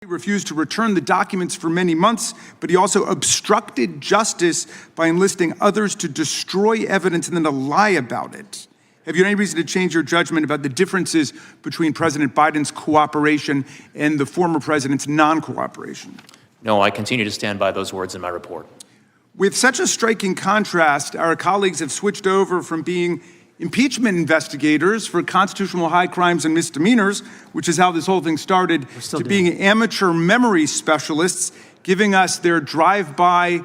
He refused to return the documents for many months, but he also obstructed justice by enlisting others to destroy evidence and then to lie about it. Have you any reason to change your judgment about the differences between President Biden's cooperation and the former president's non-cooperation? No, I continue to stand by those words in my report. With such a striking contrast, our colleagues have switched over from being impeachment investigators for constitutional high crimes and misdemeanors, which is how this whole thing started, to being amateur memory specialists, giving us their drive-by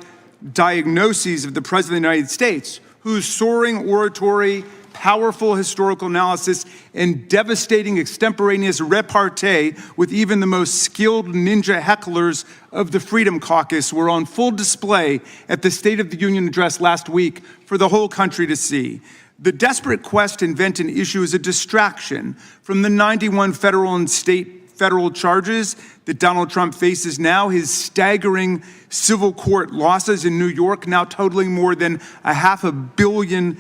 diagnoses of the President of the United States, whose soaring oratory, powerful historical analysis, and devastating extemporaneous repartee with even the most skilled ninja hecklers of the Freedom Caucus were on full display at the State of the Union address last week for the whole country to see. The desperate quest to invent an issue is a distraction from the 91 federal and state federal charges that Donald Trump faces now, his staggering civil court losses in New York now totaling more than $500 million,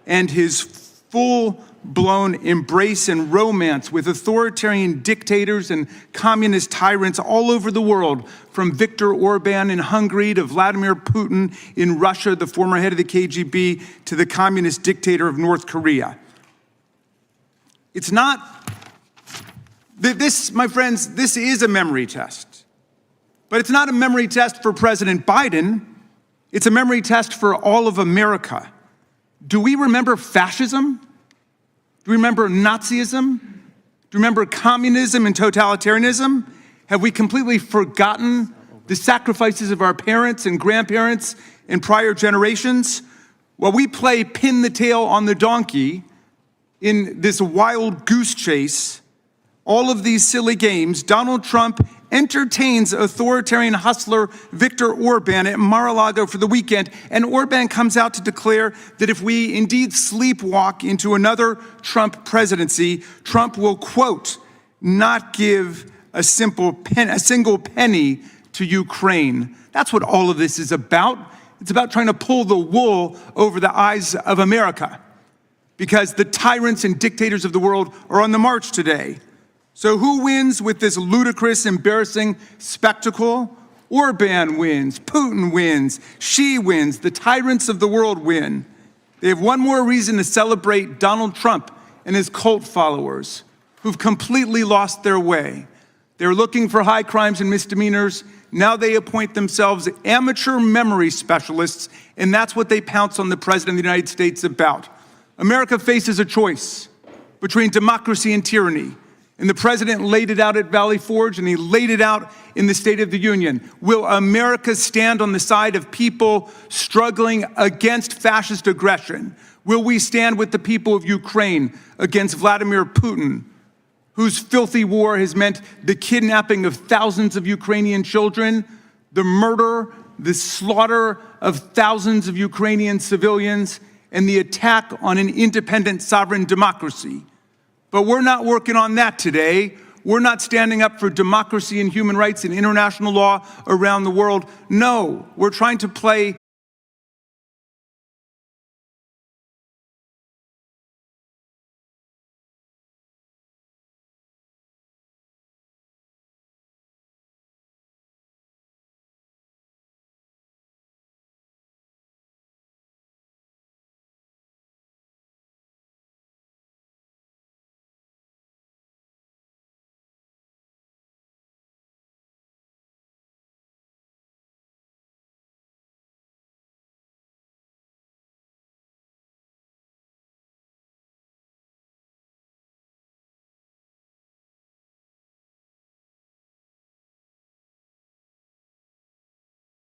and his full-blown embrace and romance with authoritarian dictators and communist tyrants all over the world, from Viktor Orban in Hungary to Vladimir Putin in Russia, the former head of the KGB, to the communist dictator of North Korea. It's not, this, my friends, this is a memory test. But it's not a memory test for President Biden. It's a memory test for all of America. Do we remember fascism? Do we remember Nazism? Do we remember communism and totalitarianism? Have we completely forgotten the sacrifices of our parents and grandparents and prior generations? While we play pin the tail on the donkey in this wild goose chase, all of these silly games, Donald Trump entertains authoritarian hustler Viktor Orban at Mar-a-Lago for the weekend, and Orban comes out to declare that if we indeed sleepwalk into another Trump presidency, Trump will, quote, not give a single penny to Ukraine. That's what all of this is about. It's about trying to pull the wool over the eyes of America, because the tyrants and dictators of the world are on the march today. So who wins with this ludicrous, embarrassing spectacle? Orban wins, Putin wins, Xi wins, the tyrants of the world win. They have one more reason to celebrate Donald Trump and his cult followers, who've completely lost their way. They're looking for high crimes and misdemeanors. Now they appoint themselves amateur memory specialists, and that's what they pounce on the President of the United States about. America faces a choice between democracy and tyranny. And the president laid it out at Valley Forge, and he laid it out in the State of the Union. Will America stand on the side of people struggling against fascist aggression? Will we stand with the people of Ukraine against Vladimir Putin, whose filthy war has meant the kidnapping of thousands of Ukrainian children, the murder, the slaughter of thousands of Ukrainian civilians, and the attack on an independent sovereign democracy? But we're not working on that today. We're not standing up for democracy and human rights and international law around the world. No, we're trying to play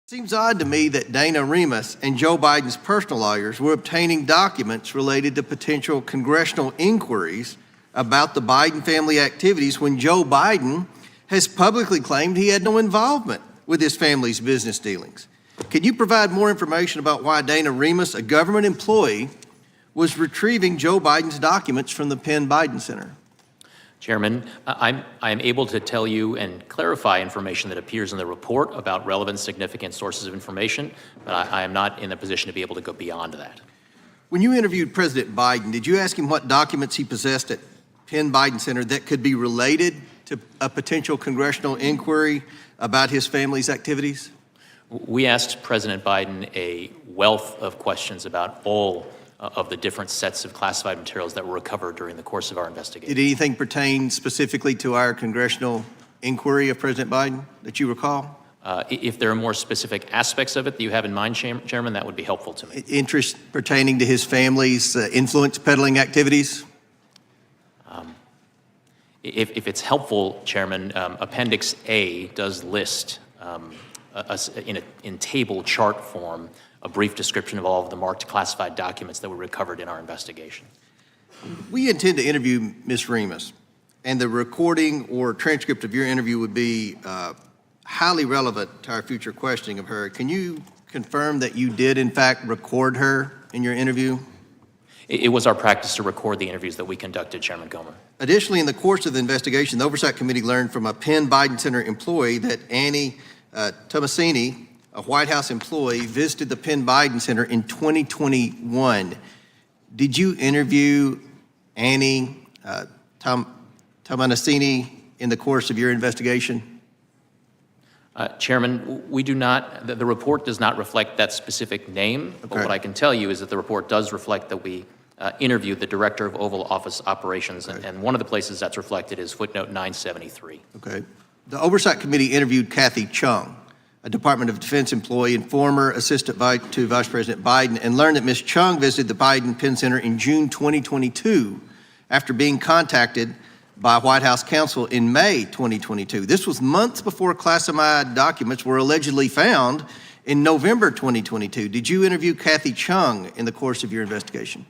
It seems odd to me that Dana Remus and Joe Biden's personal lawyers were obtaining documents related to potential congressional inquiries about the Biden family activities when Joe Biden has publicly claimed he had no involvement with his family's business dealings. Can you provide more information about why Dana Remus, a government employee, was retrieving Joe Biden's documents from the Penn Biden Center? Chairman, I am able to tell you and clarify information that appears in the report about relevant, significant sources of information, but I am not in a position to be able to go beyond that. When you interviewed President Biden, did you ask him what documents he possessed at Penn Biden Center that could be related to a potential congressional inquiry about his family's activities? We asked President Biden a wealth of questions about all of the different sets of classified materials that were recovered during the course of our investigation. Did anything pertain specifically to our congressional inquiry of President Biden that you recall? If there are more specific aspects of it that you have in mind, Chairman, that would be helpful to me. Interest pertaining to his family's influence peddling activities? If it's helpful, Chairman, Appendix A does list in table chart form a brief description of all of the marked classified documents that were recovered in our investigation. We intend to interview Ms. Remus, and the recording or transcript of your interview would be highly relevant to our future questioning of her. Can you confirm that you did, in fact, record her in your interview? It was our practice to record the interviews that we conducted, Chairman Comer. Additionally, in the course of the investigation, the Oversight Committee learned from a Penn Biden Center employee that Annie Tomasini, a White House employee, visited the Penn Biden Center in 2021. Did you interview Annie Tomasini in the course of your investigation? Chairman, we do not, the report does not reflect that specific name, but what I can tell you is that the report does reflect that we interviewed the Director of Oval Office Operations, and one of the places that's reflected is footnote 973. Okay. The Oversight Committee interviewed Kathy Chung, a Department of Defense employee and former assistant to Vice President Biden, and learned that Ms. Chung visited the Biden Penn Center in June 2022 after being contacted by White House counsel in May 2022. This was months before classified documents were allegedly found in November 2022. Did you interview Kathy Chung in the course of your investigation?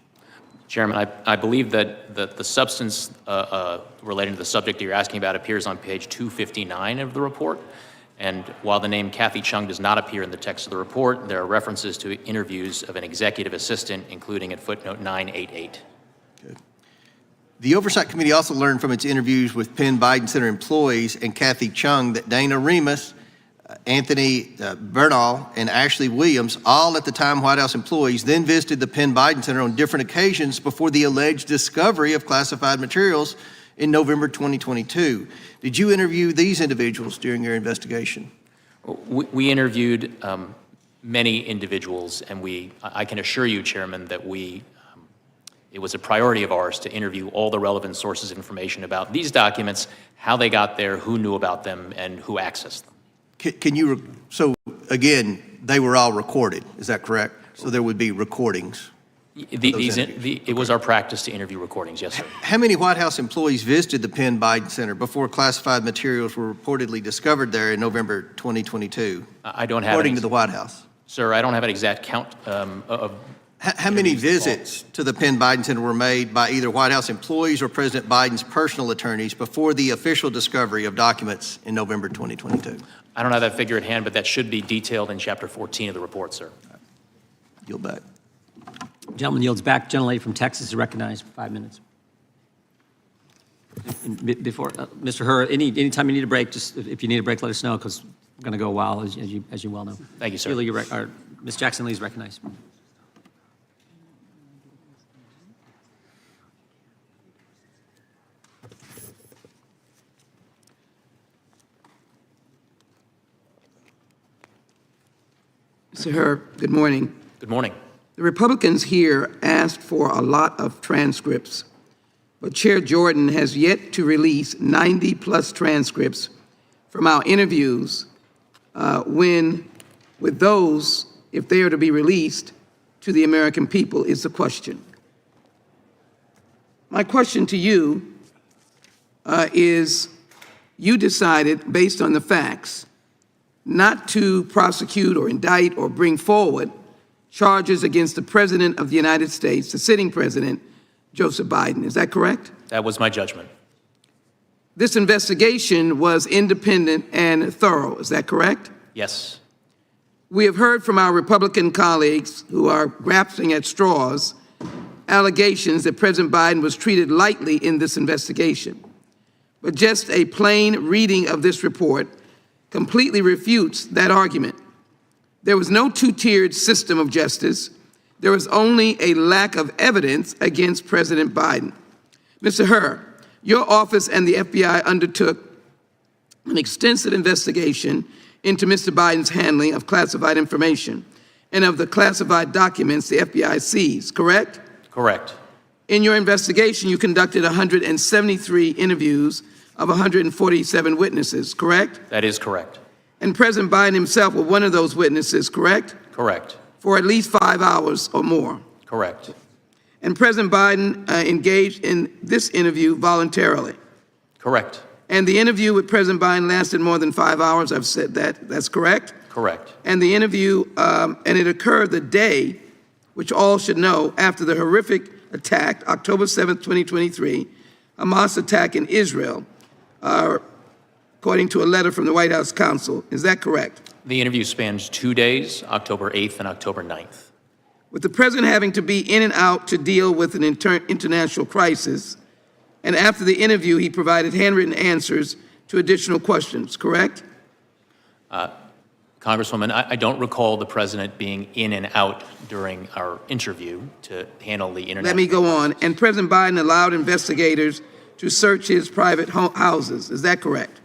Chairman, I believe that the substance relating to the subject that you're asking about appears on page 259 of the report. And while the name Kathy Chung does not appear in the text of the report, there are references to interviews of an executive assistant, including at footnote 988. Good. The Oversight Committee also learned from its interviews with Penn Biden Center employees and Kathy Chung that Dana Remus, Anthony Bernal, and Ashley Williams, all at the time White House employees, then visited the Penn Biden Center on different occasions before the alleged discovery of classified materials in November 2022. Did you interview these individuals during your investigation? We interviewed many individuals, and I can assure you, Chairman, that it was a priority of ours to interview all the relevant sources of information about these documents, how they got there, who knew about them, and who accessed them. So again, they were all recorded, is that correct? So there would be recordings? It was our practice to interview recordings, yes, sir. How many White House employees visited the Penn Biden Center before classified materials were reportedly discovered there in November 2022? I don't have according to the White House. Sir, I don't have an exact count of How many visits to the Penn Biden Center were made by either White House employees or President Biden's personal attorneys before the official discovery of documents in November 2022? I don't have that figure at hand, but that should be detailed in Chapter 14 of the report, sir. Yield back. Gentleman yields back. Gentlelady from Texas is recognized for 5 minutes. And before, Mr. Herr, anytime you need a break, just if you need a break, let us know, because we're going to go a while, as you well know. Thank you, sir. Ms. Jackson Lee is recognized. Mr. Herr, good morning. Good morning. The Republicans here asked for a lot of transcripts, but Chair Jordan has yet to release 90-plus transcripts from our interviews with those, if they are to be released to the American people, is the question. My question to you is, you decided, based on the facts, not to prosecute or indict or bring forward charges against the President of the United States, the sitting President, Joseph Biden. Is that correct? That was my judgment. This investigation was independent and thorough. Is that correct? Yes. We have heard from our Republican colleagues who are grasping at straws allegations that President Biden was treated lightly in this investigation. But just a plain reading of this report completely refutes that argument. There was no two-tiered system of justice. There was only a lack of evidence against President Biden. Mr. Herr, your office and the FBI undertook an extensive investigation into Mr. Biden's handling of classified information and of the classified documents the FBI seized, correct? Correct. In your investigation, you conducted 173 interviews of 147 witnesses, correct? That is correct. And President Biden himself was one of those witnesses, correct? Correct. For at least 5 hours or more. Correct. And President Biden engaged in this interview voluntarily. Correct. And the interview with President Biden lasted more than 5 hours. I've said that. That's correct? Correct. And the interview, and it occurred the day, which all should know, after the horrific attack, October 7th, 2023, Hamas attack in Israel, according to a letter from the White House counsel. Is that correct? The interview spans 2 days, October 8th and October 9th. With the president having to be in and out to deal with an international crisis, and after the interview, he provided handwritten answers to additional questions, correct? Congresswoman, I don't recall the president being in and out during our interview to handle the internet. Let me go on. And President Biden allowed investigators to search his private houses. Is that correct?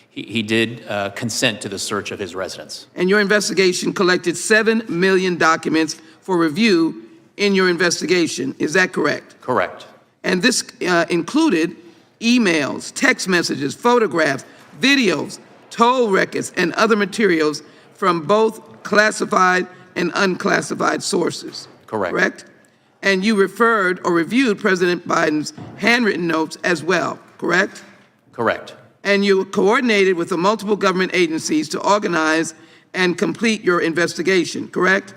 He did consent to the search of his residence. And your investigation collected 7 million documents for review in your investigation. Is that correct? Correct. And this included emails, text messages, photographs, videos, toll records, and other materials from both classified and unclassified sources. Correct. Correct? And you referred or reviewed President Biden's handwritten notes as well, correct? Correct. And you coordinated with the multiple government agencies to organize and complete your investigation, correct?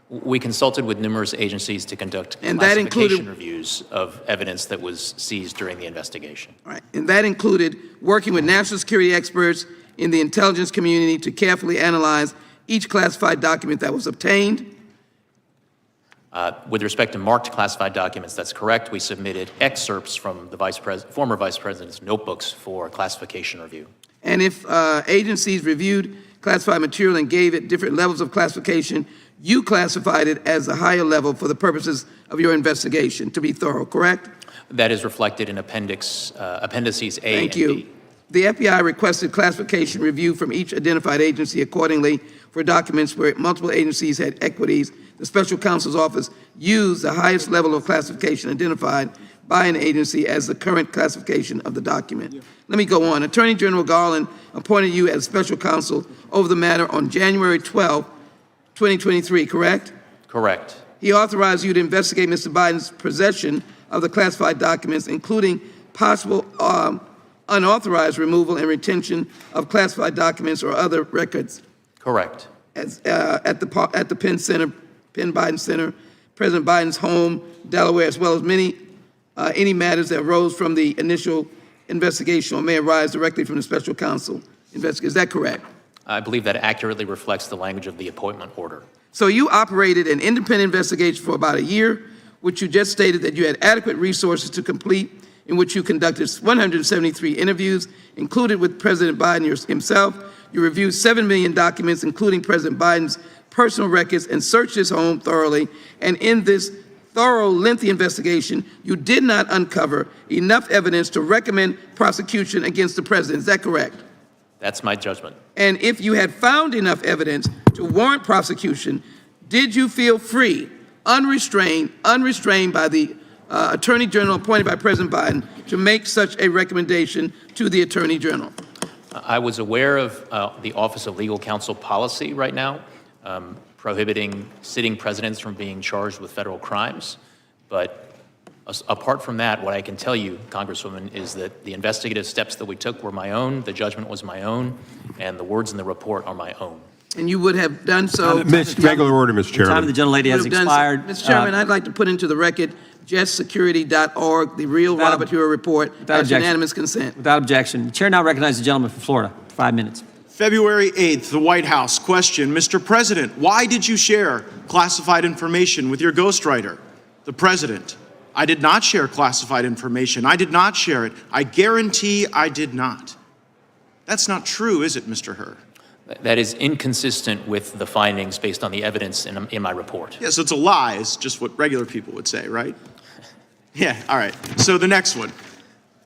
We consulted with numerous agencies to conduct And that classification included- reviews of evidence that was seized during the investigation. All right. And that included working with national security experts in the intelligence community to carefully analyze each classified document that was obtained. With respect to marked classified documents, that's correct. We submitted excerpts from the former vice president's notebooks for classification review. And if agencies reviewed classified material and gave it different levels of classification, you classified it as a higher level for the purposes of your investigation, to be thorough, correct? That is reflected in appendices A Thank and you. B. The FBI requested classification review from each identified agency accordingly for documents where multiple agencies had equities. The Special Counsel's Office used the highest level of classification identified by an agency as the current classification of the document. Let me go on. Attorney General Garland appointed you as Special Counsel over the matter on January 12, 2023, correct? Correct. He authorized you to investigate Mr. Biden's possession of the classified documents, including possible unauthorized removal and retention of classified documents or other records. Correct. At the Penn Biden Center, President Biden's home, Delaware, as well as any matters that arose from the initial investigation or may arise directly from the special counsel investigation. Is that correct? I believe that accurately reflects the language of the appointment order. So you operated an independent investigation for about a year, which you just stated that you had adequate resources to complete, in which you conducted 173 interviews, included with President Biden himself. You reviewed 7 million documents, including President Biden's personal records, and searched his home thoroughly. And in this thorough, lengthy investigation, you did not uncover enough evidence to recommend prosecution against the president. Is that correct? That's my judgment. And if you had found enough evidence to warrant prosecution, did you feel free, unrestrained by the Attorney General appointed by President Biden to make such a recommendation to the Attorney General? I was aware of the Office of Legal Counsel policy right now, prohibiting sitting presidents from being charged with federal crimes. But apart from that, what I can tell you, Congresswoman, is that the investigative steps that we took were my own, the judgment was my own, and the words in the report are my own. And you would have done so. Regular order, Mr. The time of the Chairman. gentlelady has expired. Mr. Chairman, I'd like to put into the record justsecurity.org, the real Without Robert Hura report, as objection. unanimous consent. Without objection. The chair now recognizes the gentleman from Florida. 5 minutes. February 8th, the White House. Question, Mr. President, why did you share classified information with your ghostwriter? The President, I did not share classified information. I did not share it. I guarantee I did not. That's not true, is it, Mr. Hur? That is inconsistent with the findings based on the evidence in my report. Yes, it's a lie. It's just what regular people would say, right? Yeah, all right. So the next one.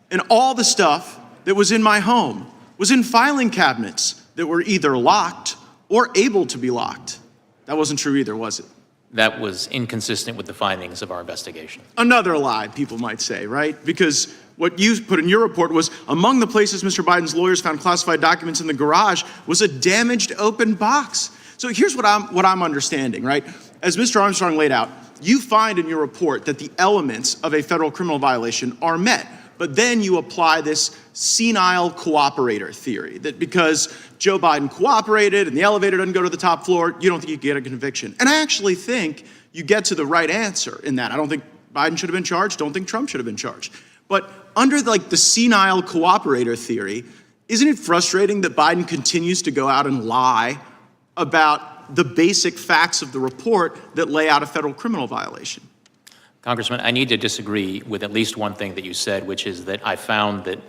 And all the stuff that was in my home was in filing cabinets that were either locked or able to be locked. That wasn't true either, was it? That was inconsistent with the findings of our investigation. Another lie, people might say, right? Because what you put in your report was among the places Mr. Biden's lawyers found classified documents in the garage was a damaged open box. So here's what I'm understanding, right? As Mr. Armstrong laid out, you find in your report that the elements of a federal criminal violation are met, but then you apply this senile cooperator theory, that because Joe Biden cooperated and the elevator doesn't go to the top floor, you don't think you get a conviction. And I actually think you get to the right answer in that. I don't think Biden should have been charged, don't think Trump should have been charged. But under the senile cooperator theory, isn't it frustrating that Biden continues to go out and lie about the basic facts of the report that lay out a federal criminal violation? Congressman, I need to disagree with at least one thing that you said, which is that I found that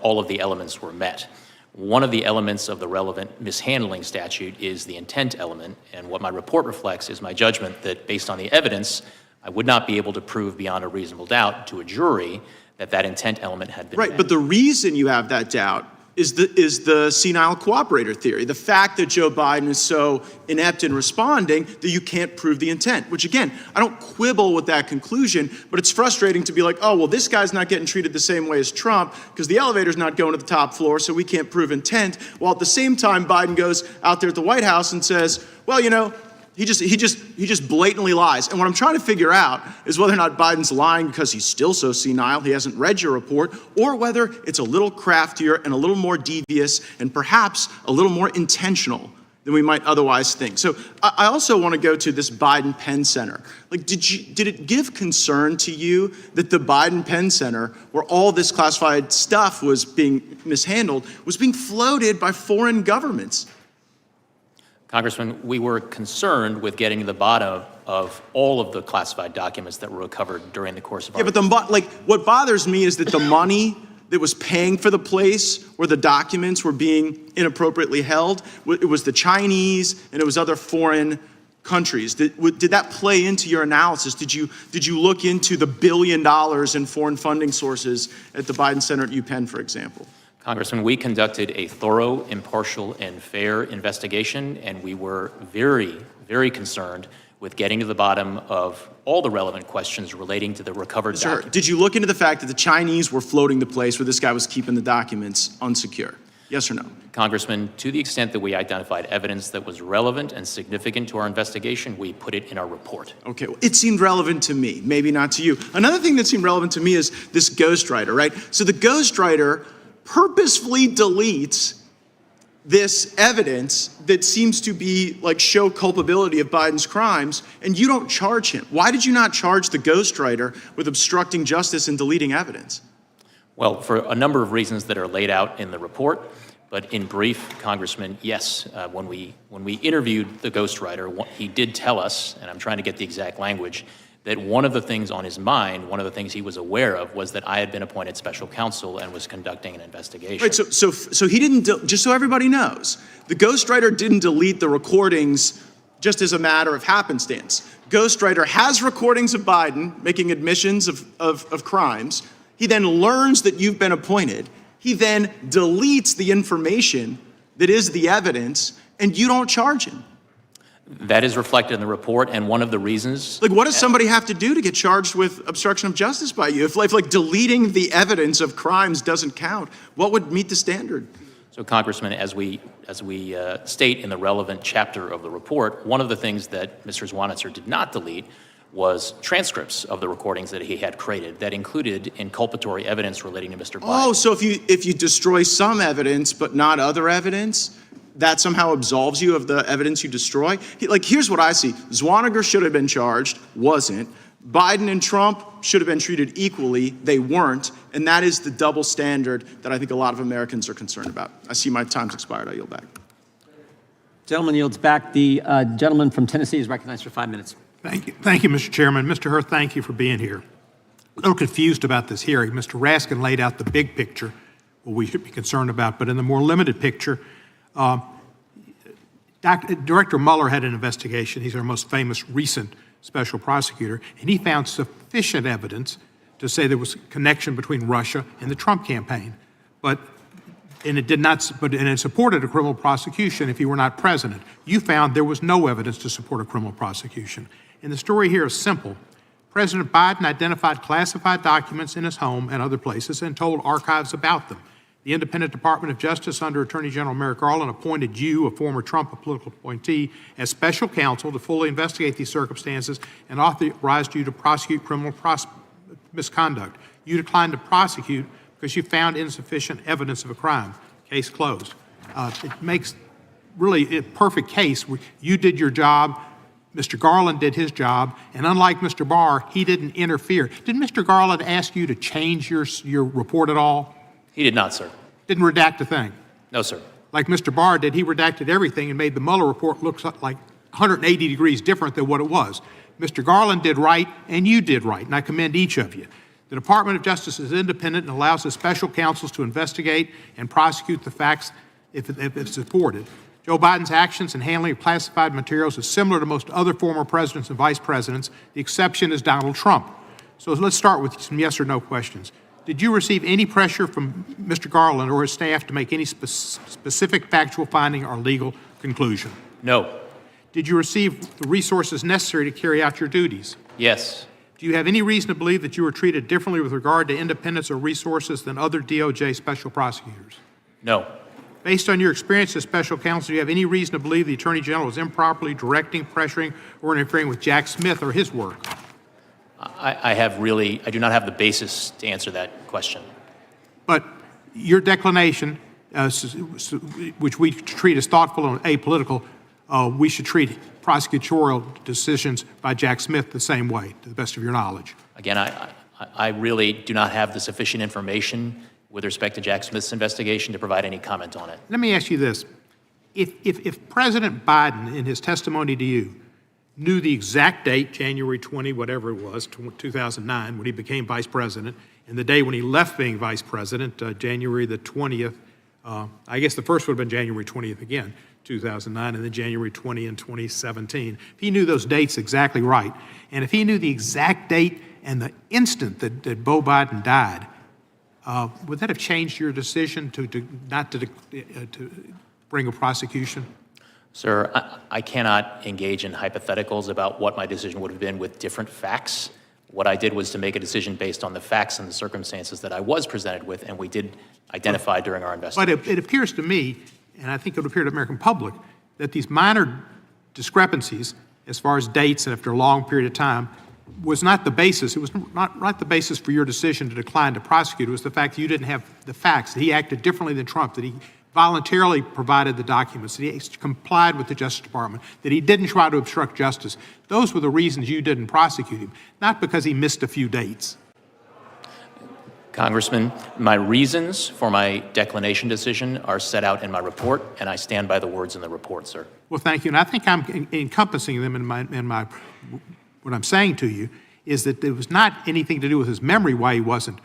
all of the elements were met. One of the elements of the relevant mishandling statute is the intent element, and what my report reflects is my judgment that based on the evidence, I would not be able to prove beyond a reasonable doubt to a jury that that intent element had been met. Right, but the reason you have that doubt is the senile cooperator theory. The fact that Joe Biden is so inept in responding that you can't prove the intent, which again, I don't quibble with that conclusion, but it's frustrating to be like, oh, well, this guy's not getting treated the same way as Trump because the elevator's not going to the top floor, so we can't prove intent. While at the same time, Biden goes out there at the White House and says, well, you know, he just blatantly lies. And what I'm trying to figure out is whether or not Biden's lying because he's still so senile, he hasn't read your report, or whether it's a little craftier and a little more devious and perhaps a little more intentional than we might otherwise think. So I also want to go to this Biden Penn Center. Like, did it give concern to you that the Biden Penn Center, where all this classified stuff was being mishandled, was being floated by foreign governments? Congressman, we were concerned with getting to the bottom of all of the classified documents that were recovered during the course of our... Yeah, but what bothers me is that the money that was paying for the place where the documents were being inappropriately held, it was the Chinese and it was other foreign countries. Did that play into your analysis? Did you look into the $1 billion in foreign funding sources at the Biden Center at UPenn, for example? Congressman, we conducted a thorough, impartial, and fair investigation, and we were very, very concerned with getting to the bottom of all the relevant questions relating to the recovered documents. Did you look into the fact that the Chinese were floating the place where this guy was keeping the documents unsecure? Yes or no? Congressman, to the extent that we identified evidence that was relevant and significant to our investigation, we put it in our report. Okay, well, it seemed relevant to me, maybe not to you. Another thing that seemed relevant to me is this ghostwriter, right? So the ghostwriter purposefully deletes this evidence that seems to be show culpability of Biden's crimes, and you don't charge him. Why did you not charge the ghostwriter with obstructing justice and deleting evidence? Well, for a number of reasons that are laid out in the report, but in brief, Congressman, yes, when we interviewed the ghostwriter, he did tell us, and I'm trying to get the exact language, that one of the things on his mind, one of the things he was aware of, was that I had been appointed special counsel and was conducting an investigation. Right, so he didn't, just so everybody knows, the ghostwriter didn't delete the recordings just as a matter of happenstance. Ghostwriter has recordings of Biden making admissions of crimes. He then learns that you've been appointed. He then deletes the information that is the evidence, and you don't charge him. That is reflected in the report, and one of the reasons... What does somebody have to do to get charged with obstruction of justice by you? If deleting the evidence of crimes doesn't count, what would meet the standard? So, Congressman, as we state in the relevant chapter of the report, one of the things that Mr. Zwanitzer did not delete was transcripts of the recordings that he had created that included inculpatory evidence relating to Mr. Biden. Oh, so if you destroy some evidence but not other evidence, that somehow absolves you of the evidence you destroy? Here's what I see. Zwanniger should have been charged, wasn't. Biden and Trump should have been treated equally, they weren't. And that is the double standard that I think a lot of Americans are concerned about. I see my time's expired, I yield back. Gentleman yields back. The gentleman from Tennessee is recognized for 5 minutes. Thank you, Mr. Chairman. Mr. Hur, thank you for being here. A little confused about this hearing. Mr. Raskin laid out the big picture, what we should be concerned about, but in the more limited picture, Director Mueller had an investigation. He's our most famous recent special prosecutor, and he found sufficient evidence to say there was a connection between Russia and the Trump campaign. and it supported a criminal prosecution if he were not president. You found there was no evidence to support a criminal prosecution. And the story here is simple. President Biden identified classified documents in his home and other places and told archives about them. The Independent Department of Justice under Attorney General Merrick Garland appointed you, a former Trump political appointee, as special counsel to fully investigate these circumstances and authorized you to prosecute criminal misconduct. You declined to prosecute because you found insufficient evidence of a crime. Case closed. It makes really a perfect case. You did your job, Mr. Garland did his job, and unlike Mr. Barr, he didn't interfere. Did Mr. Garland ask you to change your report at all? He did not, sir. Didn't redact a thing? No, sir. Like Mr. Barr did, he redacted everything and made the Mueller report look like 180 degrees different than what it was. Mr. Garland did right, and you did right, and I commend each of you. The Department of Justice is independent and allows the special counsels to investigate and prosecute the facts if supported. Joe Biden's actions in handling of classified materials is similar to most other former presidents and vice presidents. The exception is Donald Trump. So let's start with some yes or no questions. Did you receive any pressure from Mr. Garland or his staff to make any specific factual finding or legal conclusion? No. Did you receive the resources necessary to carry out your duties? Yes. Do you have any reason to believe that you were treated differently with regard to independence or resources than other DOJ special prosecutors? No. Based on your experience as special counsel, do you have any reason to believe the Attorney General was improperly directing, pressuring, or interfering with Jack Smith or his work? I do not have the basis to answer that question. But your declination, which we treat as thoughtful and apolitical, we should treat prosecutorial decisions by Jack Smith the same way, to the best of your knowledge. Again, I really do not have the sufficient information with respect to Jack Smith's investigation to provide any comment on it. Let me ask you this. If President Biden, in his testimony to you, knew the exact date, January 20, whatever it was, 2009, when he became vice president, and the day when he left being vice president, January the 20th, I guess the first would have been January 20th again, 2009, and then January 20 in 2017. If he knew those dates exactly right, and if he knew the exact date and the instant that Beau Biden died, would that have changed your decision to bring a prosecution? Sir, I cannot engage in hypotheticals about what my decision would have been with different facts. What I did was to make a decision based on the facts and the circumstances that I was presented with, and we did identify during our investigation. But it appears to me, and I think it would appear to the American public, that these minor discrepancies, as far as dates and after a long period of time, was not the basis. It was not the basis for your decision to decline to prosecute. It was the fact that you didn't have the facts, that he acted differently than Trump, that he voluntarily provided the documents, that he complied with the Justice Department, that he didn't try to obstruct justice. Those were the reasons you didn't prosecute him, not because he missed a few dates. Congressman, my reasons for my declination decision are set out in my report, and I stand by the words in the report, sir. Well, thank you. And I think I'm encompassing them in my what I'm saying to you is that it was not anything to do with his memory why he wasn't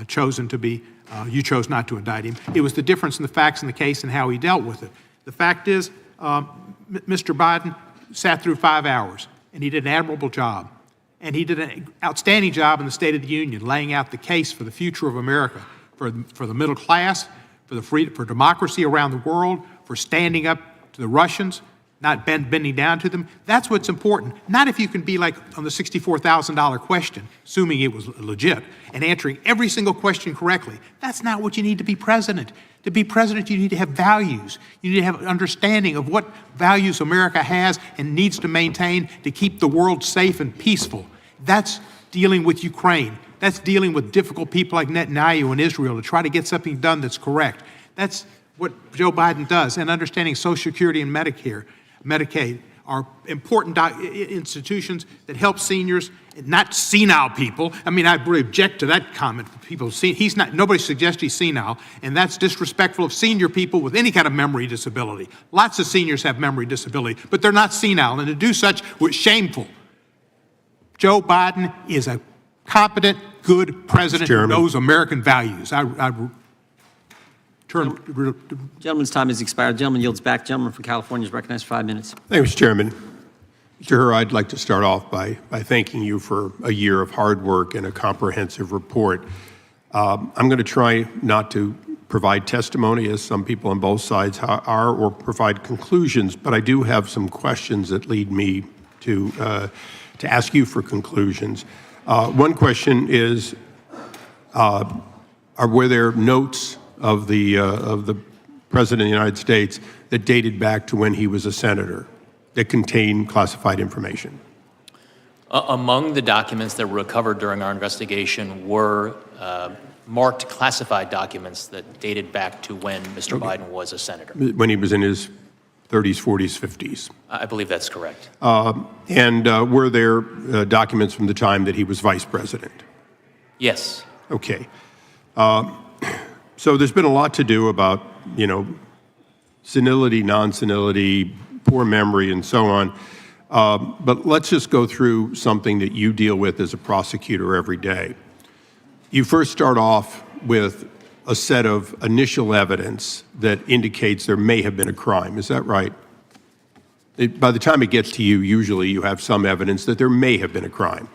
chosen to be, you chose not to indict him. It was the difference in the facts in the case and how he dealt with it. The fact is, Mr. Biden sat through 5 hours, and he did an admirable job. And he did an outstanding job in the State of the Union, laying out the case for the future of America, for the middle class, for democracy around the world, for standing up to the Russians, not bending down to them. That's what's important. Not if you can be like on the $64,000 question, assuming it was legit, and answering every single question correctly. That's not what you need to be president. To be president, you need to have values. You need to have an understanding of what values America has and needs to maintain to keep the world safe and peaceful. That's dealing with Ukraine. That's dealing with difficult people like Netanyahu in Israel to try to get something done that's correct. That's what Joe Biden does, and understanding Social Security and Medicaid are important institutions that help seniors, not senile people. I mean, I really object to that comment. Nobody suggests he's senile, and that's disrespectful of senior people with any kind of memory disability. Lots of seniors have memory disability, but they're not senile, and to do such was shameful. Joe Biden is a competent, good president who knows American values. Gentleman's time has expired. Gentleman yields back. Gentleman from California is recognized for 5 minutes. Thank you, Mr. Chairman. Mr. Hur, I'd like to start off by thanking you for a year of hard work and a comprehensive report. I'm going to try not to provide testimony, as some people on both sides are, or provide conclusions, but I do have some questions that lead me to ask you for conclusions. One question is, were there notes of the President of the United States that dated back to when he was a senator that contained classified information? Among the documents that were recovered during our investigation were marked classified documents that dated back to when Mr. Biden was a senator. When he was in his 30s, 40s, 50s? I believe that's correct. And were there documents from the time that he was vice president? Yes. Okay. So there's been a lot to do about, senility, non-senility, poor memory, and so on. But let's just go through something that you deal with as a prosecutor every day. You first start off with a set of initial evidence that indicates there may have been a crime. Is that right? By the time it gets to you, usually you have some evidence that there may have been a crime.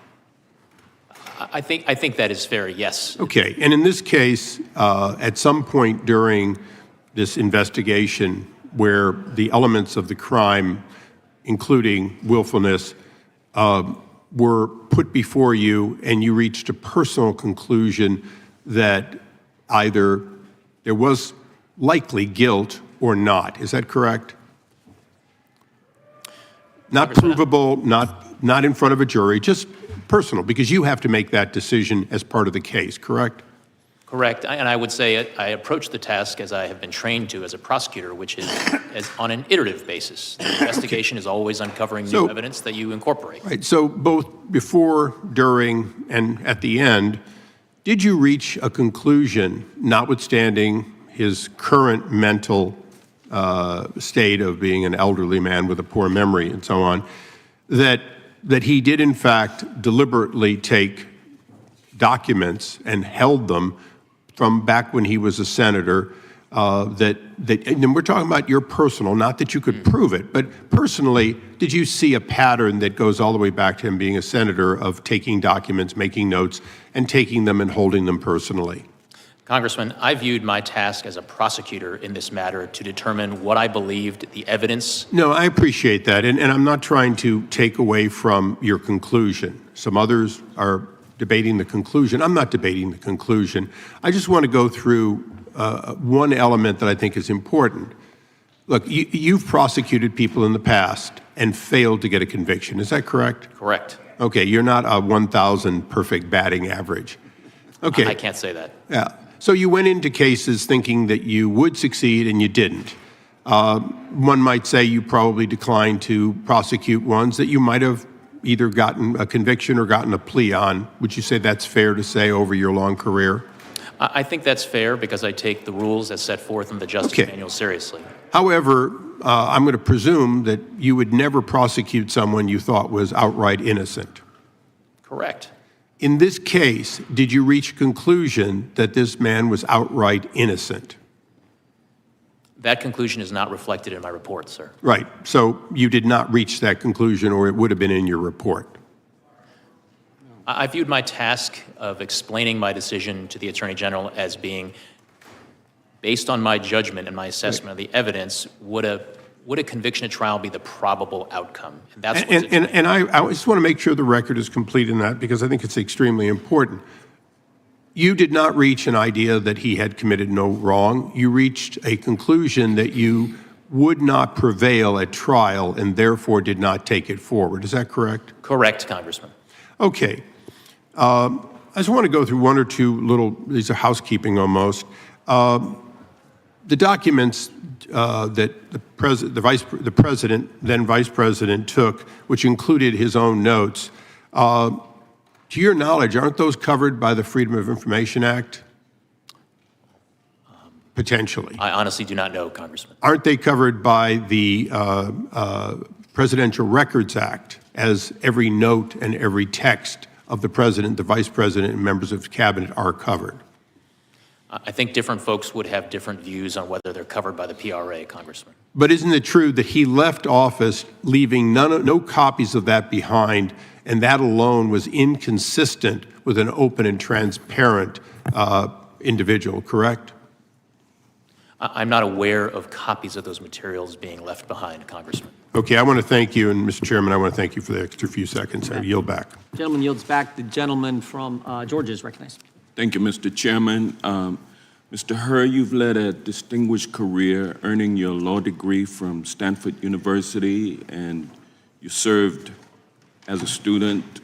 I think that is fair, yes. Okay, and in this case, at some point during this investigation where the elements of the crime, including willfulness, were put before you and you reached a personal conclusion that either there was likely guilt or not. Is that correct? Not provable, not in front of a jury, just personal, because you have to make that decision as part of the case, correct? Correct, and I would say I approach the task as I have been trained to as a prosecutor, which is as on an iterative basis. The investigation is always uncovering new evidence that you incorporate. Right, so both before, during, and at the end, did you reach a conclusion, notwithstanding his current mental state of being an elderly man with a poor memory and so on, that he did in fact deliberately take documents and held them from back when he was a senator, and we're talking about your personal, not that you could prove it, but personally, did you see a pattern that goes all the way back to him being a senator of taking documents, making notes, and taking them and holding them personally? Congressman, I viewed my task as a prosecutor in this matter to determine what I believed the evidence. No, I appreciate that, and I'm not trying to take away from your conclusion. Some others are debating the conclusion. I'm not debating the conclusion. I just want to go through one element that I think is important. Look, you've prosecuted people in the past and failed to get a conviction. Is that correct? Correct. Okay, you're not a 1,000 perfect batting average. Okay. I can't say that. Yeah. So you went into cases thinking that you would succeed and you didn't. One might say you probably declined to prosecute ones that you might have either gotten a conviction or gotten a plea on. Would you say that's fair to say over your long career? I think that's fair because I take the rules as set forth in the Justice Manual seriously. However, I'm going to presume that you would never prosecute someone you thought was outright innocent. Correct. In this case, did you reach a conclusion that this man was outright innocent? That conclusion is not reflected in my report, sir. Right. So you did not reach that conclusion, or it would have been in your report. I viewed my task of explaining my decision to the Attorney General as being based on my judgment and my assessment of the evidence. Would a conviction at trial be the probable outcome? And that's and I just want to make sure the record is complete in that, because I think it's extremely important. You did not reach an idea that he had committed no wrong. You reached a conclusion that you would not prevail at trial and therefore did not take it forward. Is that correct? Correct, Congressman. Okay. I just want to go through one or two little, these are housekeeping almost. The documents that the president, then vice president, took, which included his own notes, to your knowledge, aren't those covered by the Freedom of Information Act? Potentially. I honestly do not know, Congressman. Aren't they covered by the Presidential Records Act, as every note and every text of the president, the vice president, and members of the cabinet are covered? I think different folks would have different views on whether they're covered by the PRA, Congressman. But isn't it true that he left office leaving no copies of that behind, and that alone was inconsistent with an open and transparent individual, correct? I'm not aware of copies of those materials being left behind, Congressman. Okay, I want to thank you, and Mr. Chairman, I want to thank you for the extra few seconds. I yield back. Gentleman yields back. The gentleman from Georgia is recognized. Thank you, Mr. Chairman. Mr. Hur, you've led a distinguished career, earning your law degree from Stanford University, and you served as a student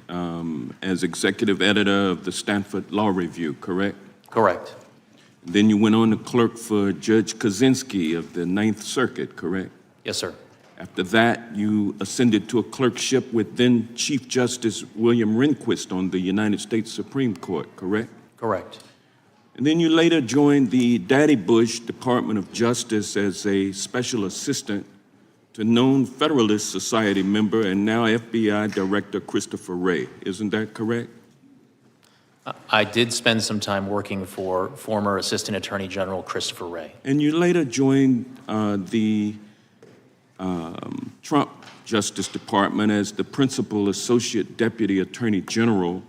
as executive editor of the Stanford Law Review, correct? Correct. Then you went on to clerk for Judge Kaczynski of the Ninth Circuit, correct? Yes, sir. After that, you ascended to a clerkship with then Chief Justice William Rehnquist on the United States Supreme Court, correct? Correct. And then you later joined the Daddy Bush Department of Justice as a special assistant to known Federalist Society member and now FBI Director Christopher Wray. Isn't that correct? I did spend some time working for former Assistant Attorney General Christopher Wray. And you later joined the Trump Justice Department as the Principal Associate Deputy Attorney General,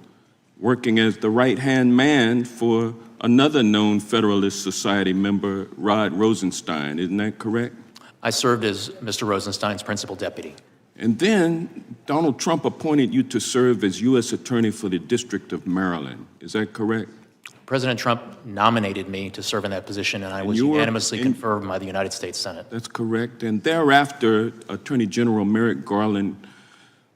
working as the right-hand man for another known Federalist Society member, Rod Rosenstein. Isn't that correct? I served as Mr. Rosenstein's principal deputy. And then Donald Trump appointed you to serve as U.S. Attorney for the District of Maryland. Is that correct? President Trump nominated me to serve in that position, and I was you were unanimously confirmed by the United States Senate. That's correct. And thereafter, Attorney General Merrick Garland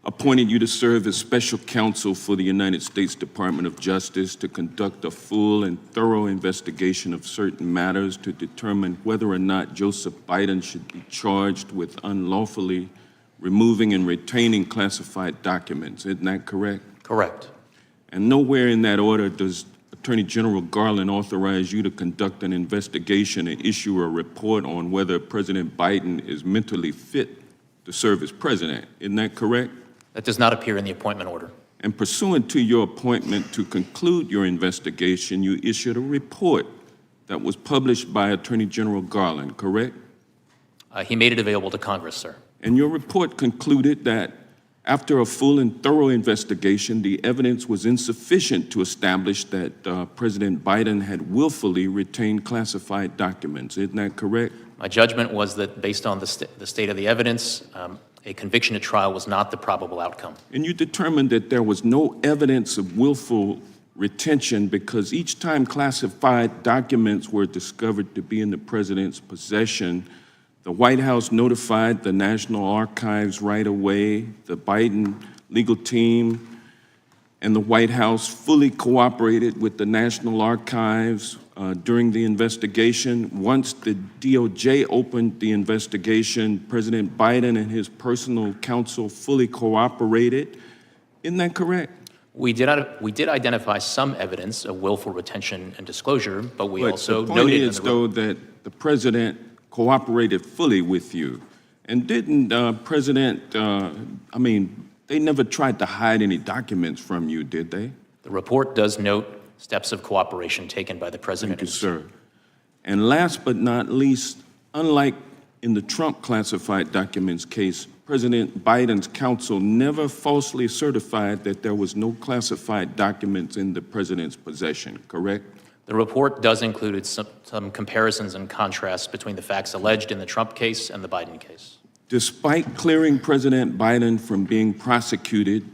appointed you to serve as Special Counsel for the United States Department of Justice to conduct a full and thorough investigation of certain matters to determine whether or not Joseph Biden should be charged with unlawfully removing and retaining classified documents. Isn't that correct? Correct. And nowhere in that order does Attorney General Garland authorize you to conduct an investigation and issue a report on whether President Biden is mentally fit to serve as president. Isn't that correct? That does not appear in the appointment order. And pursuant to your appointment to conclude your investigation, you issued a report that was published by Attorney General Garland, correct? He made it available to Congress, sir. And your report concluded that after a full and thorough investigation, the evidence was insufficient to establish that President Biden had willfully retained classified documents. Isn't that correct? My judgment was that based on the state of the evidence, a conviction at trial was not the probable outcome. And you determined that there was no evidence of willful retention because each time classified documents were discovered to be in the president's possession, the White House notified the National Archives right away. The Biden legal team and the White House fully cooperated with the National Archives during the investigation. Once the DOJ opened the investigation, President Biden and his personal counsel fully cooperated. Isn't that correct? We did identify some evidence of willful retention and disclosure, but we also the point noted is, though, that the president cooperated fully with you. And didn't they never tried to hide any documents from you, did they? The report does note steps of cooperation taken by the president. Thank you, sir. And last but not least, unlike in the Trump classified documents case, President Biden's counsel never falsely certified that there was no classified documents in the president's possession, correct? The report does include some comparisons and contrasts between the facts alleged in the Trump case and the Biden case. Despite clearing President Biden from being prosecuted,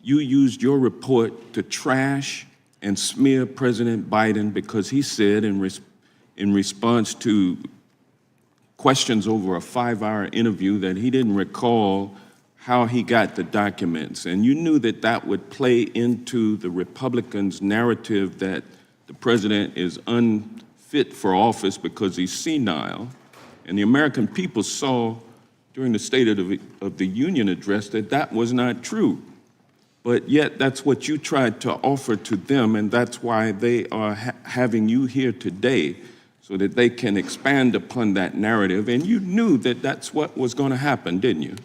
you used your report to trash and smear President Biden because he said in response to questions over a 5-hour interview that he didn't recall how he got the documents. And you knew that that would play into the Republicans' narrative that the president is unfit for office because he's senile. And the American people saw during the State of the Union address that that was not true. But yet that's what you tried to offer to them, and that's why they are having you here today, so that they can expand upon that narrative. And you knew that that's what was going to happen, didn't you?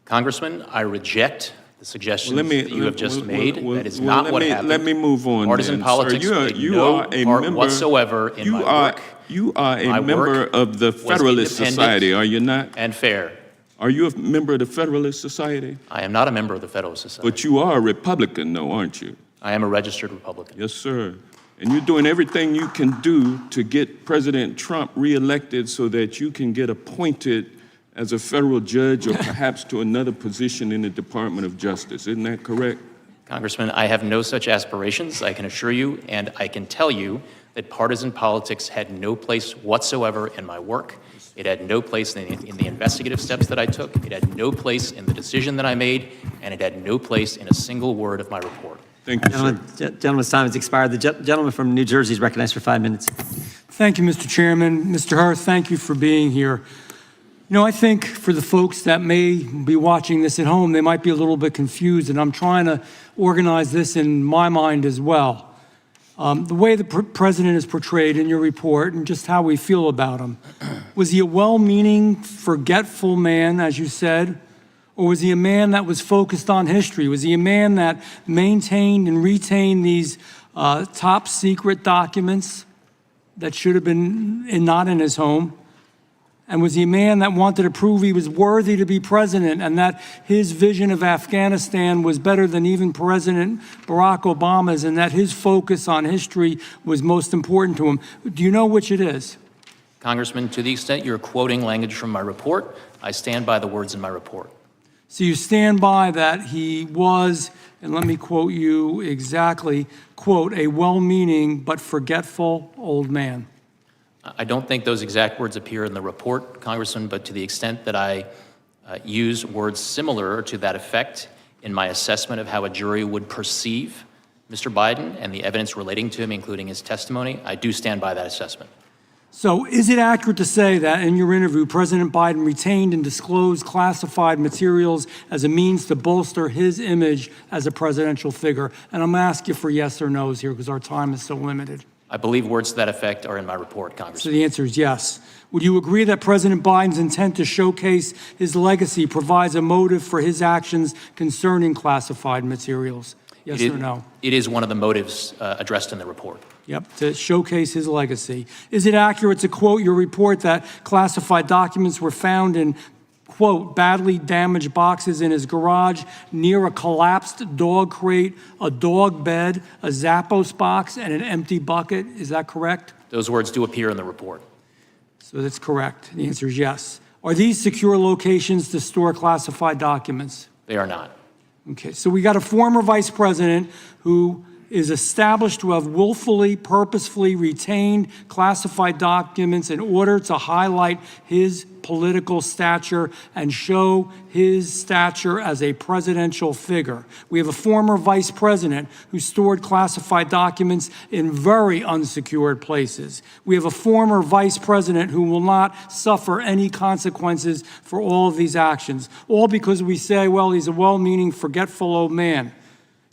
Congressman, I reject the suggestions that you have just made. That is not what happened. Let me move on. Partisan politics played no part whatsoever in my work. You are a member of the Federalist Society, are you not? And fair. Are you a member of the Federalist Society? I am not a member of the Federalist Society. But you are a Republican, though, aren't you? I am a registered Republican. Yes, sir. And you're doing everything you can do to get President Trump reelected so that you can get appointed as a federal judge or perhaps to another position in the Department of Justice. Isn't that correct? Congressman, I have no such aspirations, I can assure you, and I can tell you that partisan politics had no place whatsoever in my work. It had no place in the investigative steps that I took. It had no place in the decision that I made, and it had no place in a single word of my report. Thank you, sir. Gentleman's time has expired. The gentleman from New Jersey is recognized for 5 minutes. Thank you, Mr. Chairman. Mr. Hur, thank you for being here. You know, I think for the folks that may be watching this at home, they might be a little bit confused, and I'm trying to organize this in my mind as well. The way the president is portrayed in your report and just how we feel about him. Was he a well-meaning, forgetful man, as you said? Or was he a man that was focused on history? Was he a man that maintained and retained these top secret documents that should have been not in his home? And was he a man that wanted to prove he was worthy to be president and that his vision of Afghanistan was better than even President Barack Obama's and that his focus on history was most important to him? Do you know which it is? Congressman, to the extent you're quoting language from my report, I stand by the words in my report. So you stand by that he was, and let me quote you exactly, quote, a well-meaning but forgetful old man. I don't think those exact words appear in the report, Congressman, but to the extent that I use words similar to that effect in my assessment of how a jury would perceive Mr. Biden and the evidence relating to him, including his testimony, I do stand by that assessment. So is it accurate to say that in your interview, President Biden retained and disclosed classified materials as a means to bolster his image as a presidential figure? And I'm going to ask you for yes or no's here because our time is so limited. I believe words to that effect are in my report, So Congressman. the answer is yes. Would you agree that President Biden's intent to showcase his legacy provides a motive for his actions concerning classified materials? Yes or no? It is one of the motives addressed in the report. Yep, to showcase his legacy. Is it accurate to quote your report that classified documents were found in, quote, badly damaged boxes in his garage near a collapsed dog crate, a dog bed, a Zappos box, and an empty bucket? Is that correct? Those words do appear in the report. So that's correct. The answer is yes. Are these secure locations to store classified documents? They are not. Okay, so we got a former vice president who is established to have willfully, purposefully retained classified documents in order to highlight his political stature and show his stature as a presidential figure. We have a former vice president who stored classified documents in very unsecured places. We have a former vice president who will not suffer any consequences for all of these actions, all because we say, well, he's a well-meaning, forgetful old man.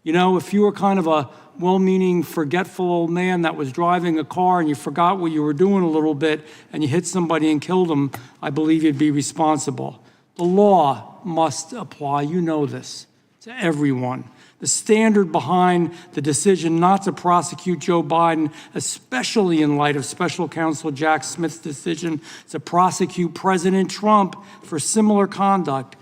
You know, if you were kind of a well-meaning, forgetful old man that was driving a car and you forgot what you were doing a little bit and you hit somebody and killed them, I believe you'd be responsible. The law must apply, you know this, to everyone. The standard behind the decision not to prosecute Joe Biden, especially in light of Special Counsel Jack Smith's decision to prosecute President Trump for similar conduct,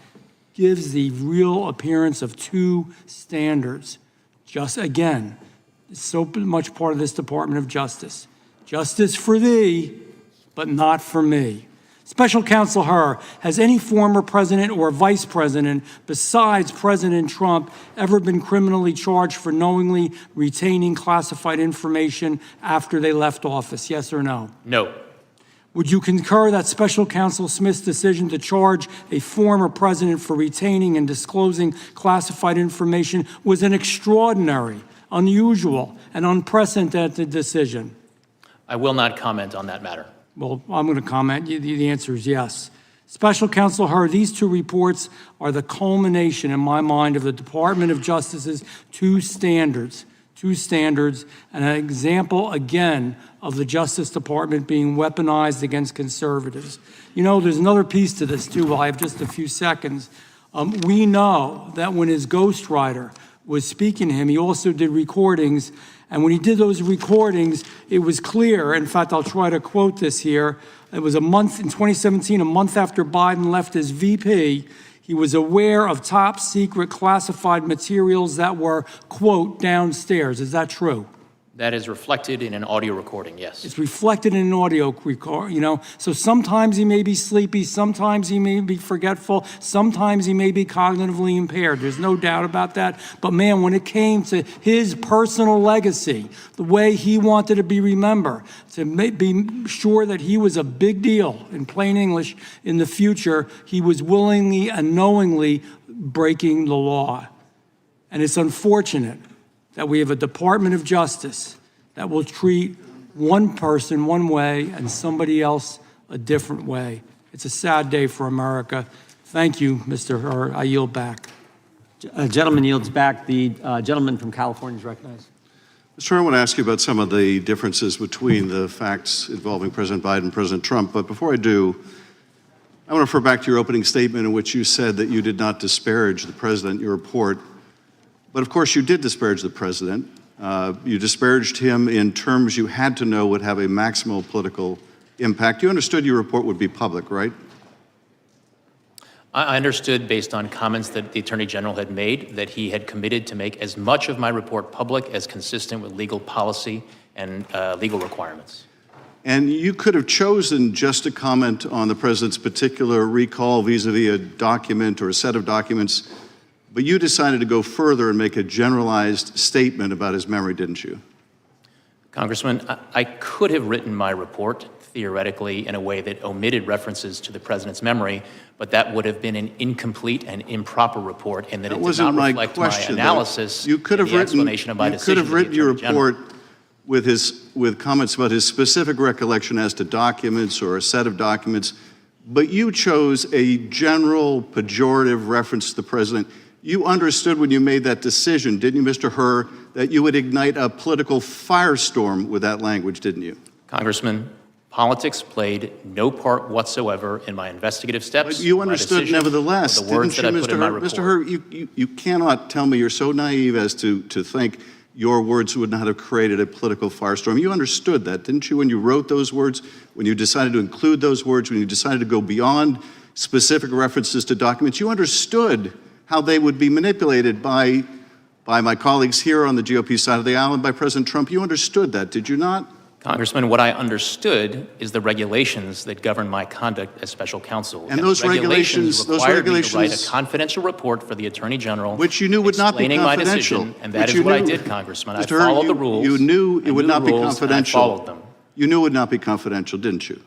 gives the real appearance of two standards. Just again, so much part of this Department of Justice. Justice for thee, but not for me. Special Counsel Hur, has any former president or vice president besides President Trump ever been criminally charged for knowingly retaining classified information after they left office? Yes or no? No. Would you concur that Special Counsel Smith's decision to charge a former president for retaining and disclosing classified information was an extraordinary, unusual, and unprecedented decision? I will not comment on that matter. Well, I'm going to comment. The answer is yes. Special Counsel Hur, these two reports are the culmination, in my mind, of the Department of Justice's two standards, and an example, again, of the Justice Department being weaponized against conservatives. You know, there's another piece to this, too. I have just a few seconds. We know that when his ghostwriter was speaking to him, he also did recordings, and when he did those recordings, it was clear, in fact, I'll try to quote this here, it was a month, in 2017, a month after Biden left as VP, he was aware of top secret classified materials that were, quote, downstairs. Is that true? That is reflected in an audio recording, yes. It's reflected in an audio record, So sometimes he may be sleepy, sometimes he may be forgetful, sometimes he may be cognitively impaired. There's no doubt about that. But man, when it came to his personal legacy, the way he wanted to be remembered, to be sure that he was a big deal, in plain English, in the future, he was willingly and knowingly breaking the law. And it's unfortunate that we have a Department of Justice that will treat one person one way and somebody else a different way. It's a sad day for America. Thank you, Mr. Hur. I yield back. Gentleman yields back. The gentleman from California is recognized. Mr. Hur, I want to ask you about some of the differences between the facts involving President Biden and President Trump. But before I do, I want to refer back to your opening statement in which you said that you did not disparage the president in your report. But of course, you did disparage the president. You disparaged him in terms you had to know would have a maximal political impact. You understood your report would be public, right? I understood, based on comments that the Attorney General had made, that he had committed to make as much of my report public as consistent with legal policy and legal requirements. And you could have chosen just to comment on the president's particular recall vis-a-vis a document or a set of documents, but you decided to go further and make a generalized statement about his memory, didn't you? Congressman, I could have written my report theoretically in a way that omitted references to the president's memory, but that would have been an incomplete and improper report, and that it did not reflect my analysis You could have and the explanation of my decision. You could have written your report General. with comments about his specific recollection as to documents or a set of documents, but you chose a general pejorative reference to the president. You understood when you made that decision, didn't you, Mr. Hur, that you would ignite a political firestorm with that language, didn't you? Congressman, politics played no part whatsoever in my investigative steps. But you understood nevertheless, the words didn't you, that I put in my report. Mr. Hur, you cannot tell me you're so naive as to think your words would not have created a political firestorm. You understood that, didn't you, when you wrote those words, when you decided to include those words, when you decided to go beyond specific references to documents? You understood how they would be manipulated by my colleagues here on the GOP side of the aisle and by President Trump. You understood that, did you not? Congressman, what I understood is the regulations that govern my conduct as special counsel. And those regulations required me to write a confidential report for the Attorney General, which you knew would not be confidential. My decision, and that is what I did, Congressman. I followed the rules. You knew it would not be confidential. I followed them. You knew it would not be confidential, didn't you?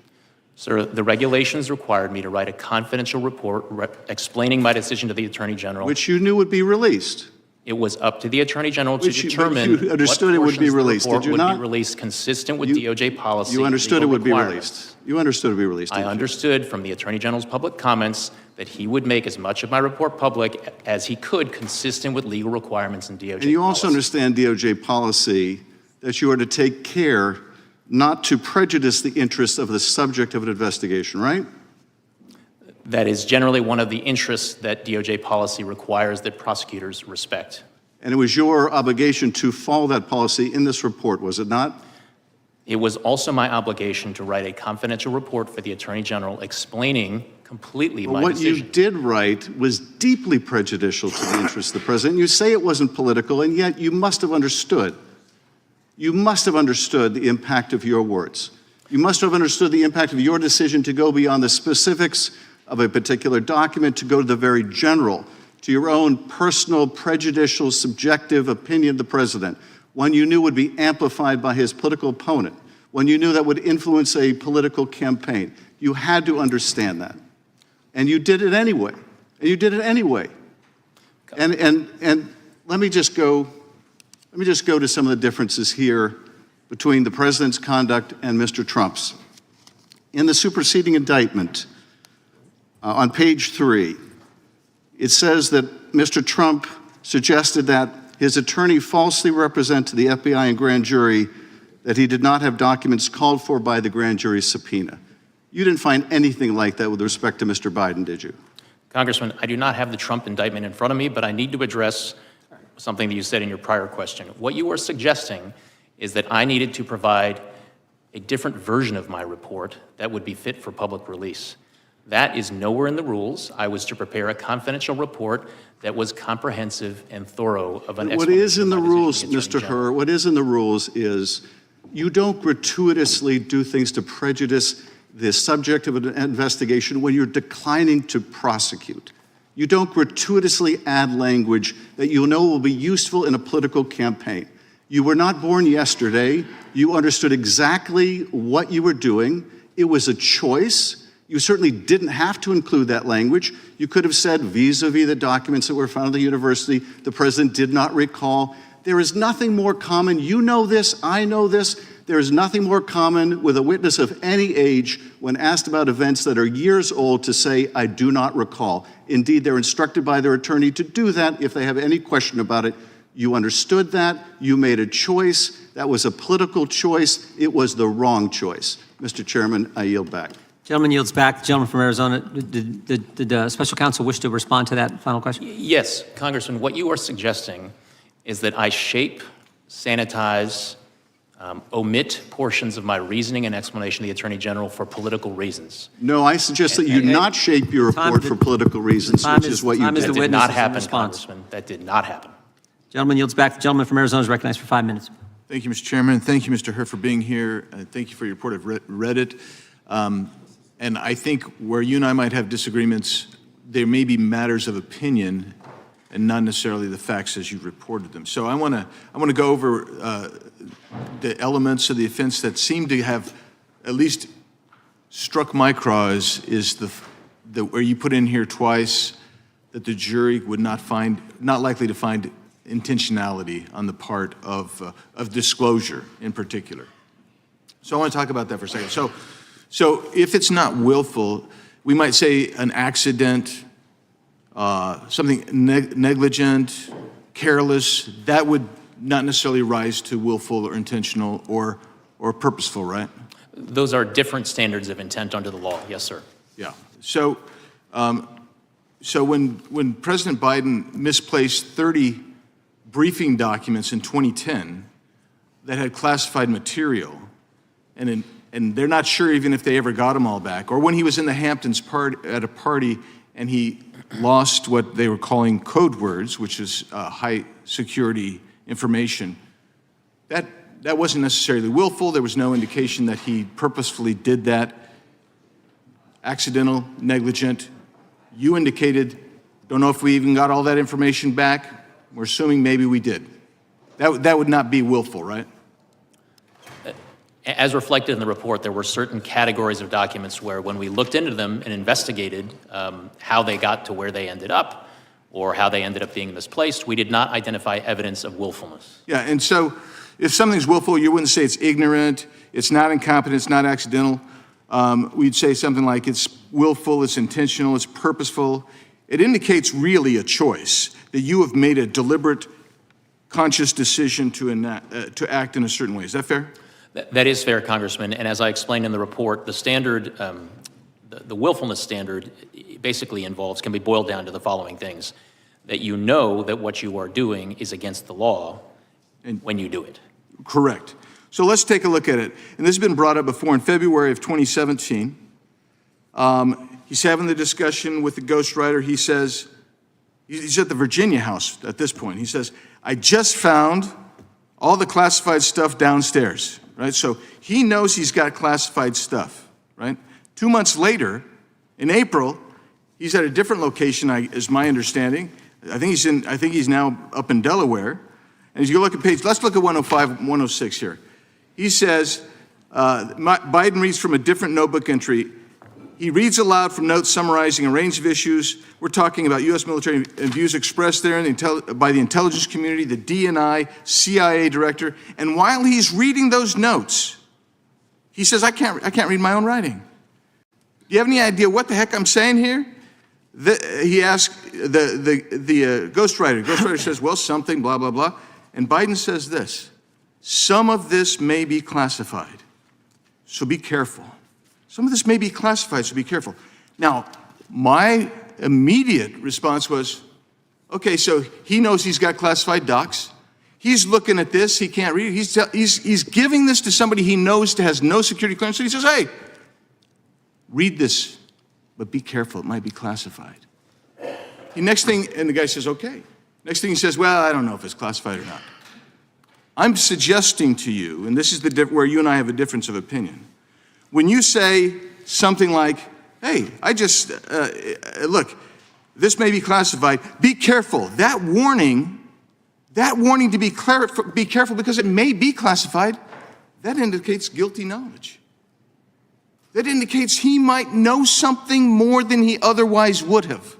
Sir, the regulations required me to write a confidential report explaining my decision to the Attorney General. Which you knew would be released. It was up to the Attorney General to determine you understood it would be released, did you not? Would be released consistent with DOJ policy. You understood it would be released. You understood it would be released. I understood from the Attorney General's public comments that he would make as much of my report public as he could, consistent with legal requirements and DOJ policy. And you also understand DOJ policy that you are to take care not to prejudice the interests of the subject of an investigation, right? That is generally one of the interests that DOJ policy requires that prosecutors respect. And it was your obligation to follow that policy in this report, was it not? It was also my obligation to write a confidential report for the Attorney General explaining completely my decision. What you did write was deeply prejudicial to the interests of the president. You say it wasn't political, and yet you must have understood. You must have understood the impact of your words. You must have understood the impact of your decision to go beyond the specifics of a particular document, to go to the very general, to your own personal, prejudicial, subjective opinion of the president, one you knew would be amplified by his political opponent, one you knew that would influence a political campaign. You had to understand that. And you did it anyway. And you did it anyway. And let me just go to some of the differences here between the president's conduct and Mr. Trump's. In the superseding indictment, on page 3, it says that Mr. Trump suggested that his attorney falsely represent to the FBI and grand jury that he did not have documents called for by the grand jury subpoena. You didn't find anything like that with respect to Mr. Biden, did you? Congressman, I do not have the Trump indictment in front of me, but I need to address something that you said in your prior question. What you were suggesting is that I needed to provide a different version of my report that would be fit for public release. That is nowhere in the rules. I was to prepare a confidential report that was comprehensive and thorough of an What is in the explanation rules, of my decision Mr. to the Attorney General. Herr, what is in the rules is you don't gratuitously do things to prejudice the subject of an investigation when you're declining to prosecute. You don't gratuitously add language that you know will be useful in a political campaign. You were not born yesterday. You understood exactly what you were doing. It was a choice. You certainly didn't have to include that language. You could have said vis-a-vis the documents that were found at the university, the president did not recall. There is nothing more common. You know this, I know this. There is nothing more common with a witness of any age when asked about events that are years old to say, I do not recall. Indeed, they're instructed by their attorney to do that if they have any question about it. You understood that. You made a choice. That was a political choice. It was the wrong choice. Mr. Chairman, I yield back. Gentleman yields back. The gentleman from Arizona, did Special Counsel wish to respond to that final question? Yes, Congressman, what you are suggesting is that I shape, sanitize, omit portions of my reasoning and explanation to the Attorney General for political reasons. No, I suggest that you not shape your report for political reasons, which is what you time is did. the That did not witness' happen, response. Congressman. That did not happen. Gentleman yields back. The gentleman from Arizona is recognized for 5 minutes. Thank you, Mr. Chairman. Thank you, Mr. Herr, for being here. Thank you for your report. I've read it. And I think where you and I might have disagreements, there may be matters of opinion and not necessarily the facts as you've reported them. So I want to go over the elements of the offense that seem to have at least struck my craw is the where you put in here twice that the jury would not likely to find intentionality on the part of disclosure in particular. So I want to talk about that for a second. So if it's not willful, we might say an accident, something negligent, careless, that would not necessarily rise to willful or intentional or purposeful, right? Those are different standards of intent under the law. Yes, sir. Yeah. So when President Biden misplaced 30 briefing documents in 2010 that had classified material, and they're not sure even if they ever got them all back, or when he was in the Hamptons at a party and he lost what they were calling code words, which is high security information, that wasn't necessarily willful. There was no indication that he purposefully did that. Accidental, negligent. You indicated, don't know if we even got all that information back. We're assuming maybe we did. That would not be willful, right? As reflected in the report, there were certain categories of documents where when we looked into them and investigated how they got to where they ended up or how they ended up being misplaced, we did not identify evidence of willfulness. Yeah, and so if something's willful, you wouldn't say it's ignorant, it's not incompetent, it's not accidental. We'd say something like it's willful, it's intentional, it's purposeful. It indicates really a choice, that you have made a deliberate, conscious decision to act in a certain way. Is that fair? That is fair, Congressman. And as I explained in the report, the standard, the willfulness standard basically can be boiled down to the following things. That you know that what you are doing is against the law when you do it. Correct. So let's take a look at it. And this has been brought up before in February of 2017. He's having the discussion with the ghostwriter. He says, he's at the Virginia house at this point. He says, I just found all the classified stuff downstairs, right? So he knows he's got classified stuff, right? 2 months later, in April, he's at a different location, is my understanding. I think he's now up in Delaware. And as you look at let's look at 105, 106 here. He says, Biden reads from a different notebook entry. He reads aloud from notes summarizing a range of issues. We're talking about U.S. military views expressed there by the intelligence community, the DNI, CIA director. And while he's reading those notes, he says, I can't read my own writing. Do you have any idea what the heck I'm saying here? He asked the ghostwriter. Ghostwriter says, well, something, blah, blah, blah. And Biden says this, some of this may be classified, so be careful. Some of this may be classified, so be careful. Now, my immediate response was, okay, so he knows he's got classified docs. He's looking at this, he can't read it. He's giving this to somebody he knows has no security clearance. So he says, hey, read this but be careful, it might be classified. The next thing, and the guy says, okay. Next thing he says, well, I don't know if it's classified or not. I'm suggesting to you, and this is where you and I have a difference of opinion. When you say something like, hey, look, this may be classified, be careful. That warning to be careful because it may be classified, that indicates guilty knowledge. That indicates he might know something more than he otherwise would have.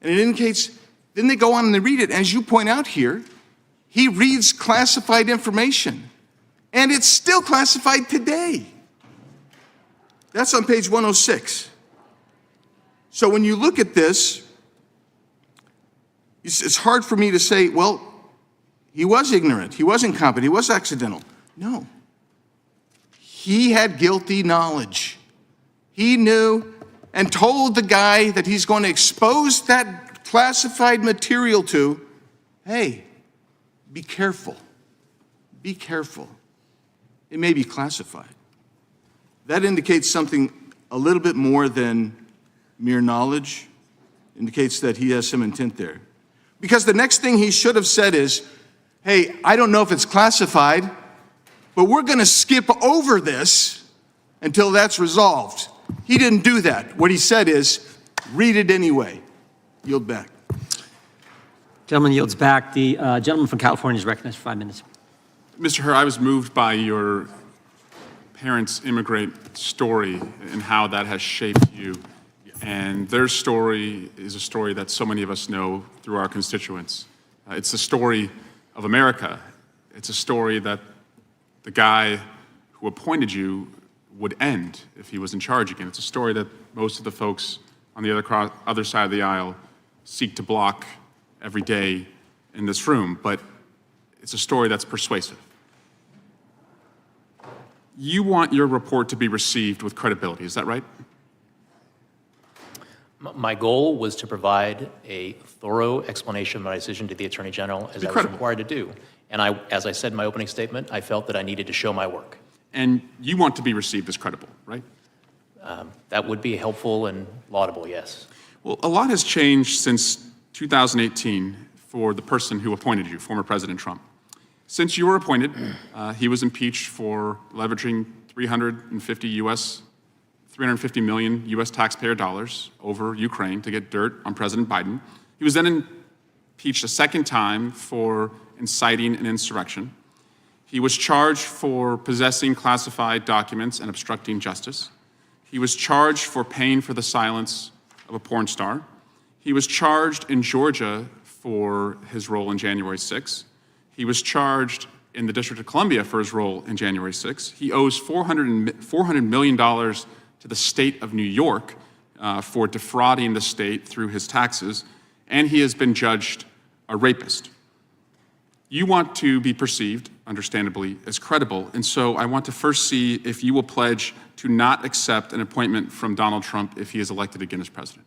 And it indicates, then they go on and they read it. As you point out here, he reads classified information, and it's still classified today. That's on page 106. So when you look at this, it's hard for me to say, well, he was ignorant, he was incompetent, he was accidental. No. He had guilty knowledge. He knew and told the guy that he's going to expose that classified material to, hey, be careful. Be careful. It may be classified. That indicates something a little bit more than mere knowledge. Indicates that he has some intent there. Because the next thing he should have said is, hey, I don't know if it's classified, but we're going to skip over this until that's resolved. He didn't do that. What he said is, read it anyway. Yield back. Gentleman yields back. The gentleman from California is recognized for 5 minutes. Mr. Hur, I was moved by your parents' immigrant story and how that has shaped you. And their story is a story that so many of us know through our constituents. It's the story of America. It's a story that the guy who appointed you would end if he was in charge again. It's a story that most of the folks on the other side of the aisle seek to block every day in this room, but it's a story that's persuasive. You want your report to be received with credibility, is that right? My goal was to provide a thorough explanation of my decision to the Attorney General as I was required to do. And as I said in my opening statement, I felt that I needed to show my work. And you want to be received as credible, right? That would be helpful and laudable, yes. Well, a lot has changed since 2018 for the person who appointed you, former President Trump. Since you were appointed, he was impeached for leveraging 350 million U.S. taxpayer dollars over Ukraine to get dirt on President Biden. He was then impeached a second time for inciting an insurrection. He was charged for possessing classified documents and obstructing justice. He was charged for paying for the silence of a porn star. He was charged in Georgia for his role in January 6th. He was charged in the District of Columbia for his role in January 6th. He owes $400 million to the state of New York for defrauding the state through his taxes, and he has been judged a rapist. You want to be perceived, understandably, as credible, and so I want to first see if you will pledge to not accept an appointment from Donald Trump if he is elected again as president.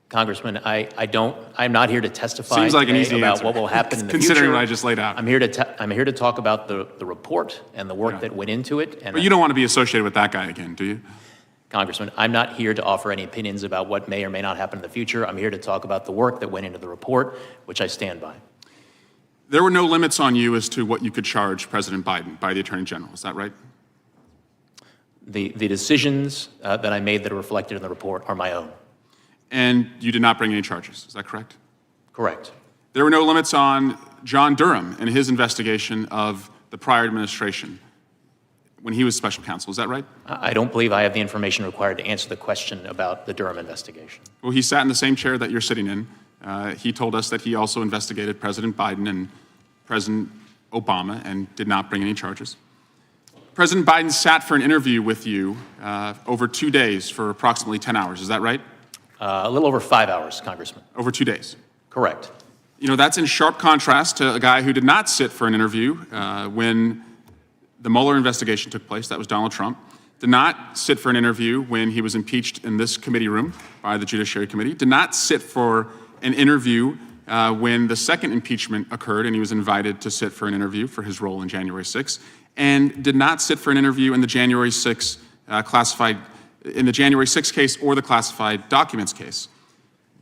Congressman, I'm not here to testify Seems like an today easy about answer, what will happen in the future. considering what I just laid out. I'm here to talk about the report and the work that went into it. And But you don't want to be associated with that guy again, do you? Congressman, I'm not here to offer any opinions about what may or may not happen in the future. I'm here to talk about the work that went into the report, which I stand by. There were no limits on you as to what you could charge President Biden by the Attorney General, is that right? The decisions that I made that are reflected in the report are my own. And you did not bring any charges, is that correct? Correct. There were no limits on John Durham and his investigation of the prior administration when he was special counsel, is that right? I don't believe I have the information required to answer the question about the Durham investigation. Well, he sat in the same chair that you're sitting in. He told us that he also investigated President Biden and President Obama and did not bring any charges. President Biden sat for an interview with you over 2 days for approximately 10 hours, is that right? A little over 5 hours, Congressman. Over 2 days. Correct. You know, that's in sharp contrast to a guy who did not sit for an interview when the Mueller investigation took place, that was Donald Trump, did not sit for an interview when he was impeached in this committee room by the Judiciary Committee, did not sit for an interview when the second impeachment occurred and he was invited to sit for an interview for his role in January 6th, and did not sit for an interview in the January 6 case or the classified documents case.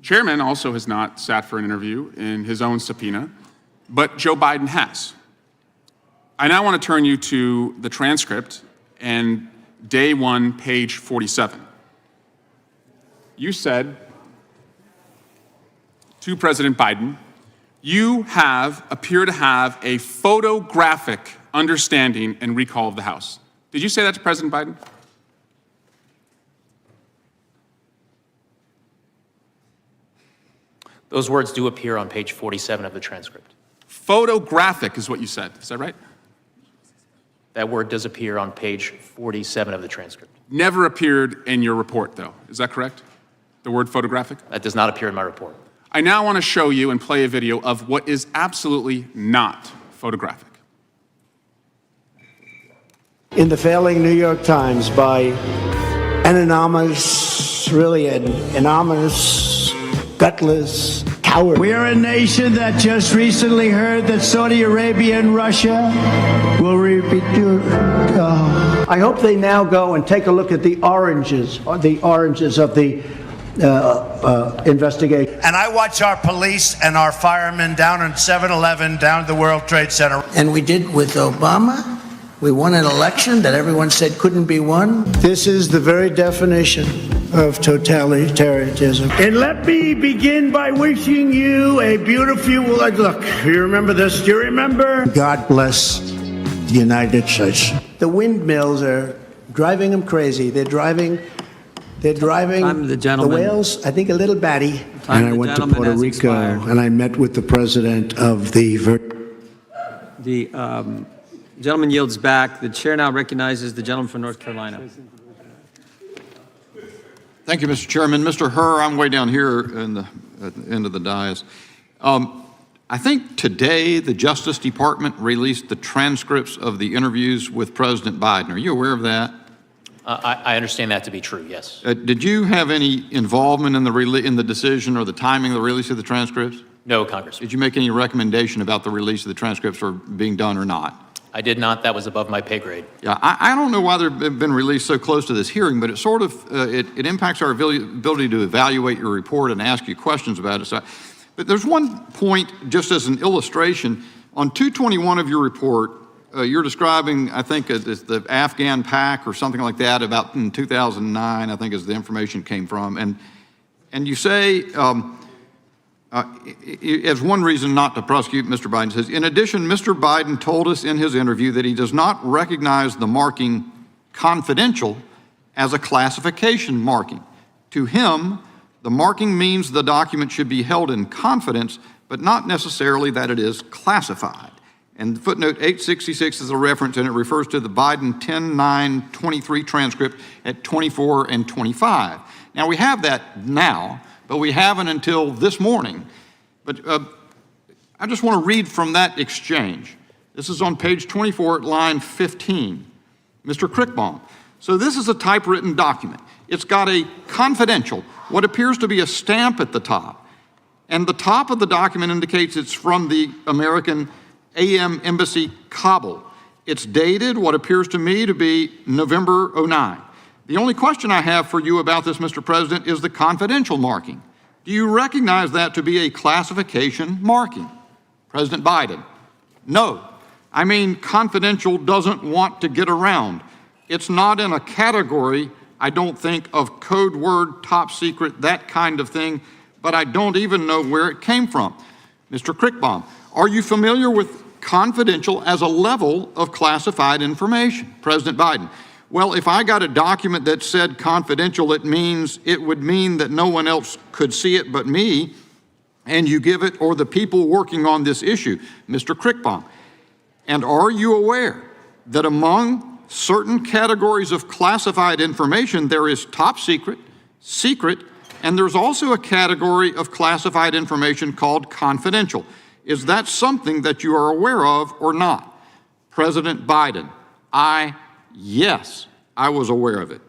Chairman also has not sat for an interview in his own subpoena, but Joe Biden has. I now want to turn you to the transcript and day 1, page 47. You said to President Biden, you appear to have a photographic understanding and recall of the House. Did you say that to President Biden? Those words do appear on page 47 of the transcript. Photographic is what you said. Is that right? That word does appear on page 47 of the transcript. Never appeared in your report, though. Is that correct? The word photographic? That does not appear in my report. I now want to show you and play a video of what is absolutely not photographic. In the failing New York Times by an anonymous, gutless coward. We are a nation that just recently heard that Saudi Arabia and Russia will repeat. I hope they now go and take a look at the oranges of the investigation. And I watch our police and our firemen down in 7-Eleven, down at the World Trade Center. And we did with Obama. We won an election that everyone said couldn't be won. This is the very definition of totalitarianism. And let me begin by wishing you a beautiful, look, you remember this? Do you remember? God bless the United States. The windmills are driving them crazy. They're driving the whales, I think, a little batty. And I went to Puerto Rico and I met with the president of the gentleman yields back. The chair now recognizes the gentleman from North Carolina. Thank you, Mr. Chairman. Mr. Hur, I'm way down here at the end of the dais. I think today the Justice Department released the transcripts of the interviews with President Biden. Are you aware of that? I understand that to be true, yes. Did you have any involvement in the decision or the timing of the release of the transcripts? No, Congressman. Did you make any recommendation about the release of the transcripts or being done or not? I did not. That was above my pay grade. Yeah, I don't know why they've been released so close to this hearing, but it sort of, it impacts our ability to evaluate your report and ask you questions about it. So, but there's one point, just as an illustration, on 221 of your report, you're describing, I think, it's the Afghan pack or something like that about in 2009, I think is the information came from. And you say, as one reason not to prosecute, Mr. Biden says, in addition, Mr. Biden told us in his interview that he does not recognize the marking confidential as a classification marking. To him, the marking means the document should be held in confidence, but not necessarily that it is classified. And footnote 866 is a reference, and it refers to the Biden 10-9-23 transcript at 24 and 25. Now, we have that now, but we haven't until this morning. But I just want to read from that exchange. This is on page 24 at line 15. Mr. Crickbaum. So this is a typewritten document. It's got a confidential, what appears to be a stamp at the top. And the top of the document indicates it's from the American AM Embassy, Kabul. It's dated what appears to me to be November 09. The only question I have for you about this, Mr. President, is the confidential marking. Do you recognize that to be a classification marking? President Biden, no. I mean, confidential doesn't want to get around. It's not in a category, I don't think, of code word, top secret, that kind of thing, but I don't even know where it came from. Mr. Crickbaum, are you familiar with confidential as a level of classified information? President Biden, well, if I got a document that said confidential, it would mean that no one else could see it but me, and you give it or the people working on this issue. Mr. Crickbaum, and are you aware that among certain categories of classified information, there is top secret, secret, and there's also a category of classified information called confidential. Is that something that you are aware of or not? President Biden, yes, I was aware of it.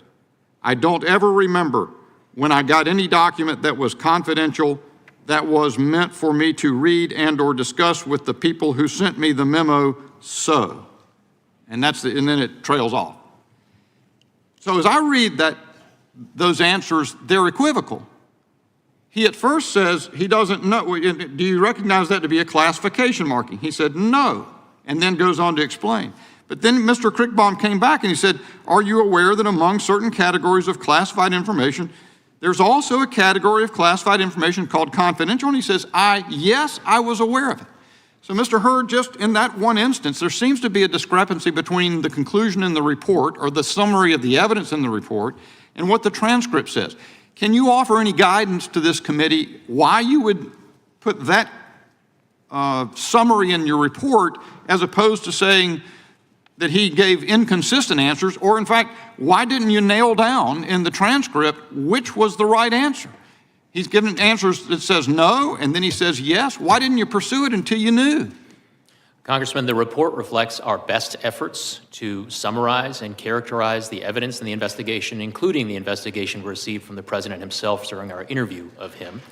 I don't ever remember when I got any document that was confidential that was meant for me to read and or discuss with the people who sent me the memo, so. And and then it trails off. So as I read those answers, they're equivocal. He at first says he doesn't know. Do you recognize that to be a classification marking? He said no, and then goes on to explain. But then Mr. Krickbaum came back and he said, are you aware that among certain categories of classified information, there's also a category of classified information called confidential? And he says, yes, I was aware of it. So Mr. Hurd, just in that one instance, there seems to be a discrepancy between the conclusion in the report or the summary of the evidence in the report and what the transcript says. Can you offer any guidance to this committee why you would put that summary in your report as opposed to saying that he gave inconsistent answers, or in fact, why didn't you nail down in the transcript which was the right answer? He's given answers that says no, and then he says yes. Why didn't you pursue it until you knew? Congressman, the report reflects our best efforts to summarize and characterize the evidence in the investigation, including the investigation received from the president himself during our interview of him.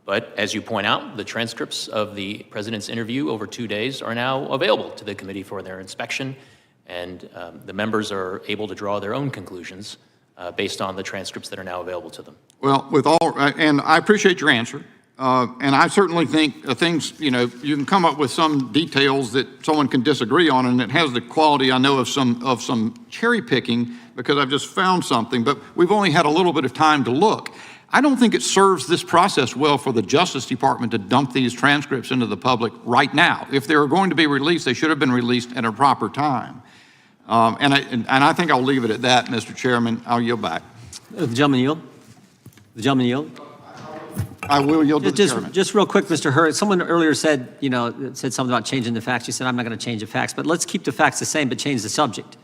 But as you point out, the transcripts of the president's interview over 2 days are now available to the committee for their inspection, and the members are able to draw their own conclusions based on the transcripts that are now available to them. Well, and I appreciate your answer. And I certainly think things, you can come up with some details that someone can disagree on, and it has the quality, I know, of some cherry picking because I've just found something, but we've only had a little bit of time to look. I don't think it serves this process well for the Justice Department to dump these transcripts into the public right now. If they were going to be released, they should have been released at a proper time. And I think I'll leave it at that, Mr. Chairman. I'll yield back. The gentleman yield? The gentleman yield? I will yield to the chairman. Just real quick, Mr. Hurd, someone earlier said, said something about changing the facts. You said, I'm not going to change the facts, but let's keep the facts the same, but change the subject.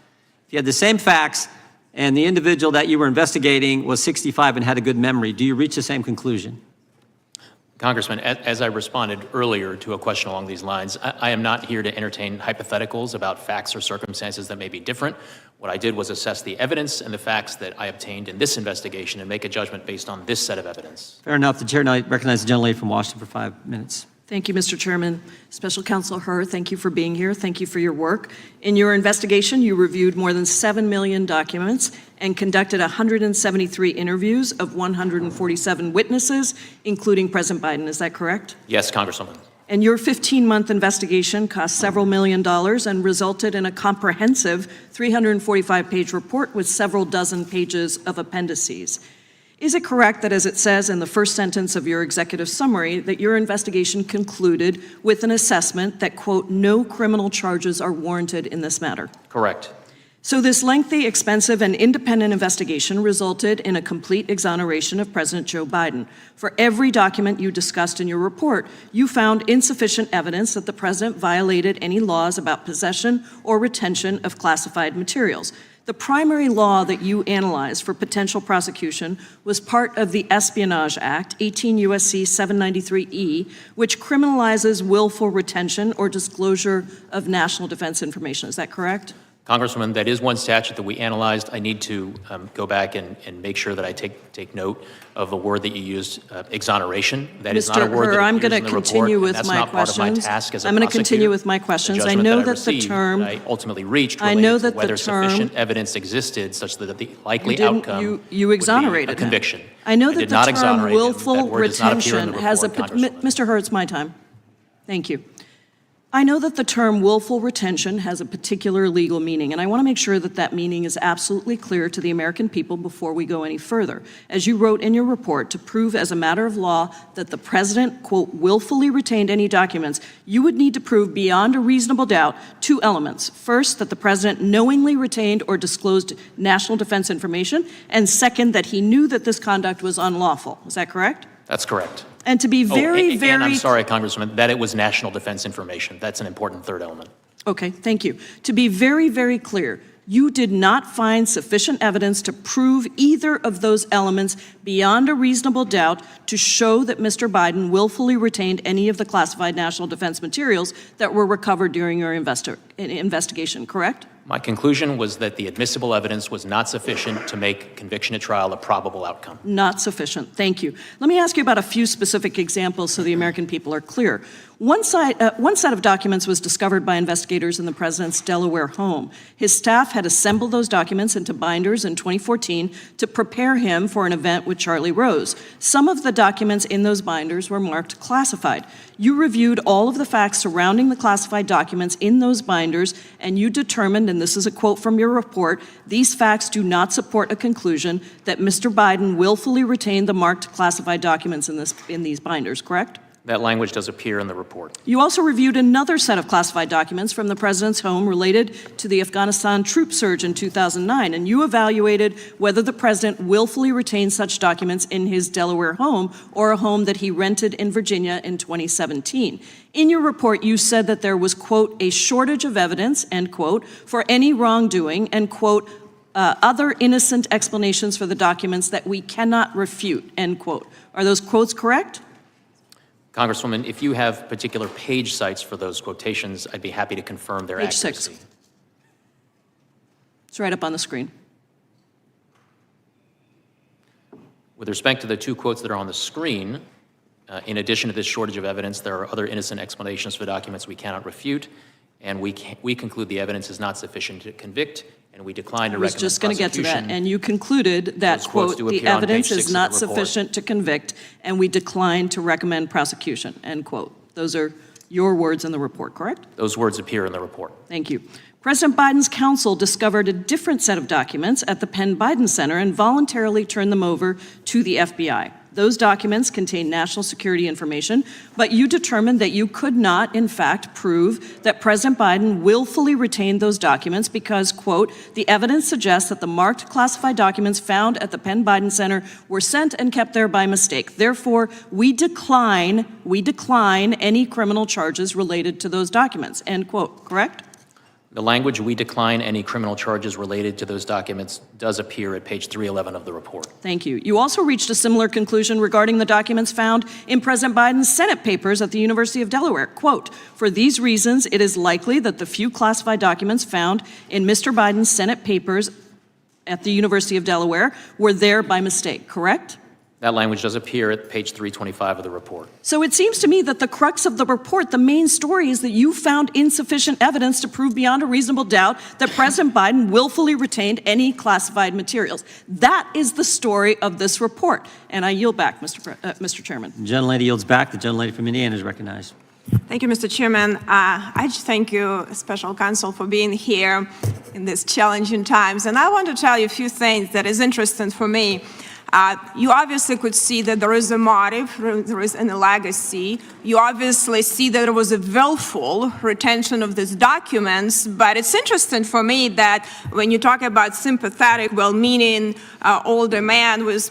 If you had the same facts and the individual that you were investigating was 65 and had a good memory, do you reach the same conclusion? Congressman, as I responded earlier to a question along these lines, I am not here to entertain hypotheticals about facts or circumstances that may be different. What I did was assess the evidence and the facts that I obtained in this investigation and make a judgment based on this set of evidence. Fair enough. The chair now recognizes the gentlelady from Washington for 5 minutes. Thank you, Mr. Chairman. Special Counsel Hurd, thank you for being here. Thank you for your work. In your investigation, you reviewed more than 7 million documents and conducted 173 interviews of 147 witnesses, including President Biden. Is that correct? Yes, Congresswoman. And your 15-month investigation cost several $1 million and resulted in a comprehensive 345-page report with several dozen pages of appendices. Is it correct that, as it says in the first sentence of your executive summary, that your investigation concluded with an assessment that, quote, no criminal charges are warranted in this matter? Correct. So this lengthy, expensive, and independent investigation resulted in a complete exoneration of President Joe Biden. For every document you discussed in your report, you found insufficient evidence that the president violated any laws about possession or retention of classified materials. The primary law that you analyzed for potential prosecution was part of the Espionage Act, 18 U.S.C. 793E, which criminalizes willful retention or disclosure of national defense information. Is that correct? Congresswoman, that is one statute that we analyzed. I need to go back and make sure that I take note of the word that you used, exoneration. That is not a word that appears in the report, and that's not part of my task as a prosecutor. I'm going to continue with my questions. I know that the term I ultimately reached related to whether sufficient evidence existed such that the likely outcome you exonerated would be a conviction. I know that the term willful retention has a Mr. Hurd, it's my time. Thank you. I know that the term willful retention has a particular legal meaning, and I want to make sure that that meaning is absolutely clear to the American people before we go any further. As you wrote in your report, to prove as a matter of law that the president, quote, willfully retained any documents, you would need to prove beyond a reasonable doubt 2 elements. First, that the president knowingly retained or disclosed national defense information, and second, that he knew that this conduct was unlawful. Is that correct? That's correct. And to be very and I'm sorry, Congresswoman, that it was national defense information. That's an important third element. Okay, thank you. To be very, very clear, you did not find sufficient evidence to prove either of those elements beyond a reasonable doubt to show that Mr. Biden willfully retained any of the classified national defense materials that were recovered during your investigation, correct? My conclusion was that the admissible evidence was not sufficient to make conviction at trial a probable outcome. Not sufficient. Thank you. Let me ask you about a few specific examples so the American people are clear. One set of documents was discovered by investigators in the president's Delaware home. His staff had assembled those documents into binders in 2014 to prepare him for an event with Charlie Rose. Some of the documents in those binders were marked classified. You reviewed all of the facts surrounding the classified documents in those binders, and you determined, and this is a quote from your report, these facts do not support a conclusion that Mr. Biden willfully retained the marked classified documents in these binders, correct? That language does appear in the report. You also reviewed another set of classified documents from the president's home related to the Afghanistan troop surge in 2009, and you evaluated whether the president willfully retained such documents in his Delaware home or a home that he rented in Virginia in 2017. In your report, you said that there was, quote, a shortage of evidence, end quote, for any wrongdoing, and, quote, other innocent explanations for the documents that we cannot refute, end quote. Are those quotes correct? Congresswoman, if you have particular page sites for those quotations, I'd be happy to confirm their Page accuracy. 6. It's right up on the screen. With respect to the two quotes that are on the screen, in addition to this shortage of evidence, there are other innocent explanations for documents we cannot refute, and we conclude the evidence is not sufficient to convict, and we decline to recommend prosecution. I was just going to get to that, and you concluded that, quote, the evidence is not sufficient to convict, and we decline to recommend prosecution, end quote. Those are your words in the report, correct? Those words appear in the report. Thank you. President Biden's counsel discovered a different set of documents at the Penn Biden Center and voluntarily turned them over to the FBI. Those documents contain national security information, but you determined that you could not, in fact, prove that President Biden willfully retained those documents because, quote, the evidence suggests that the marked classified documents found at the Penn Biden Center were sent and kept there by mistake. Therefore, we decline any criminal charges related to those documents, end quote, correct? The language, we decline any criminal charges related to those documents, does appear at page 311 of the report. Thank you. You also reached a similar conclusion regarding the documents found in President Biden's Senate papers at the University of Delaware. Quote, for these reasons, it is likely that the few classified documents found in Mr. Biden's Senate papers at the University of Delaware were there by mistake, correct? That language does appear at page 325 of the report. So it seems to me that the crux of the report, the main story, is that you found insufficient evidence to prove beyond a reasonable doubt that President Biden willfully retained any classified materials. That is the story of this report. And I yield back, Mr. Chairman. The gentlelady yields back. The gentlelady from Indiana is recognized. Thank you, Mr. Chairman. I just thank you, Special Counsel, for being here in these challenging times. And I want to tell you a few things that is interesting for me. You obviously could see that there is a motive, there is a legacy. You obviously see that there was a willful retention of these documents, but it's interesting for me that when you talk about sympathetic, well-meaning, elderly man with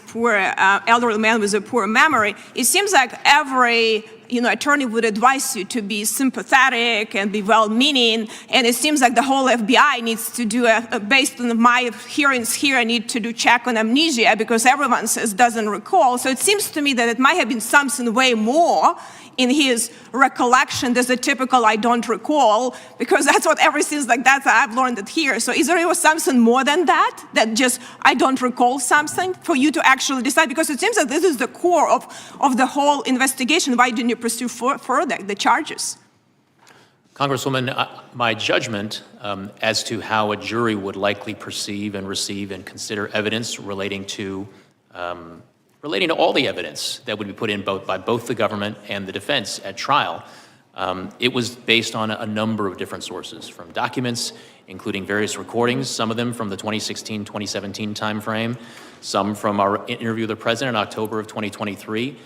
a poor memory, it seems like every attorney would advise you to be sympathetic and be well-meaning, and it seems like the whole FBI needs to do based on my hearings here, I need to do check on amnesia because everyone says doesn't recall. So it seems to me that it might have been something way more in his recollection. There's a typical I don't recall, because that's what everything's like, that's I've learned it here. So is there something more than that, that just I don't recall something for you to actually decide? Because it seems that this is the core of the whole investigation. Why didn't you pursue further the charges? Congresswoman, my judgment as to how a jury would likely perceive and receive and consider evidence relating to all the evidence that would be put in by both the government and the defense at trial, it was based on a number of different sources, from documents, including various recordings, some of them from the 2016-2017 timeframe, some from our interview with the president in October of 2023.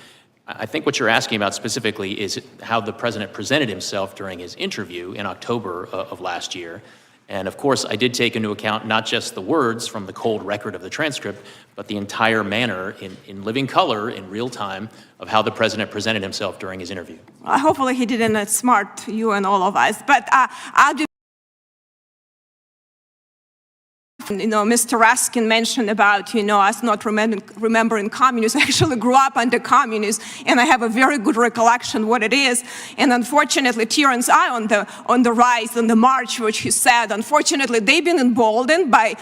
I think what you're asking about specifically is how the president presented himself during his interview in October of last year. And of course, I did take into account not just the words from the cold record of the transcript, but the entire manner in living color in real time of how the president presented himself during his interview. Well, hopefully he didn't outsmart you and all of us, but I'll be Mr. Raskin mentioned about, us not remembering communists. I actually grew up under communists, and I have a very good recollection what it is. And unfortunately, Terrence I on the rise, on the march, which he said, unfortunately, they've been emboldened by,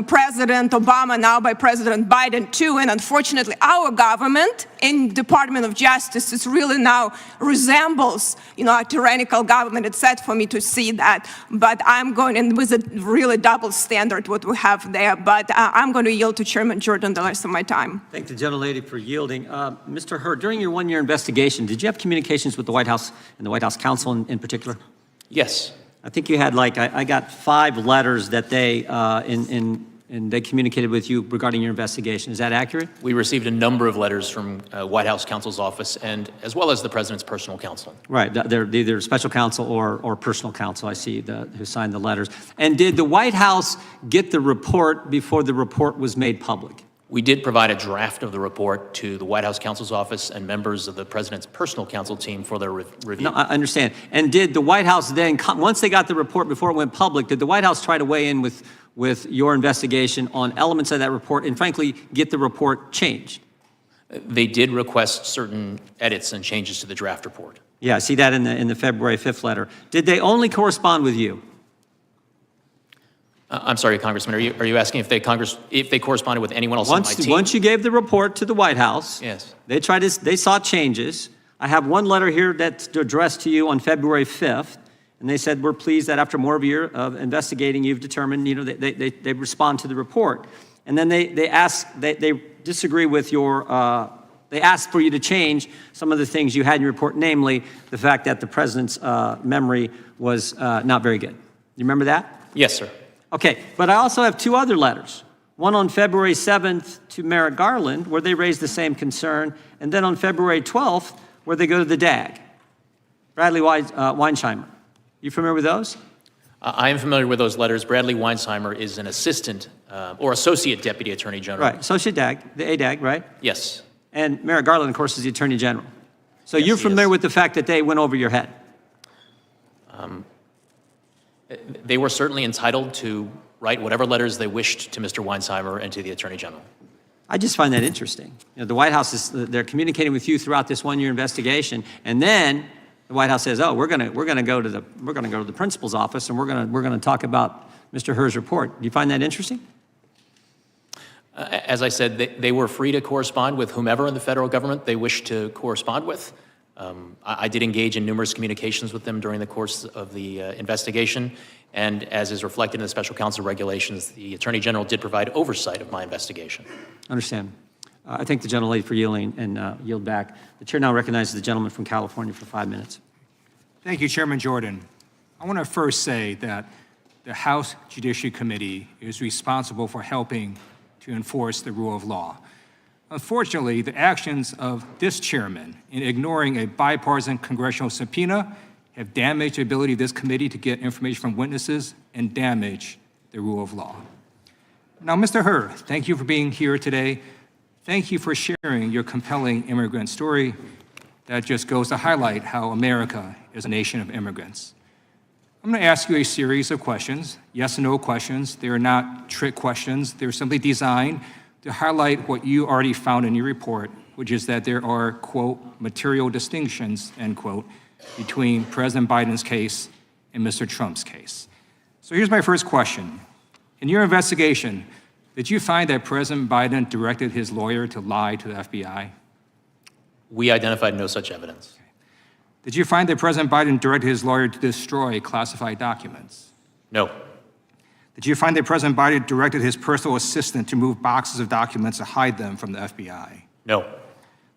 President Obama, now by President Biden too. And unfortunately, our government and Department of Justice is really now resembles, a tyrannical government. It's sad for me to see that, but I'm going, and with a really double standard what we have there, but I'm going to yield to Chairman Jordan the rest of my time. Thank the gentlelady for yielding. Mr. Hur, during your one-year investigation, did you have communications with the White House and the White House counsel in particular? Yes. I think you had I got 5 letters that they, and they communicated with you regarding your investigation. Is that accurate? We received a number of letters from White House counsel's office, and as well as the president's personal counsel. Right, they're either special counsel or personal counsel, I see, who signed the letters. And did the White House get the report before the report was made public? We did provide a draft of the report to the White House counsel's office and members of the president's personal counsel team for their review. No, I understand. And did the White House then, once they got the report before it went public, did the White House try to weigh in with your investigation on elements of that report and frankly get the report changed? They did request certain edits and changes to the draft report. Yeah, I see that in the February 5th letter. Did they only correspond with you? I'm sorry, Congressman, are you asking if they corresponded with anyone else on my team? Once you gave the report to the White House, yes, they sought changes. I have one letter here that's addressed to you on February 5th, and they said, we're pleased that after more of a year of investigating, you've determined, they respond to the report. And then they disagree with your, they asked for you to change some of the things you had in your report, namely the fact that the president's memory was not very good. You remember that? Yes, sir. Okay, but I also have 2 other letters. One on February 7th to Merrick Garland, where they raise the same concern, and then on February 12th, where they go to the DAG, Bradley Weinsheimer. You familiar with those? I am familiar with those letters. Bradley Weinsheimer is an assistant or associate deputy attorney general. Right, associate DAG, the ADAG, right? Yes. And Merrick Garland, of course, is the attorney general. So yes, you're familiar with the fact that they went over your head? They were certainly entitled to write whatever letters they wished to Mr. Weinsheimer and to the Attorney General. I just find that interesting. The White House they're communicating with you throughout this one-year investigation, and then the White House says, "Oh, we're going to go to the principal's office, and we're going to talk about Mr. Hur's report." Do you find that interesting? As I said, they were free to correspond with whomever in the federal government they wished to correspond with. I did engage in numerous communications with them during the course of the investigation, and as is reflected in the special counsel regulations, the Attorney General did provide oversight of my investigation. Understand. I thank the gentlelady for yielding and yield back. The chair now recognizes the gentleman from California for 5 minutes. Thank you, Chairman Jordan. I want to first say that the House Judiciary Committee is responsible for helping to enforce the rule of law. Unfortunately, the actions of this chairman in ignoring a bipartisan congressional subpoena have damaged the ability of this committee to get information from witnesses and damage the rule of law. Now, Mr. Hur, thank you for being here today. Thank you for sharing your compelling immigrant story that just goes to highlight how America is a nation of immigrants. I'm going to ask you a series of questions, yes and no questions. They are not trick questions. They're simply designed to highlight what you already found in your report, which is that there are, quote, material distinctions, end quote, between President Biden's case and Mr. Trump's case. So here's my first question. In your investigation, did you find that President Biden directed his lawyer to lie to the FBI? We identified no such evidence. Did you find that President Biden directed his lawyer to destroy classified documents? No. Did you find that President Biden directed his personal assistant to move boxes of documents to hide them from the FBI? No.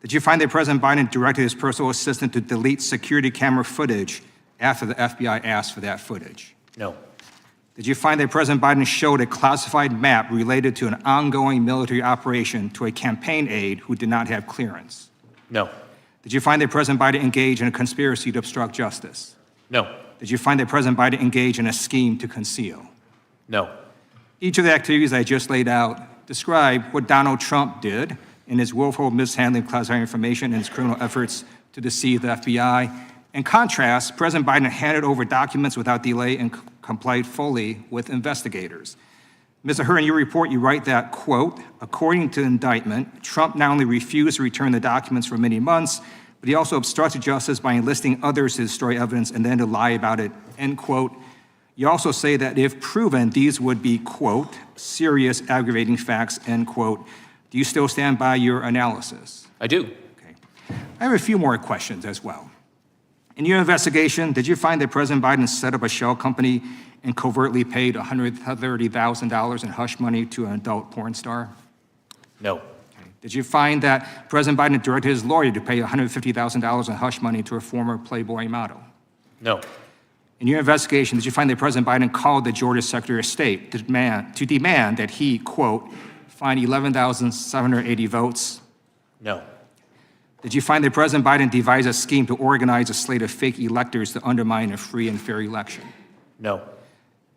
Did you find that President Biden directed his personal assistant to delete security camera footage after the FBI asked for that footage? No. Did you find that President Biden showed a classified map related to an ongoing military operation to a campaign aide who did not have clearance? No. Did you find that President Biden engaged in a conspiracy to obstruct justice? No. Did you find that President Biden engaged in a scheme to conceal? No. Each of the activities I just laid out describe what Donald Trump did in his willful mishandling of classified information and his criminal efforts to deceive the FBI. In contrast, President Biden handed over documents without delay and complied fully with investigators. Mr. Hur, in your report, you write that, quote, according to the indictment, Trump not only refused to return the documents for many months, but he also obstructed justice by enlisting others to destroy evidence and then to lie about it, end quote. You also say that if proven, these would be, quote, serious aggravating facts, end quote. Do you still stand by your analysis? I do. Okay. I have a few more questions as well. In your investigation, did you find that President Biden set up a shell company and covertly paid $130,000 in hush money to an adult porn star? No. Okay. Did you find that President Biden directed his lawyer to pay $150,000 in hush money to a former Playboy model? No. In your investigation, did you find that President Biden called the Georgia Secretary of State to demand that he, quote, find 11,780 votes? No. Did you find that President Biden devised a scheme to organize a slate of fake electors to undermine a free and fair election? No.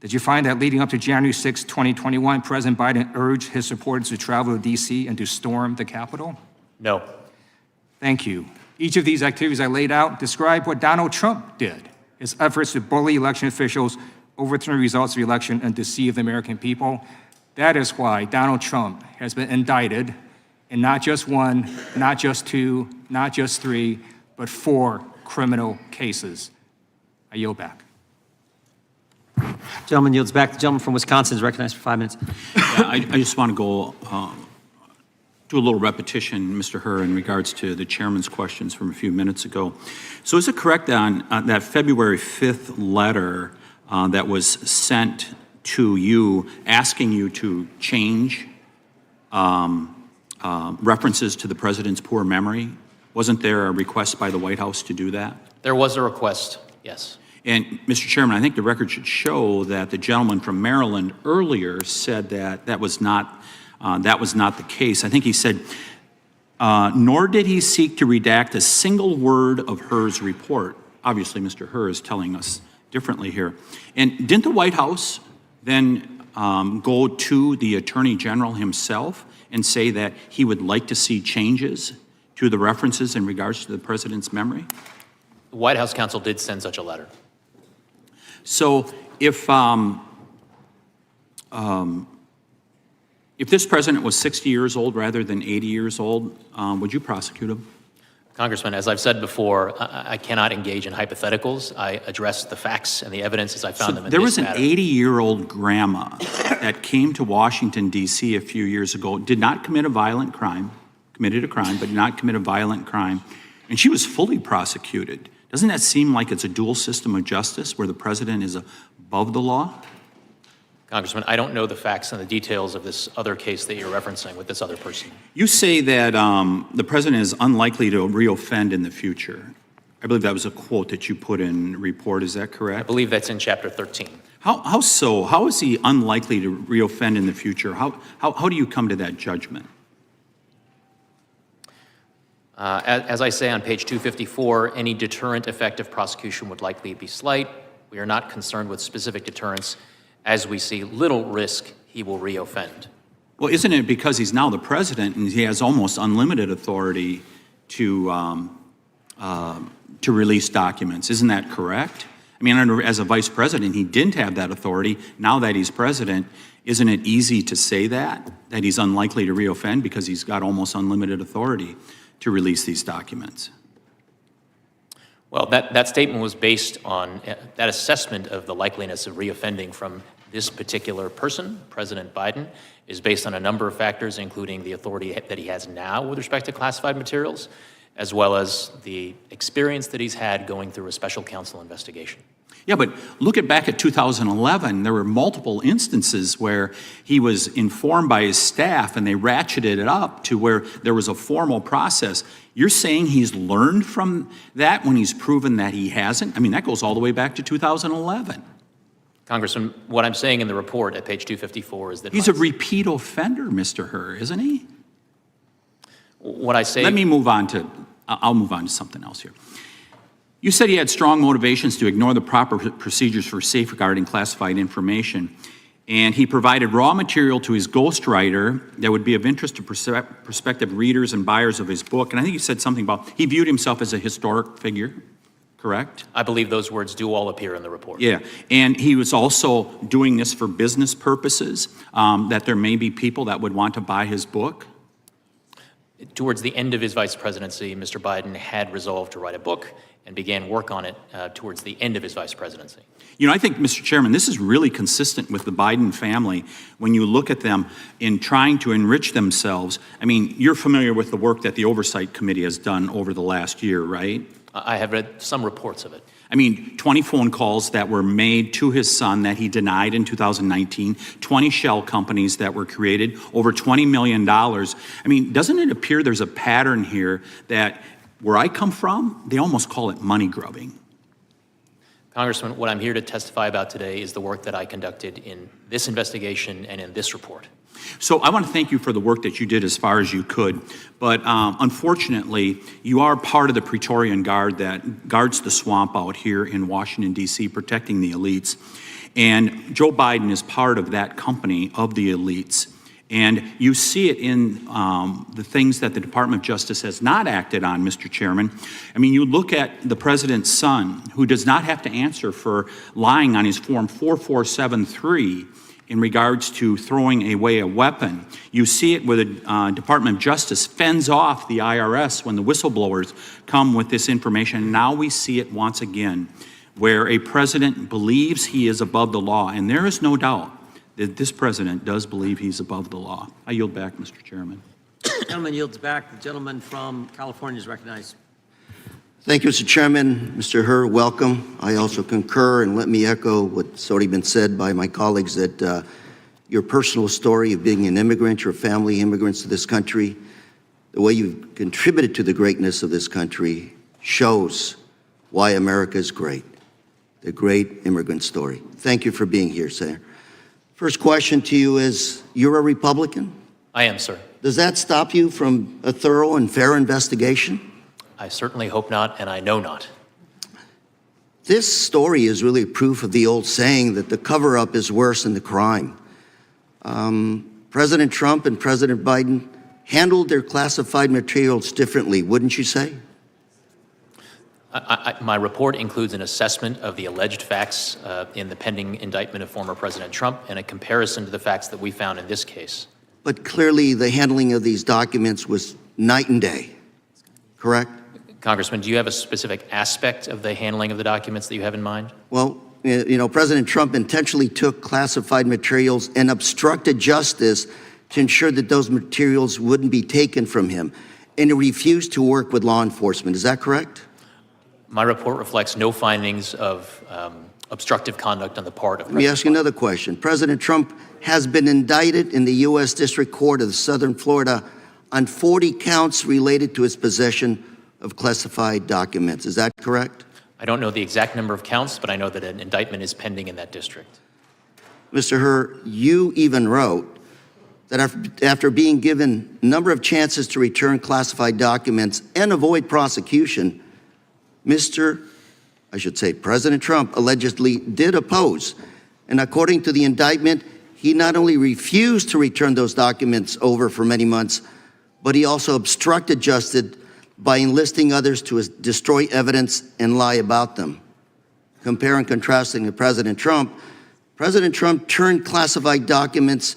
Did you find that leading up to January 6, 2021, President Biden urged his supporters to travel to D.C. and to storm the Capitol? No. Thank you. Each of these activities I laid out describe what Donald Trump did, his efforts to bully election officials, overturn the results of the election, and deceive the American people. That is why Donald Trump has been indicted in not just one, not just two, not just three, but 4 criminal cases. I yield back. Gentleman yields back. The gentleman from Wisconsin is recognized for 5 minutes. Yeah, I just want to go do a little repetition, Mr. Hur, in regards to the chairman's questions from a few minutes ago. So is it correct on that February 5th letter that was sent to you asking you to change references to the president's poor memory? Wasn't there a request by the White House to do that? There was a request, yes. And, Mr. Chairman, I think the record should show that the gentleman from Maryland earlier said that that was not the case. I think he said, nor did he seek to redact a single word of Hur's report. Obviously, Mr. Hur is telling us differently here. And didn't the White House then go to the Attorney General himself and say that he would like to see changes to the references in regards to the president's memory? The White House counsel did send such a letter. So if this president was 60 years old rather than 80 years old, would you prosecute him? Congressman, as I've said before, I cannot engage in hypotheticals. I address the facts and the evidence as I found them in there this was an matter. 80-year-old grandma that came to Washington, D.C. a few years ago, did not commit a violent crime, committed a crime, but did not commit a violent crime, and she was fully prosecuted. Doesn't that seem like it's a dual system of justice where the president is above the law? Congressman, I don't know the facts and the details of this other case that you're referencing with this other person. You say that the president is unlikely to reoffend in the future. I believe that was a quote that you put in the report. Is that correct? I believe that's in Chapter 13. How so? How is he unlikely to reoffend in the future? How do you come to that judgment? As I say on page 254, any deterrent effect of prosecution would likely be slight. We are not concerned with specific deterrents, as we see little risk he will reoffend. Well, isn't it because he's now the president and he has almost unlimited authority to release documents? Isn't that correct? I mean, as a vice president, he didn't have that authority. Now that he's president, isn't it easy to say that he's unlikely to reoffend because he's got almost unlimited authority to release these documents? Well, that statement was based on that assessment of the likeliness of reoffending from this particular person, President Biden, is based on a number of factors, including the authority that he has now with respect to classified materials, as well as the experience that he's had going through a special counsel investigation. Yeah, but look back at 2011. There were multiple instances where he was informed by his staff and they ratcheted it up to where there was a formal process. You're saying he's learned from that when he's proven that he hasn't? I mean, that goes all the way back to 2011. Congressman, what I'm saying in the report at page 254 is that he's a repeat offender, Mr. Hur, isn't he? What I say... I'll move on to something else here. You said he had strong motivations to ignore the proper procedures for safeguarding classified information, and he provided raw material to his ghostwriter that would be of interest to prospective readers and buyers of his book. And I think you said something about he viewed himself as a historic figure. correct? I believe those words do all appear in the report. Yeah, and he was also doing this for business purposes, that there may be people that would want to buy his book? Towards the end of his vice presidency, Mr. Biden had resolved to write a book and began work on it towards the end of his vice presidency. You know, I think, Mr. Chairman, this is really consistent with the Biden family when you look at them in trying to enrich themselves. I mean, you're familiar with the work that the Oversight Committee has done over the last year, right? I have read some reports of it. I mean, 20 phone calls that were made to his son that he denied in 2019, 20 shell companies that were created, over $20 million. I mean, doesn't it appear there's a pattern here that where I come from, they almost call it money grubbing? Congressman, what I'm here to testify about today is the work that I conducted in this investigation and in this report. So I want to thank you for the work that you did as far as you could, but unfortunately, you are part of the Praetorian Guard that guards the swamp out here in Washington, D.C., protecting the elites. And Joe Biden is part of that company of the elites. And you see it in the things that the Department of Justice has not acted on, Mr. Chairman. I mean, you look at the president's son, who does not have to answer for lying on his Form 4473 in regards to throwing away a weapon. You see it where the Department of Justice fends off the IRS when the whistleblowers come with this information. And now we see it once again, where a president believes he is above the law, and there is no doubt that this president does believe he's above the law. I yield back, Mr. Chairman. The gentleman yields back. The gentleman from California is recognized. Thank you, Mr. Chairman. Mr. Herr, welcome. I also concur, and let me echo what's already been said by my colleagues, that your personal story of being an immigrant, your family immigrants to this country, the way you've contributed to the greatness of this country shows why America is great, the great immigrant story. Thank you for being here, Senator. First question to you is, you're a Republican? I am, sir. Does that stop you from a thorough and fair investigation? I certainly hope not, and I know not. This story is really proof of the old saying that the cover-up is worse than the crime. President Trump and President Biden handled their classified materials differently, wouldn't you say? My report includes an assessment of the alleged facts in the pending indictment of former President Trump and a comparison to the facts that we found in this case. But clearly the handling of these documents was night and day, correct? Congressman, do you have a specific aspect of the handling of the documents that you have in mind? Well, you know, President Trump intentionally took classified materials and obstructed justice to ensure that those materials wouldn't be taken from him, and he refused to work with law enforcement. Is that correct? My report reflects no findings of obstructive conduct on the part of Let me ask you another question. President Trump has been indicted in the U.S. District Court of Southern Florida on 40 counts related to his possession of classified documents. Is that correct? I don't know the exact number of counts, but I know that an indictment is pending in that district. Mr. Herr, you even wrote that after being given a number of chances to return classified documents and avoid prosecution, President Trump allegedly did oppose. And according to the indictment, he not only refused to return those documents over for many months, but he also obstructed justice by enlisting others to destroy evidence and lie about them. Compare and contrasting to President Trump turned classified documents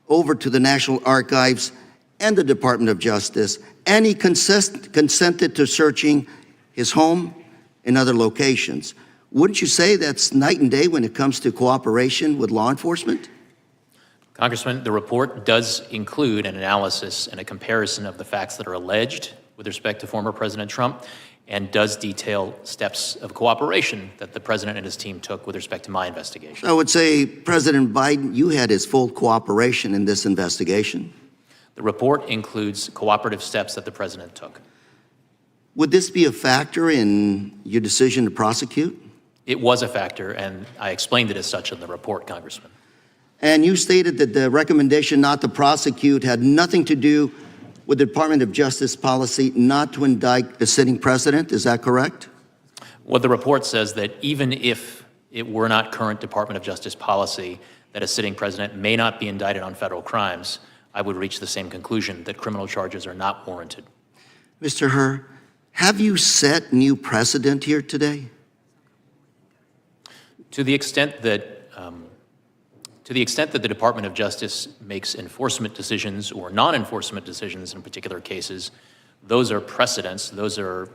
over to the National Archives and the Department of Justice, and he consented to searching his home and other locations. Wouldn't you say that's night and day when it comes to cooperation with law enforcement? Congressman, the report does include an analysis and a comparison of the facts that are alleged with respect to former President Trump, and does detail steps of cooperation that the president and his team took with respect to my investigation. I would say, President Biden, you had his full cooperation in this investigation. The report includes cooperative steps that the president took. Would this be a factor in your decision to prosecute? It was a factor, and I explained it as such in the report, Congressman. And you stated that the recommendation not to prosecute had nothing to do with the Department of Justice policy not to indict the sitting president. Is that correct? What the report says that even if it were not current Department of Justice policy that a sitting president may not be indicted on federal crimes, I would reach the same conclusion that criminal charges are not warranted. Mr. Herr, Have you set new precedent here today? To the extent that the Department of Justice makes enforcement decisions or non-enforcement decisions in particular cases, those are precedents. Those are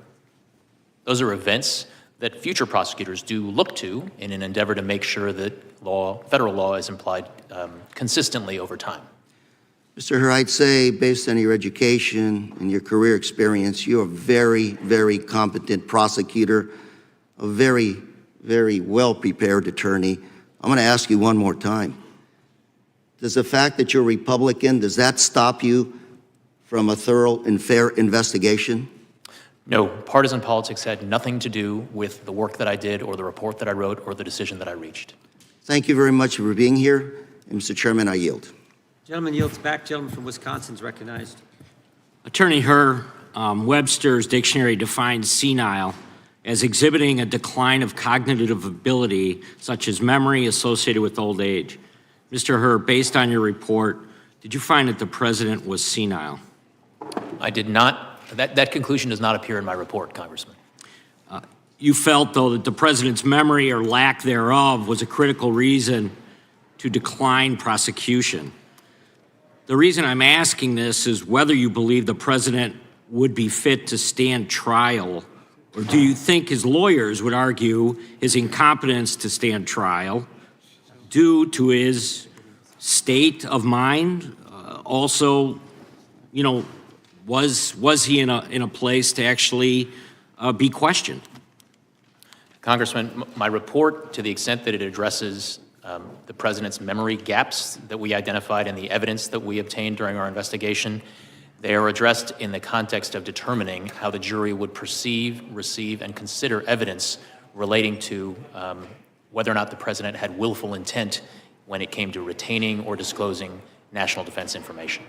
events that future prosecutors do look to in an endeavor to make sure that federal law is applied consistently over time. Mr. Herr, I'd say, based on your education and your career experience, you're a very, very competent prosecutor, a very, very well-prepared attorney. I'm going to ask you one more time. Does the fact that you're Republican, does that stop you from a thorough and fair investigation? No, partisan politics had nothing to do with the work that I did or the report that I wrote or the decision that I reached. Thank you very much for being here. And Mr. Chairman, I yield. Gentleman yields back. Gentleman from Wisconsin is recognized. Attorney Herr, Webster's dictionary defines senile as exhibiting a decline of cognitive ability, such as memory associated with old age. Mr. Herr, based on your report, did you find that the president was senile? I did not. That conclusion does not appear in my report, Congressman. You felt, though, that the president's memory or lack thereof was a critical reason to decline prosecution. The reason I'm asking this is whether you believe the president would be fit to stand trial, or do you think his lawyers would argue his incompetence to stand trial due to his state of mind? Also, you know, was he in a place to actually be questioned? Congressman, my report, to the extent that it addresses the president's memory gaps that we identified and the evidence that we obtained during our investigation, they are addressed in the context of determining how the jury would perceive, receive, and consider evidence relating to whether or not the president had willful intent when it came to retaining or disclosing national defense information.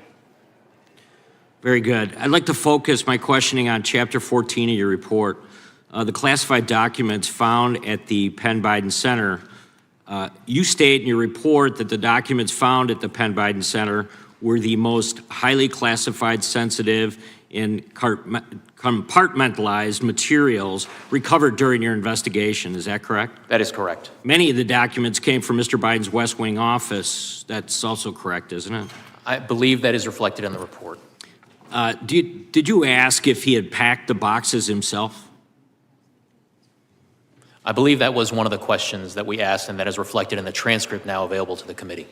Very good. I'd like to focus my questioning on Chapter 14 of your report, the classified documents found at the Penn Biden Center. You state in your report that the documents found at the Penn Biden Center were the most highly classified, sensitive, and compartmentalized materials recovered during your investigation. Is that correct? That is correct. Many of the documents came from Mr. Biden's West Wing office. That's also correct, isn't it? I believe that is reflected in the report. Did you ask if he had packed the boxes himself? I believe that was one of the questions that we asked, and that is reflected in the transcript now available to the committee.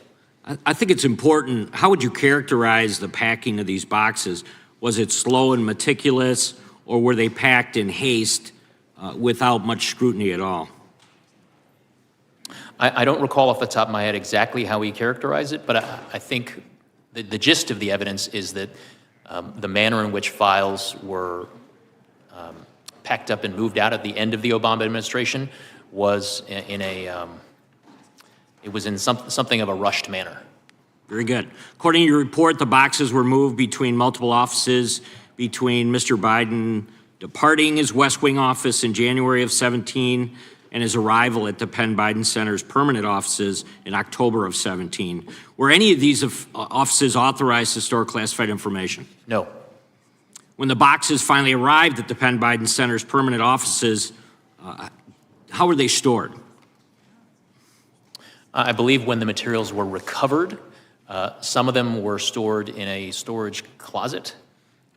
I think it's important. How would you characterize the packing of these boxes? Was it slow and meticulous, or were they packed in haste without much scrutiny at all? I don't recall off the top of my head exactly how he characterized it, but I think the gist of the evidence is that the manner in which files were packed up and moved out at the end of the Obama administration was in something of a rushed manner. Very good. According to your report, the boxes were moved between multiple offices, between Mr. Biden departing his West Wing office in January of 17 and his arrival at the Penn Biden Center's permanent offices in October of 17. Were any of these offices authorized to store classified information? No. When the boxes finally arrived at the Penn Biden Center's permanent offices, how were they stored? I believe when the materials were recovered, some of them were stored in a storage closet,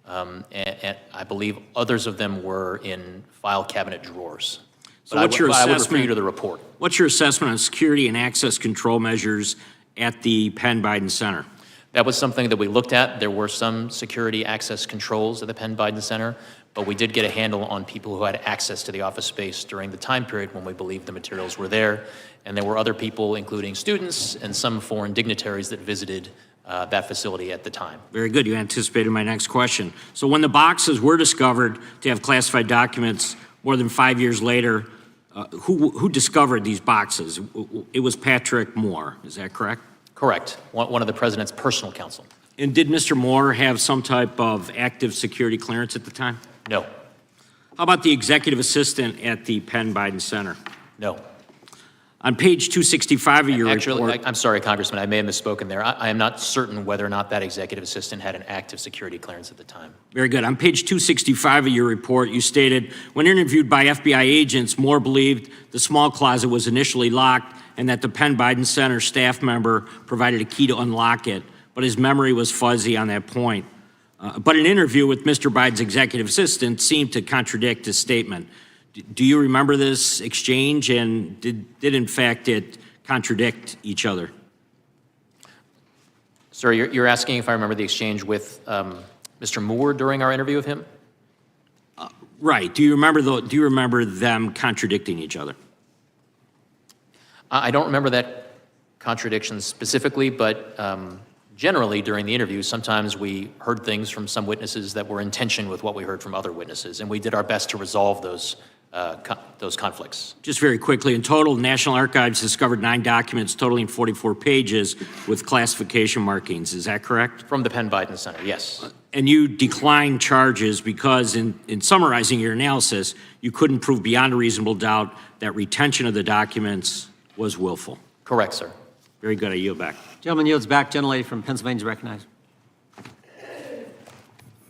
and I believe others of them were in file cabinet drawers. So what's your assessment? I would refer you to the report. What's your assessment on security and access control measures at the Penn Biden Center? That was something that we looked at. There were some security access controls at the Penn Biden Center, but we did get a handle on people who had access to the office space during the time period when we believed the materials were there. And there were other people, including students and some foreign dignitaries, that visited that facility at the time. Very good. You anticipated my next question. So when the boxes were discovered to have classified documents more than 5 years later, who discovered these boxes? It was Patrick Moore. Is that correct? Correct. One of the president's personal counsel. And did Mr. Moore have some type of active security clearance at the time? No. How about the executive assistant at the Penn Biden Center? No. On page 265 of your Actually, report. I'm sorry, Congressman, I may have misspoken there. I am not certain whether or not that executive assistant had an active security clearance at the time. Very good. On page 265 of your report, you stated, when interviewed by FBI agents, Moore believed the small closet was initially locked and that the Penn Biden Center staff member provided a key to unlock it, but his memory was fuzzy on that point. But an interview with Mr. Biden's executive assistant seemed to contradict his statement. Do you remember this exchange, and did in fact it contradict each other? Sir, you're asking if I remember the exchange with Mr. Moore during our interview with him? Right. Do you remember them contradicting each other? I don't remember that contradiction specifically, but generally during the interview, sometimes we heard things from some witnesses that were in tension with what we heard from other witnesses, and we did our best to resolve those conflicts. Just very quickly, in total, the National Archives discovered 9 documents totaling 44 pages with classification markings. Is that correct? From the Penn Biden Center, yes. And you declined charges because in summarizing your analysis, you couldn't prove beyond a reasonable doubt that retention of the documents was willful. Correct, sir. Very good. I yield back. Gentleman yields back. Gentlelady from Pennsylvania is recognized.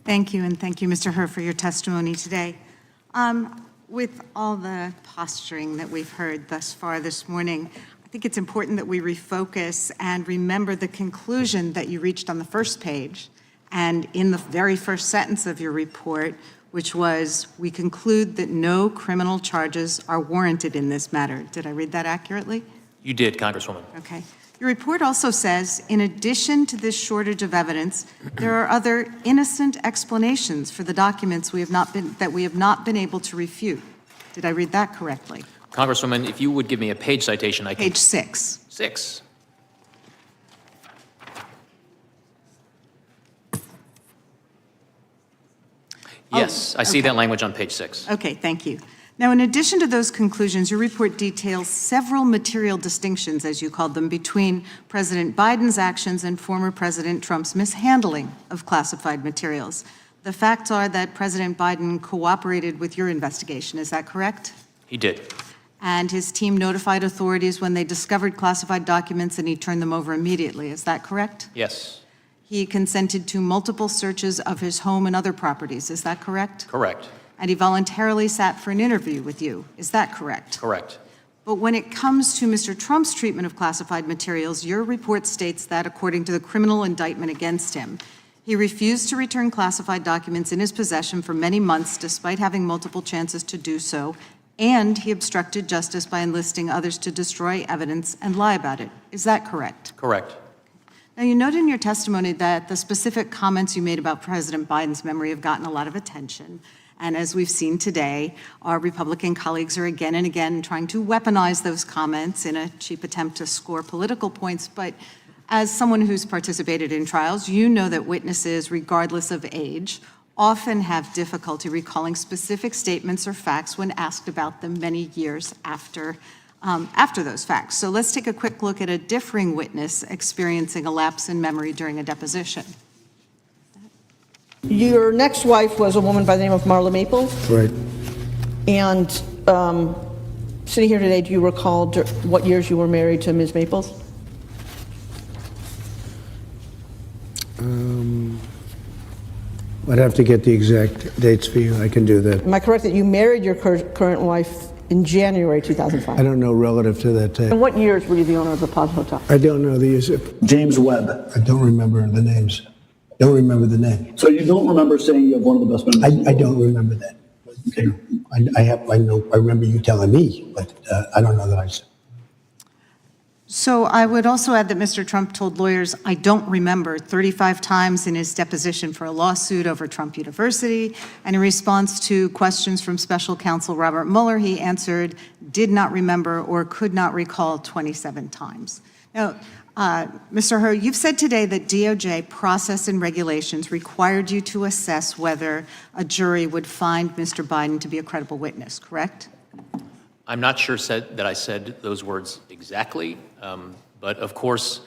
Thank you, and thank you, Mr. Herr, for your testimony today. With all the posturing that we've heard thus far this morning, I think it's important that we refocus and remember the conclusion that you reached on the first page and in the very first sentence of your report, which was, we conclude that no criminal charges are warranted in this matter. Did I read that accurately? You did, Congresswoman. Okay. Your report also says, in addition to this shortage of evidence, there are other innocent explanations for the documents we have not been able to refute. Did I read that correctly? Congresswoman, if you would give me a page citation, I can... Page 6. 6. Yes, I see that language on page 6. Okay, thank you. Now, in addition to those conclusions, your report details several material distinctions, as you called them, between President Biden's actions and former President Trump's mishandling of classified materials. The facts are that President Biden cooperated with your investigation. Is that correct? He did. And his team notified authorities when they discovered classified documents, and he turned them over immediately. Is that correct? Yes. He consented to multiple searches of his home and other properties. Is that correct? Correct. And he voluntarily sat for an interview with you. Is that correct? Correct. But when it comes to Mr. Trump's treatment of classified materials, your report states that, according to the criminal indictment against him, he refused to return classified documents in his possession for many months despite having multiple chances to do so, and he obstructed justice by enlisting others to destroy evidence and lie about it. Is that correct? Correct. Now, you noted in your testimony that the specific comments you made about President Biden's memory have gotten a lot of attention. And as we've seen today, our Republican colleagues are again and again trying to weaponize those comments in a cheap attempt to score political points. But as someone who's participated in trials, you know that witnesses, regardless of age, often have difficulty recalling specific statements or facts when asked about them many years after those facts. So let's take a quick look at a differing witness experiencing a lapse in memory during a deposition. Your next wife was a woman by the name of Marla Maples. Right. And sitting here today, do you recall what years you were married to Ms. Maples? I'd have to get the exact dates for you. I can do that. Am I correct that you married your current wife in January 2005? I don't know relative to that tape. And what years were you the owner of the Plaza Hotel? I don't know the use. James Webb. I don't remember the names. Don't remember the name. So you don't remember saying you have one of the best memories? I don't remember that. Okay. I remember you telling me, but I don't know that I said. So I would also add that Mr. Trump told lawyers, I don't remember, 35 times in his deposition for a lawsuit over Trump University. And in response to questions from Special Counsel Robert Mueller, he answered, did not remember or could not recall 27 times. Now, Mr. Herr, you've said today that DOJ process and regulations required you to assess whether a jury would find Mr. Biden to be a credible witness, correct? I'm not sure that I said those words exactly, but of course,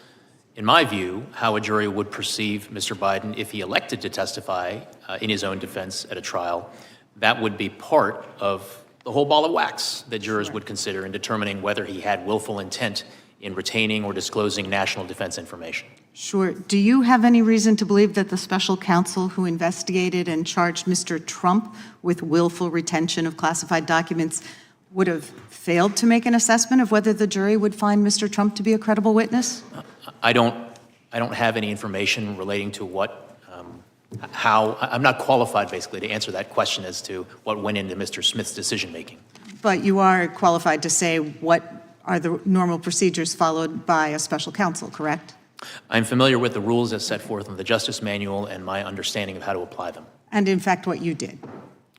in my view, how a jury would perceive Mr. Biden if he elected to testify in his own defense at a trial, that would be part of the whole ball of wax that jurors would consider in determining whether he had willful intent in retaining or disclosing national defense information. Sure. Do you have any reason to believe that the special counsel who investigated and charged Mr. Trump with willful retention of classified documents would have failed to make an assessment of whether the jury would find Mr. Trump to be a credible witness? I don't have any information relating to what, how, I'm not qualified basically to answer that question as to what went into Mr. Smith's decision-making. But you are qualified to say what are the normal procedures followed by a special counsel, correct? I'm familiar with the rules as set forth in the Justice Manual and my understanding of how to apply them. And in fact, what you did.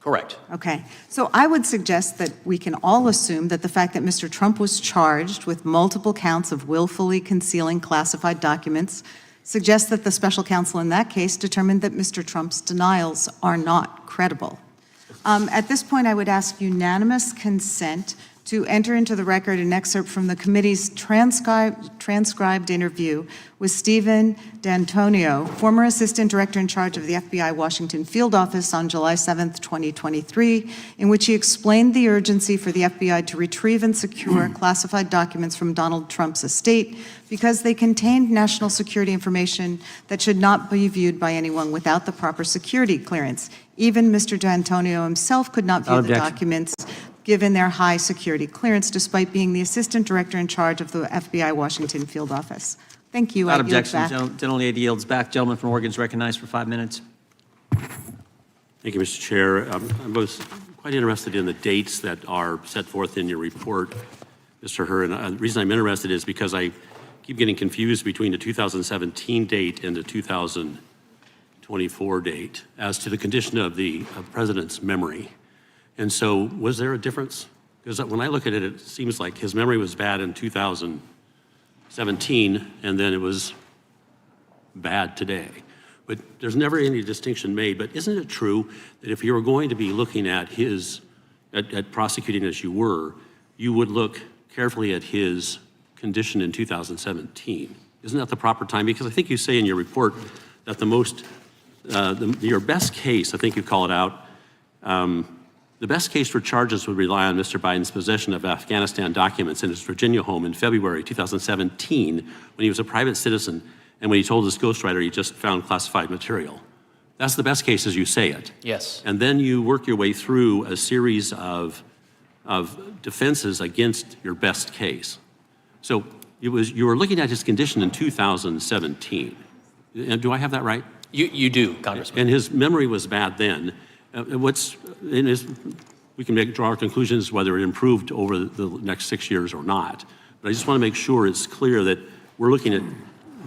Correct. Okay. So I would suggest that we can all assume that the fact that Mr. Trump was charged with multiple counts of willfully concealing classified documents suggests that the special counsel in that case determined that Mr. Trump's denials are not credible. At this point, I would ask unanimous consent to enter into the record an excerpt from the committee's transcribed interview with Stephen D'Antonio, former assistant director in charge of the FBI Washington field office on July 7th, 2023, in which he explained the urgency for the FBI to retrieve and secure classified documents from Donald Trump's estate because they contained national security information that should not be viewed by anyone without the proper security clearance. Even Mr. D'Antonio himself could not view the documents given their high security clearance, despite being the assistant director in charge of the FBI Washington field office. Thank you. Without objection, General Lady yields back. Gentleman from Oregon is recognized for 5 minutes. Thank you, Mr. Chair. I was quite interested in the dates that are set forth in your report, Mr. Herr. And the reason I'm interested is because I keep getting confused between the 2017 date and the 2024 date as to the condition of the president's memory. And so was there a difference? Because when I look at it, it seems like his memory was bad in 2017, and then it was bad today. But there's never any distinction made. But isn't it true that if you were going to be looking at at prosecuting as you were, you would look carefully at his condition in 2017? Isn't that the proper time? Because I think you say in your report that your best case, I think you call it out, the best case for charges would rely on Mr. Biden's possession of Afghanistan documents in his Virginia home in February 2017 when he was a private citizen and when he told his ghostwriter he just found classified material. That's the best case as you say it. Yes. And then you work your way through a series of defenses against your best case. So you were looking at his condition in 2017. Do I have that right? You do, Congressman. And his memory was bad then. We can draw our conclusions whether it improved over the next 6 years or not. But I just want to make sure it's clear that we're looking at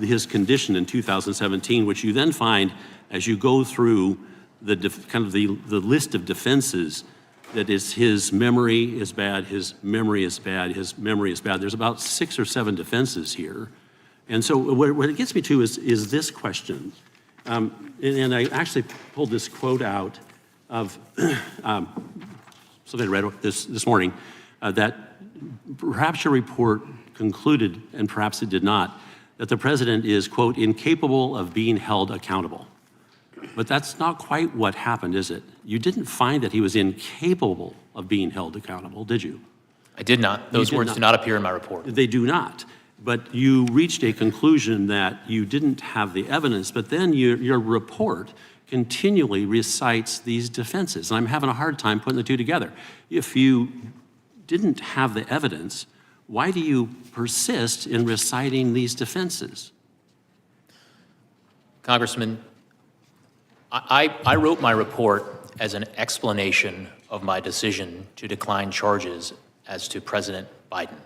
his condition in 2017, which you then find as you go through the list of defenses that is his memory is bad, his memory is bad, his memory is bad. There's about 6 or 7 defenses here. And so what it gets me to is this question. And I actually pulled this quote out of something I read this morning, that perhaps your report concluded, and perhaps it did not, that the president is, quote, incapable of being held accountable. But that's not quite what happened, is it? You didn't find that he was incapable of being held accountable, did you? I did not. Those words do not appear in my report. They do not. But you reached a conclusion that you didn't have the evidence, but then your report continually recites these defenses. And I'm having a hard time putting the two together. If you didn't have the evidence, why do you persist in reciting these defenses? Congressman, I wrote my report as an explanation of my decision to decline charges as to President Biden.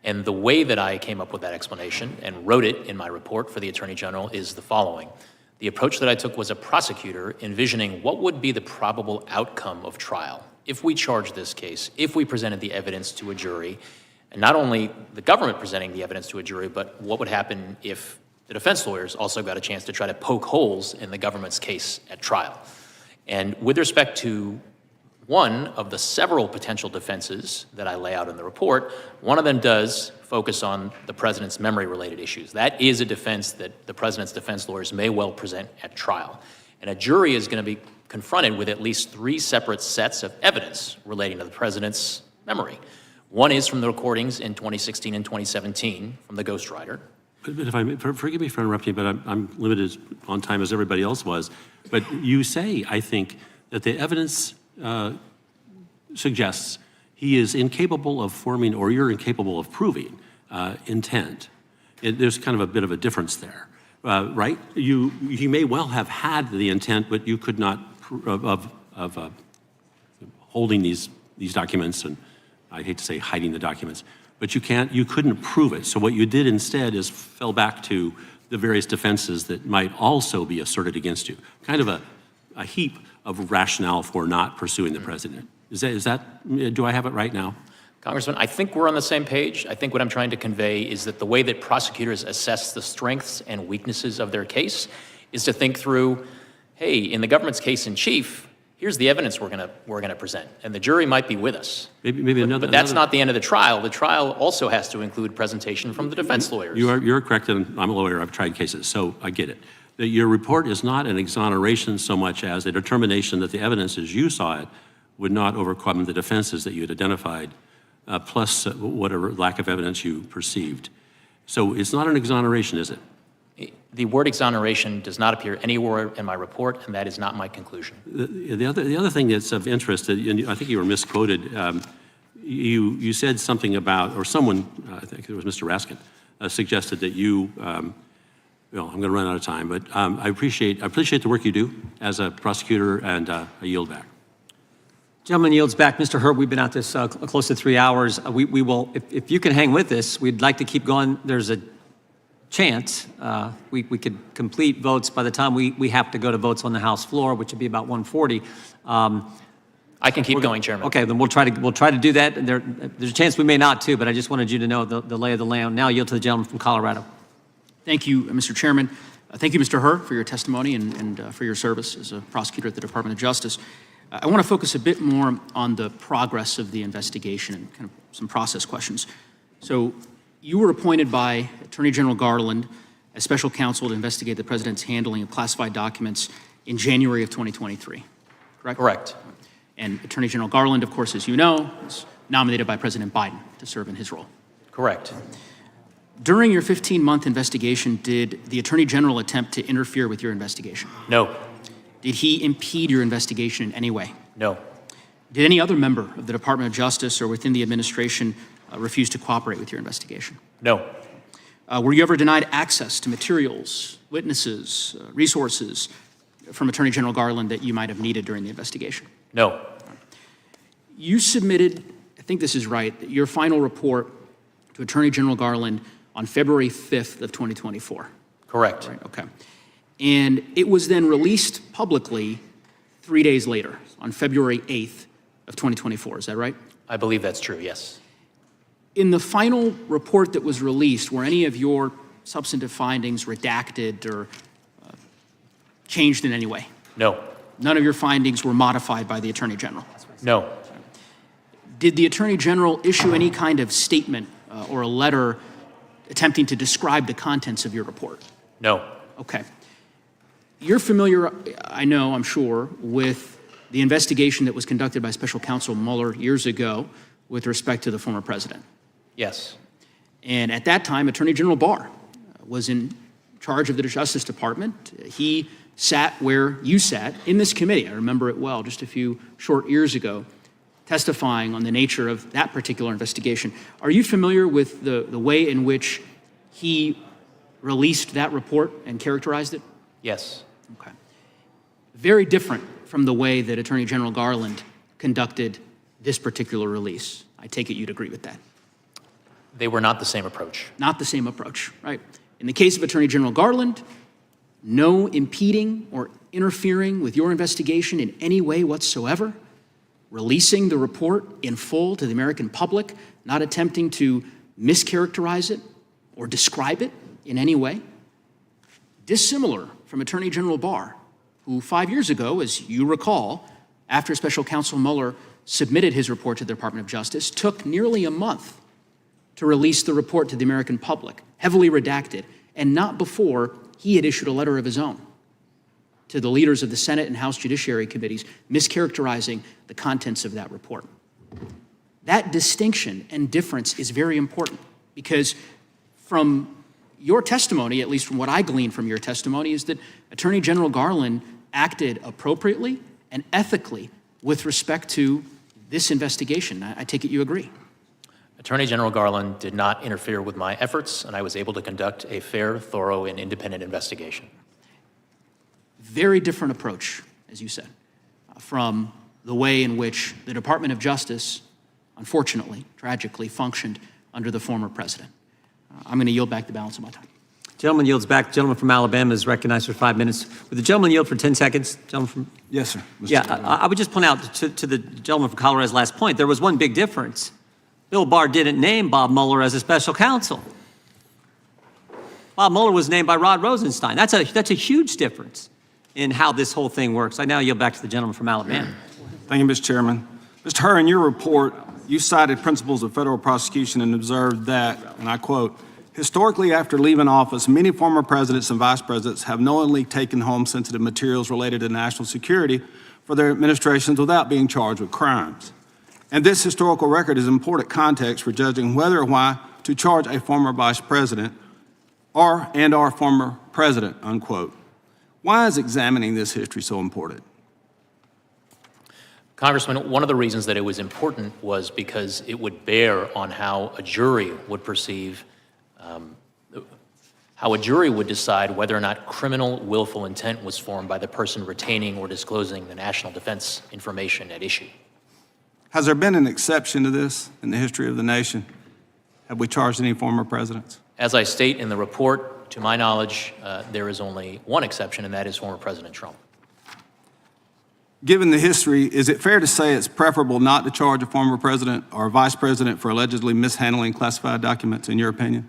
And the way that I came up with that explanation and wrote it in my report for the Attorney General is the following. The approach that I took was a prosecutor envisioning what would be the probable outcome of trial if we charged this case, if we presented the evidence to a jury, and not only the government presenting the evidence to a jury, but what would happen if the defense lawyers also got a chance to try to poke holes in the government's case at trial. And with respect to one of the several potential defenses that I lay out in the report, one of them does focus on the president's memory-related issues. That is a defense that the president's defense lawyers may well present at trial. And a jury is going to be confronted with at least 3 separate sets of evidence relating to the president's memory. One is from the recordings in 2016 and 2017 from the ghostwriter. But if I may, forgive me for interrupting, but I'm limited on time as everybody else was. But you say, I think, that the evidence suggests he is incapable of forming, or you're incapable of proving, intent. There's kind of a bit of a difference there, right? He may well have had the intent, but you could not of holding these documents, and I hate to say hiding the documents, but you couldn't prove it. So what you did instead is fell back to the various defenses that might also be asserted against you. Kind of a heap of rationale for not pursuing the president. Is that, do I have it right now? Congressman, I think we're on the same page. I think what I'm trying to convey is that the way that prosecutors assess the strengths and weaknesses of their case is to think through, hey, in the government's case in chief, here's the evidence we're gonna present, and the jury might be with us. But that's not the end of the trial. The trial also has to include presentation from the defense lawyers. You're correct, and I'm a lawyer. I've tried cases, so I get it. That your report is not an exoneration so much as a determination that the evidence as you saw it would not overcome the defenses that you had identified, plus whatever lack of evidence you perceived. So it's not an exoneration, is it? The word exoneration does not appear anywhere in my report, and that is not my conclusion. The other thing that's of interest, and I think you were misquoted, you said something about, or someone, I think it was Mr. Raskin, suggested that you, well, I'm going to run out of time, but I appreciate the work you do as a prosecutor, and I yield back. Gentleman yields back. Mr. Herb, we've been at this close to 3 hours. We will, if you can hang with us, we'd like to keep going. There's a chance we could complete votes by the time we have to go to votes on the House floor, which would be about 1:40. I can keep going, Chairman. Okay, then we'll try to do that. And there's a chance we may not too, but I just wanted you to know the lay of the land. Now I yield to the gentleman from Colorado. Thank you, Mr. Chairman. Thank you, Mr. Herr, for your testimony and for your service as a prosecutor at the Department of Justice. I want to focus a bit more on the progress of the investigation and kind of some process questions. So you were appointed by Attorney General Garland as special counsel to investigate the president's handling of classified documents in January of 2023, correct? Correct. And Attorney General Garland, of course, as you know, was nominated by President Biden to serve in his role. Correct. During your 15-month investigation, did the Attorney General attempt to interfere with your investigation? No. Did he impede your investigation in any way? No. Did any other member of the Department of Justice or within the administration refuse to cooperate with your investigation? No. Were you ever denied access to materials, witnesses, resources from Attorney General Garland that you might have needed during the investigation? No. You submitted, I think this is right, your final report to Attorney General Garland on February 5th of 2024. Correct. Right, okay. And it was then released publicly 3 days later, on February 8th of 2024, is that right? I believe that's true, yes. In the final report that was released, were any of your substantive findings redacted or changed in any way? No. None of your findings were modified by the Attorney General? No. Did the Attorney General issue any kind of statement or a letter attempting to describe the contents of your report? No. Okay. You're familiar, I know, I'm sure, with the investigation that was conducted by Special Counsel Mueller years ago with respect to the former president. Yes. And at that time, Attorney General Barr was in charge of the Justice Department. He sat where you sat in this committee. I remember it well, just a few short years ago, testifying on the nature of that particular investigation. Are you familiar with the way in which he released that report and characterized it? Yes. Okay. Very different from the way that Attorney General Garland conducted this particular release. I take it you'd agree with that. They were not the same approach. Not the same approach, right? In the case of Attorney General Garland, no impeding or interfering with your investigation in any way whatsoever, releasing the report in full to the American public, not attempting to mischaracterize it or describe it in any way. Dissimilar from Attorney General Barr, who 5 years ago, as you recall, after Special Counsel Mueller submitted his report to the Department of Justice, took nearly a month to release the report to the American public, heavily redacted, and not before he had issued a letter of his own. to the leaders of the Senate and House Judiciary Committees, mischaracterizing the contents of that report. That distinction and difference is very important because from your testimony, at least from what I gleaned from your testimony, is that Attorney General Garland acted appropriately and ethically with respect to this investigation. I take it you agree. Attorney General Garland did not interfere with my efforts, and I was able to conduct a fair, thorough, and independent investigation. Very different approach, as you said, from the way in which the Department of Justice, unfortunately, tragically, functioned under the former president. I'm going to yield back the balance of my time. Gentleman yields back. Gentleman from Alabama is recognized for 5 minutes. Would the gentleman yield for 10 seconds? Gentleman from... Yes, sir. I would just point out to the gentleman from Colorado's last point, there was one big difference. Bill Barr didn't name Bob Mueller as a special counsel. Bob Mueller was named by Rod Rosenstein. That's a huge difference in how this whole thing works. I now yield back to the gentleman from Alabama. Thank you, Mr. Chairman. Mr. Hur, in your report, you cited principles of federal prosecution and observed that, and I quote, historically, after leaving office, many former presidents and vice presidents have knowingly taken home sensitive materials related to national security for their administrations without being charged with crimes. And this historical record is important context for judging whether or why to charge a former vice president or former president, unquote. Why is examining this history so important? Congressman, one of the reasons that it was important was because it would bear on how a jury would perceive, how a jury would decide whether or not criminal willful intent was formed by the person retaining or disclosing the national defense information at issue. Has there been an exception to this in the history of the nation? Have we charged any former presidents? As I state in the report, to my knowledge, there is only one exception, and that is former President Trump. Given the history, is it fair to say it's preferable not to charge a former president or vice president for allegedly mishandling classified documents, in your opinion?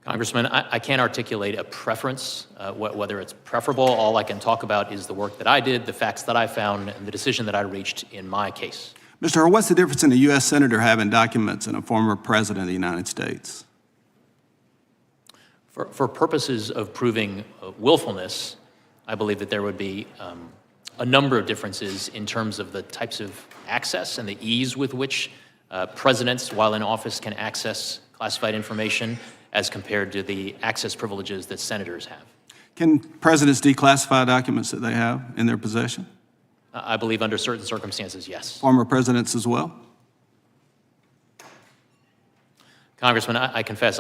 Congressman, I can't articulate a preference, whether it's preferable. All I can talk about is the work that I did, the facts that I found, and the decision that I reached in my case. Mr. Hur, what's the difference in a U.S. Senator having documents and a former president of the United States? For purposes of proving willfulness, I believe that there would be a number of differences in terms of the types of access and the ease with which presidents, while in office, can access classified information as compared to the access privileges that senators have. Can presidents declassify documents that they have in their possession? I believe under certain circumstances, yes. Former presidents as well? Congressman, I confess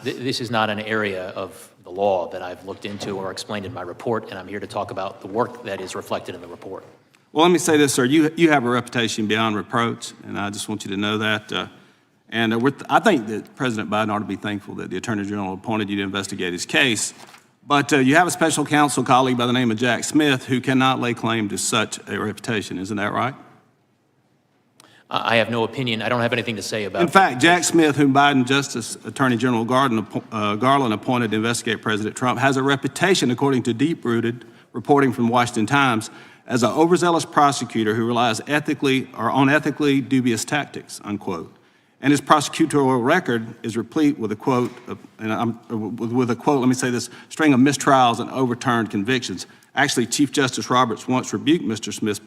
this is not an area of the law that I've looked into or explained in my report, and I'm here to talk about the work that is reflected in the report. Well, let me say this, sir. You have a reputation beyond reproach, and I just want you to know that. I think that President Biden ought to be thankful that the Attorney General appointed you to investigate his case. But you have a special counsel colleague by the name of Jack Smith who cannot lay claim to such a reputation. Isn't that right? I have no opinion. I don't have anything to say about it. In fact, Jack Smith, whom Biden Justice Attorney General Garland appointed to investigate President Trump, has a reputation, according to deep-rooted reporting from the Washington Times, as an overzealous prosecutor who relies ethically or on ethically dubious tactics, unquote. And his prosecutorial record is replete with a quote, let me say this, string of mistrials and overturned convictions. Actually, Chief Justice Roberts once rebuked Mr. Smith's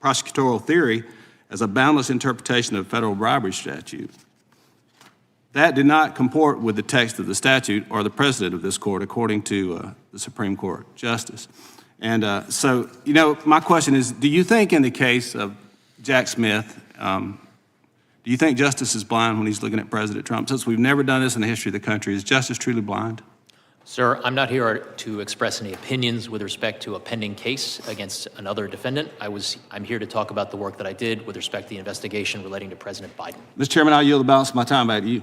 prosecutorial theory as a boundless interpretation of federal bribery statute. That did not comport with the text of the statute or the precedent of this court, according to the Supreme Court Justice. And so, my question is, do you think in the case of Jack Smith, do you think justice is blind when he's looking at President Trump? Since we've never done this in the history of the country, is justice truly blind? Sir, I'm not here to express any opinions with respect to a pending case against another defendant. I'm here to talk about the work that I did with respect to the investigation relating to President Biden. Mr. Chairman, I'll yield the balance of my time back to you.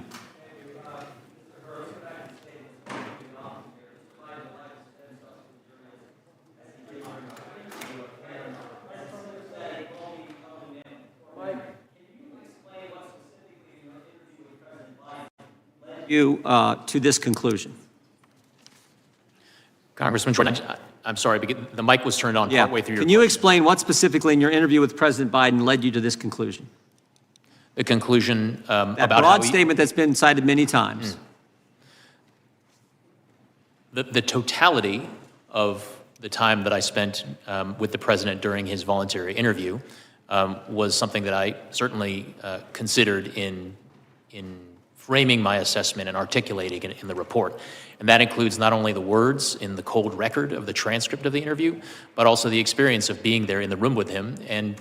To this conclusion. Congressman Jordan, I'm sorry, but the mic was turned on partway through your Can you explain what specifically in your interview with President Biden led you to this conclusion? The conclusion that about broad statement that's been cited many times. The totality of the time that I spent with the president during his voluntary interview was something that I certainly considered in framing my assessment and articulating it in the report. And that includes not only the words in the cold record of the transcript of the interview, but also the experience of being there in the room with him and,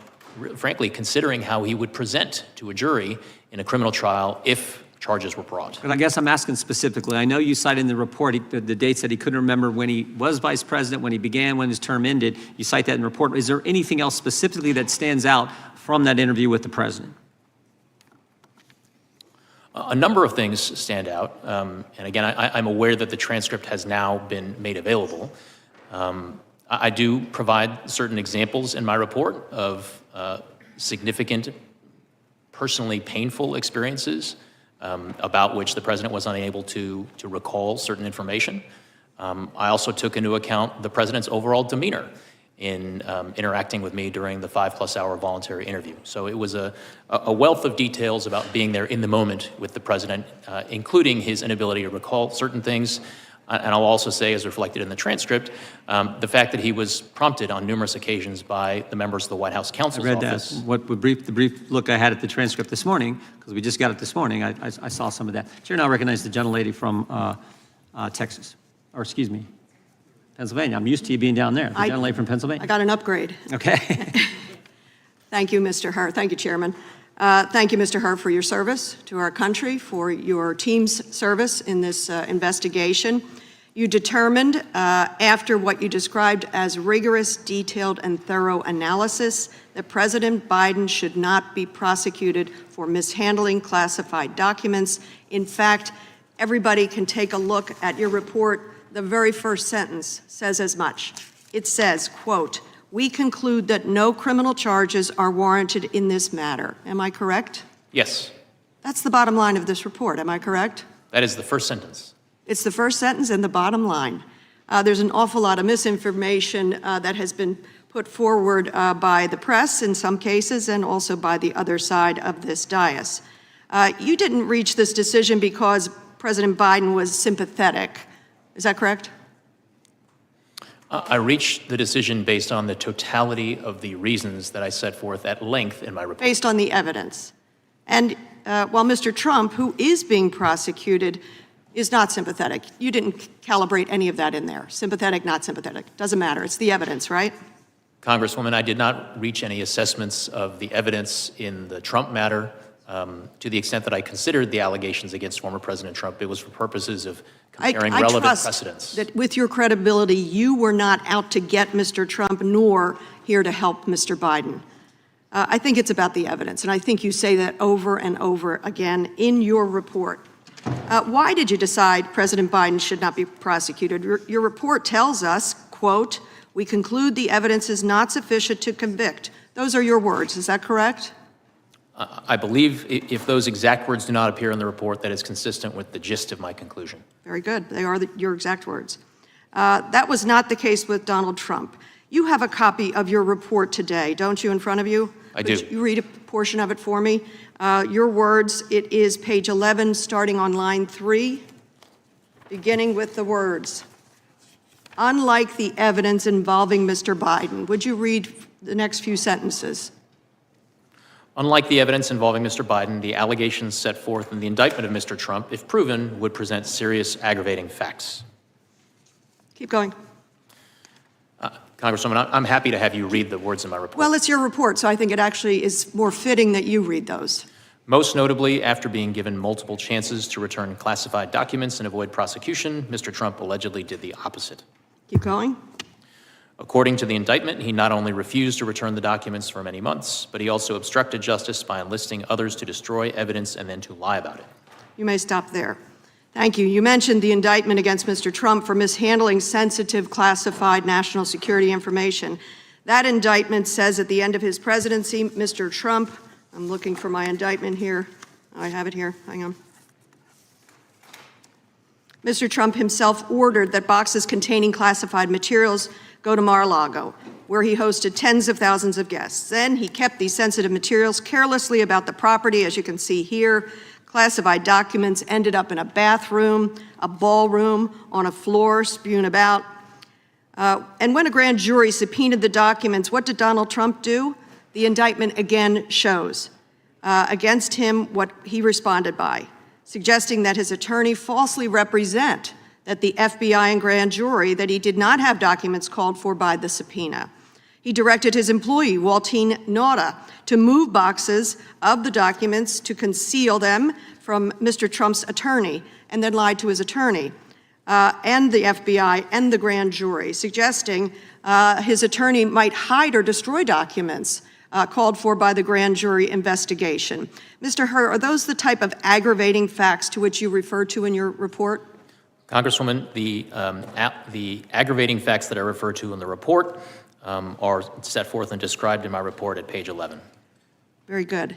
frankly, considering how he would present to a jury in a criminal trial if charges were brought. But I guess I'm asking specifically. I know you cite in the report the dates that he couldn't remember when he was vice president, when he began, when his term ended. You cite that in the report. Is there anything else specifically that stands out from that interview with the president? A number of things stand out. And again, I'm aware that the transcript has now been made available. I do provide certain examples in my report of significant, personally painful experiences about which the president was unable to recall certain information. I also took into account the president's overall demeanor in interacting with me during the 5+ hour voluntary interview. So it was a wealth of details about being there in the moment with the president, including his inability to recall certain things. And I'll also say, as reflected in the transcript, the fact that he was prompted on numerous occasions by the members of the White House counsel's office. I read that. The brief look I had at the transcript this morning, because we just got it this morning, I saw some of that. Chair now recognizes the gentlelady from Texas, or excuse me, Pennsylvania. I'm used to you being down there. The gentlelady from Pennsylvania. I got an upgrade. Okay. Thank you, Mr. Hur. Thank you, Chairman. Thank you, Mr. Hur, for your service to our country, for your team's service in this investigation. You determined, after what you described as rigorous, detailed, and thorough analysis, that President Biden should not be prosecuted for mishandling classified documents. In fact, everybody can take a look at your report. The very first sentence says as much. It says, quote, "We conclude that no criminal charges are warranted in this matter." Am I correct? Yes, That's the bottom line of this report. Am I correct? that is the first sentence. It's the first sentence and the bottom line. There's an awful lot of misinformation that has been put forward by the press in some cases and also by the other side of this dais. You didn't reach this decision because President Biden was sympathetic. Is that correct? I reached the decision based on the totality of the reasons that I set forth at length in my report. Based on the evidence. And while Mr. Trump, who is being prosecuted, is not sympathetic, you didn't calibrate any of that in there. Sympathetic, not sympathetic. Doesn't matter. It's the evidence, right? Congresswoman, I did not reach any assessments of the evidence in the Trump matter. To the extent that I considered the allegations against former President Trump, it was for purposes of comparing relevant precedents. I trust that with your credibility, you were not out to get Mr. Trump, nor here to help Mr. Biden. I think it's about the evidence, and I think you say that over and over again in your report. Why did you decide President Biden should not be prosecuted? Your report tells us, quote, "We conclude the evidence is not sufficient to convict." Those are your words. Is that correct? I believe if those exact words do not appear in the report, that is consistent with the gist of my conclusion. Very good. They are your exact words. That was not the case with Donald Trump. You have a copy of your report today, don't you, in front of you? I do. Would you read a portion of it for me? Your words, it is page 11, starting on line 3, beginning with the words, "Unlike the evidence involving Mr. Biden." Would you read the next few sentences? Unlike the evidence involving Mr. Biden, the allegations set forth in the indictment of Mr. Trump, if proven, would present serious aggravating facts. Keep going. Congresswoman, I'm happy to have you read the words in my report. Well, it's your report, so I think it actually is more fitting that you read those. Most notably, after being given multiple chances to return classified documents and avoid prosecution, Mr. Trump allegedly did the opposite. Keep going. According to the indictment, he not only refused to return the documents for many months, but he also obstructed justice by enlisting others to destroy evidence and then to lie about it. You may stop there. Thank you. You mentioned the indictment against Mr. Trump for mishandling sensitive classified national security information. That indictment says at the end of his presidency, Mr. Trump, I'm looking for my indictment here. I have it here. Hang on. Mr. Trump himself ordered that boxes containing classified materials go to Mar-a-Lago, where he hosted tens of thousands of guests. Then he kept these sensitive materials carelessly about the property, as you can see here. Classified documents ended up in a bathroom, a ballroom, on a floor, spewed about. And when a grand jury subpoenaed the documents, what did Donald Trump do? The indictment again shows against him what he responded by, suggesting that his attorney falsely represent that the FBI and grand jury that he did not have documents called for by the subpoena. He directed his employee, Waltine Nauta, to move boxes of the documents to conceal them from Mr. Trump's attorney, and then lied to his attorney and the FBI and the grand jury, suggesting his attorney might hide or destroy documents called for by the grand jury investigation. Mr. Hur, are those the type of aggravating facts to which you refer to in your report? Congresswoman, the aggravating facts that I refer to in the report are set forth and described in my report at page 11. Very good.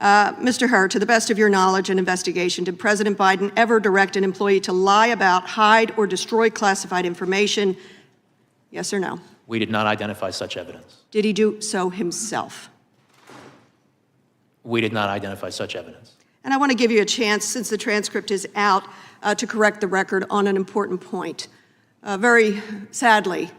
Mr. Hur, to the best of your knowledge and investigation, did President Biden ever direct an employee to lie about, hide, or destroy classified information? Yes or no? We did not identify such evidence. Did he do so himself? We did not identify such evidence. And I want to give you a chance, since the transcript is out, to correct the record on an important point. Very sadly,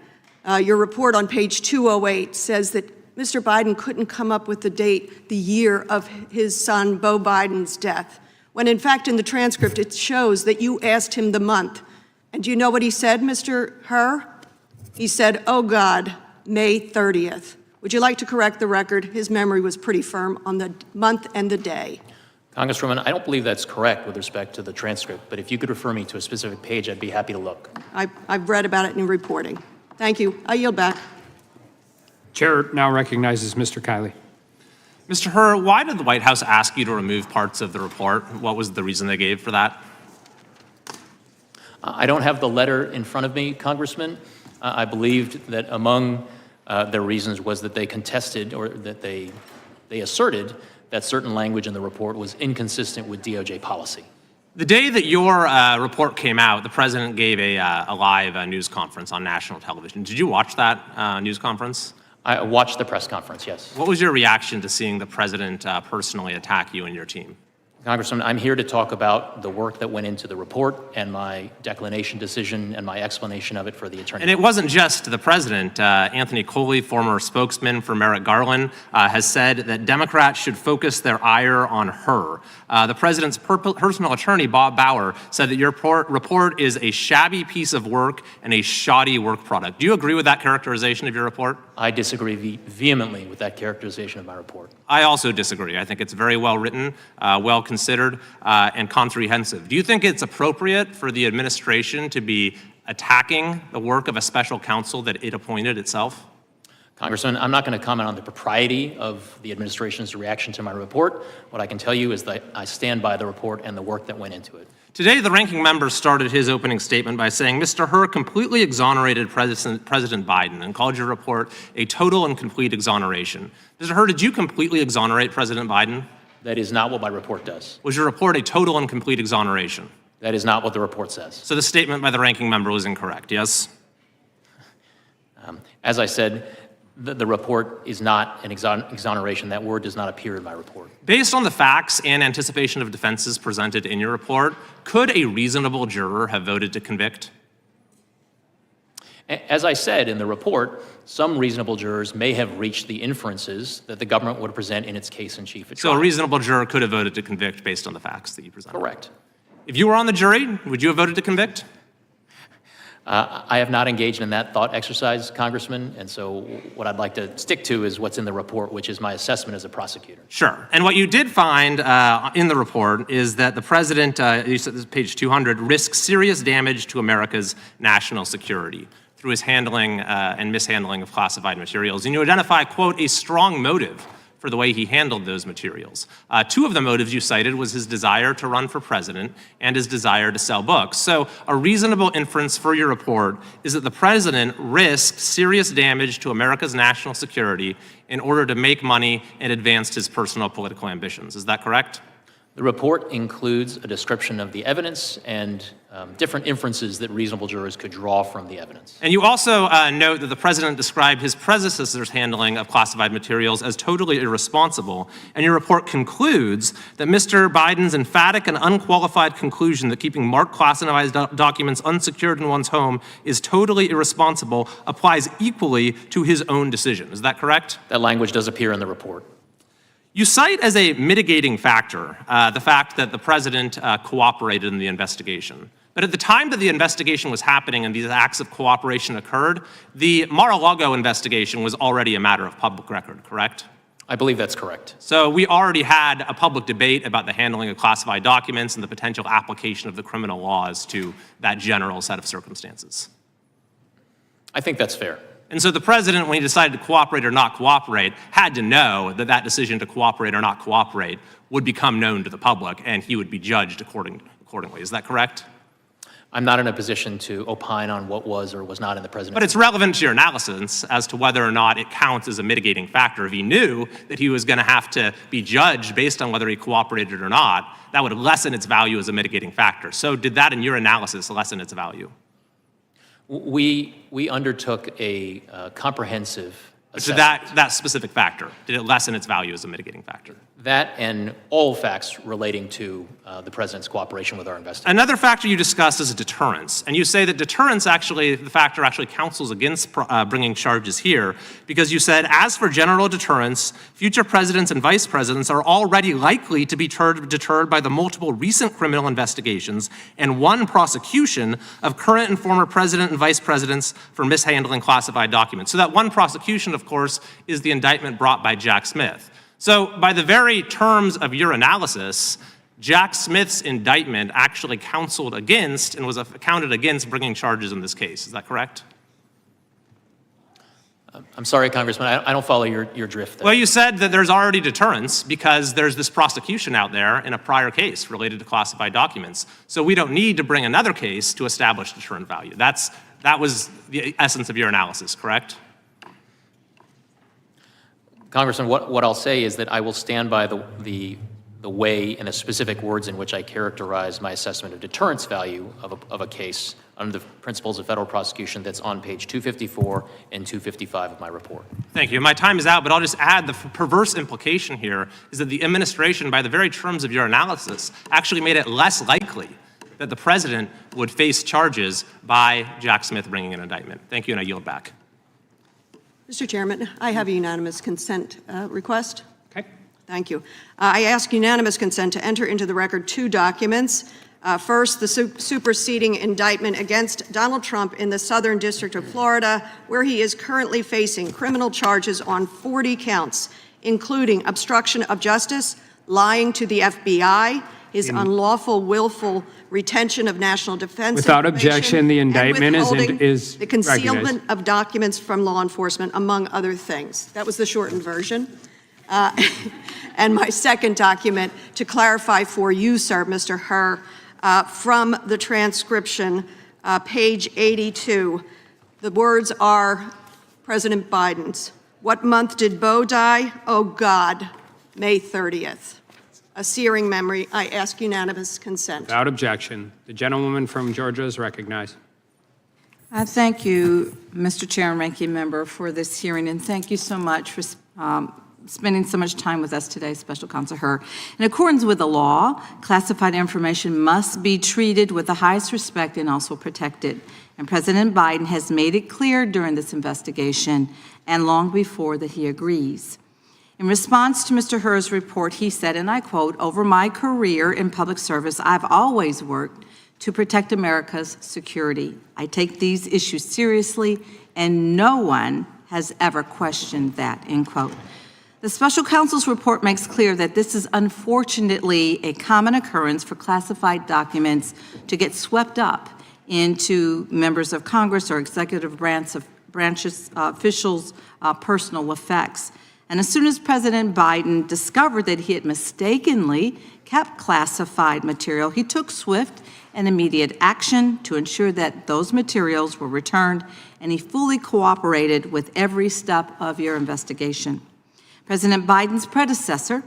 your report on page 208 says that Mr. Biden couldn't come up with the date, the year of his son, Beau Biden's death, when in fact in the transcript it shows that you asked him the month. And do you know what he said, Mr. Hur? He said, oh God, May 30th. Would you like to correct the record? His memory was pretty firm on the month and the day. Congresswoman, I don't believe that's correct with respect to the transcript, but if you could refer me to a specific page, I'd be happy to look. I've read about it in reporting. Thank you. I yield back. Chair now recognizes Mr. Kiley. Mr. Hur, why did the White House ask you to remove parts of the report? What was the reason they gave for that? I don't have the letter in front of me, Congressman. I believed that among their reasons was that they contested, or that they asserted that certain language in the report was inconsistent with DOJ policy. The day that your report came out, the president gave a live news conference on national television. Did you watch that news conference? I watched the press conference, yes. What was your reaction to seeing the president personally attack you and your team? Congressman, I'm here to talk about the work that went into the report and my declination decision and my explanation of it for the attorney. And it wasn't just the president. Anthony Coley, former spokesman for Merrick Garland, has said that Democrats should focus their ire on her. The president's personal attorney, Bob Bauer, said that your report is a shabby piece of work and a shoddy work product. Do you agree with that characterization of your report? I disagree vehemently with that characterization of my report. I also disagree. I think it's very well written, well considered, and comprehensive. Do you think it's appropriate for the administration to be attacking the work of a special counsel that it appointed itself? Congressman, I'm not going to comment on the propriety of the administration's reaction to my report. What I can tell you is that I stand by the report and the work that went into it. Today, the ranking member started his opening statement by saying, Mr. Hur completely exonerated President Biden and called your report a total and complete exoneration. Mr. Hur, did you completely exonerate President Biden? That is not what my report does. Was your report a total and complete exoneration? That is not what the report says. So the statement by the ranking member was incorrect, yes? As I said, the report is not an exoneration. That word does not appear in my report. Based on the facts and anticipation of defenses presented in your report, could a reasonable juror have voted to convict? As I said in the report, some reasonable jurors may have reached the inferences that the government would present in its case in chief at trial. So a reasonable juror could have voted to convict based on the facts that you presented? Correct. If you were on the jury, would you have voted to convict? I have not engaged in that thought exercise, Congressman, and so what I'd like to stick to is what's in the report, which is my assessment as a prosecutor. Sure. And what you did find in the report is that the president, you said this is page 200, risks serious damage to America's national security through his handling and mishandling of classified materials. And you identify, quote, a strong motive for the way he handled those materials. Two of the motives you cited was his desire to run for president and his desire to sell books. So a reasonable inference for your report is that the president risked serious damage to America's national security in order to make money and advance his personal political ambitions. Is that correct? The report includes a description of the evidence and different inferences that reasonable jurors could draw from the evidence. And you also note that the president described his predecessor's handling of classified materials as totally irresponsible. And your report concludes that Mr. Biden's emphatic and unqualified conclusion that keeping marked classified documents unsecured in one's home is totally irresponsible applies equally to his own decision. Is that correct? That language does appear in the report. You cite as a mitigating factor the fact that the president cooperated in the investigation. But at the time that the investigation was happening and these acts of cooperation occurred, the Mar-a-Lago investigation was already a matter of public record, correct? I believe that's correct. So we already had a public debate about the handling of classified documents and the potential application of the criminal laws to that general set of circumstances. I think that's fair. And so the president, when he decided to cooperate or not cooperate, had to know that that decision to cooperate or not cooperate would become known to the public and he would be judged accordingly. Is that correct? I'm not in a position to opine on what was or was not in the president's. But it's relevant to your analysis as to whether or not it counts as a mitigating factor. If he knew that he was going to have to be judged based on whether he cooperated or not, that would lessen its value as a mitigating factor. So did that, in your analysis, lessen its value? We undertook a comprehensive So that specific factor, did it lessen its value as a mitigating factor? That and all facts relating to the president's cooperation with our investigation. Another factor you discussed is deterrence. And you say that deterrence the factor actually counsels against bringing charges here, because you said, as for general deterrence, future presidents and vice presidents are already likely to be deterred by the multiple recent criminal investigations and one prosecution of current and former president and vice presidents for mishandling classified documents. So that one prosecution, of course, is the indictment brought by Jack Smith. So by the very terms of your analysis, Jack Smith's indictment actually counseled against and was counted against bringing charges in this case. Is that correct? I'm sorry, Congressman, I don't follow your drift there. Well, you said that there's already deterrence because there's this prosecution out there in a prior case related to classified documents. So we don't need to bring another case to establish deterrent value. That was the essence of your analysis, correct? Congressman, what I'll say is that I will stand by the way and the specific words in which I characterize my assessment of deterrence value of a case under the principles of federal prosecution that's on page 254 and 255 of my report. Thank you. My time is out, but I'll just add the perverse implication here is that the administration, by the very terms of your analysis, actually made it less likely that the president would face charges by Jack Smith bringing an indictment. Thank you, and I yield back. Mr. Chairman, I have a unanimous consent request. Okay. Thank you. I ask unanimous consent to enter into the record two documents. First, the superseding indictment against Donald Trump in the Southern District of Florida, where he is currently facing criminal charges on 40 counts, including obstruction of justice, lying to the FBI, his unlawful, willful retention of national defense Without objection, the indictment is the concealment recognized. of documents from law enforcement, among other things. That was the shortened version. And my second document, to clarify for you, sir, Mr. Herr, from the transcription, page 82, the words are President Biden's. What month did Beau die? Oh, God, May 30th. A searing memory. I ask unanimous consent. Without objection. The gentlewoman from Georgia is recognized. Thank you, Mr. Chair and Ranking Member, for this hearing, and thank you so much for spending so much time with us today, Special Counsel Herr. In accordance with the law, classified information must be treated with the highest respect and also protected. And President Biden has made it clear during this investigation and long before that he agrees. In response to Mr. Herr's report, he said, and I quote, "Over my career in public service, I've always worked to protect America's security. I take these issues seriously, and no one has ever questioned that," end quote. The special counsel's report makes clear that this is unfortunately a common occurrence for classified documents to get swept up into members of Congress or executive branches officials' personal effects. And as soon as President Biden discovered that he had mistakenly kept classified material, he took swift and immediate action to ensure that those materials were returned, and he fully cooperated with every step of your investigation. President Biden's predecessor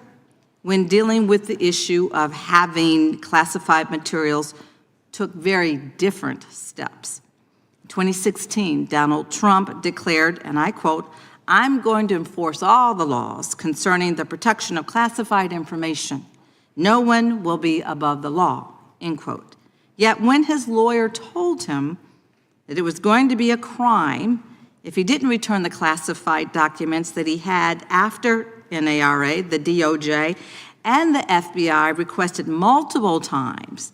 when dealing with the issue of having classified materials, took very different steps. In 2016, Donald Trump declared, and I quote, "I'm going to enforce all the laws concerning the protection of classified information. No one will be above the law," end quote. Yet when his lawyer told him that it was going to be a crime if he didn't return the classified documents that he had after NARA, the DOJ, and the FBI requested multiple times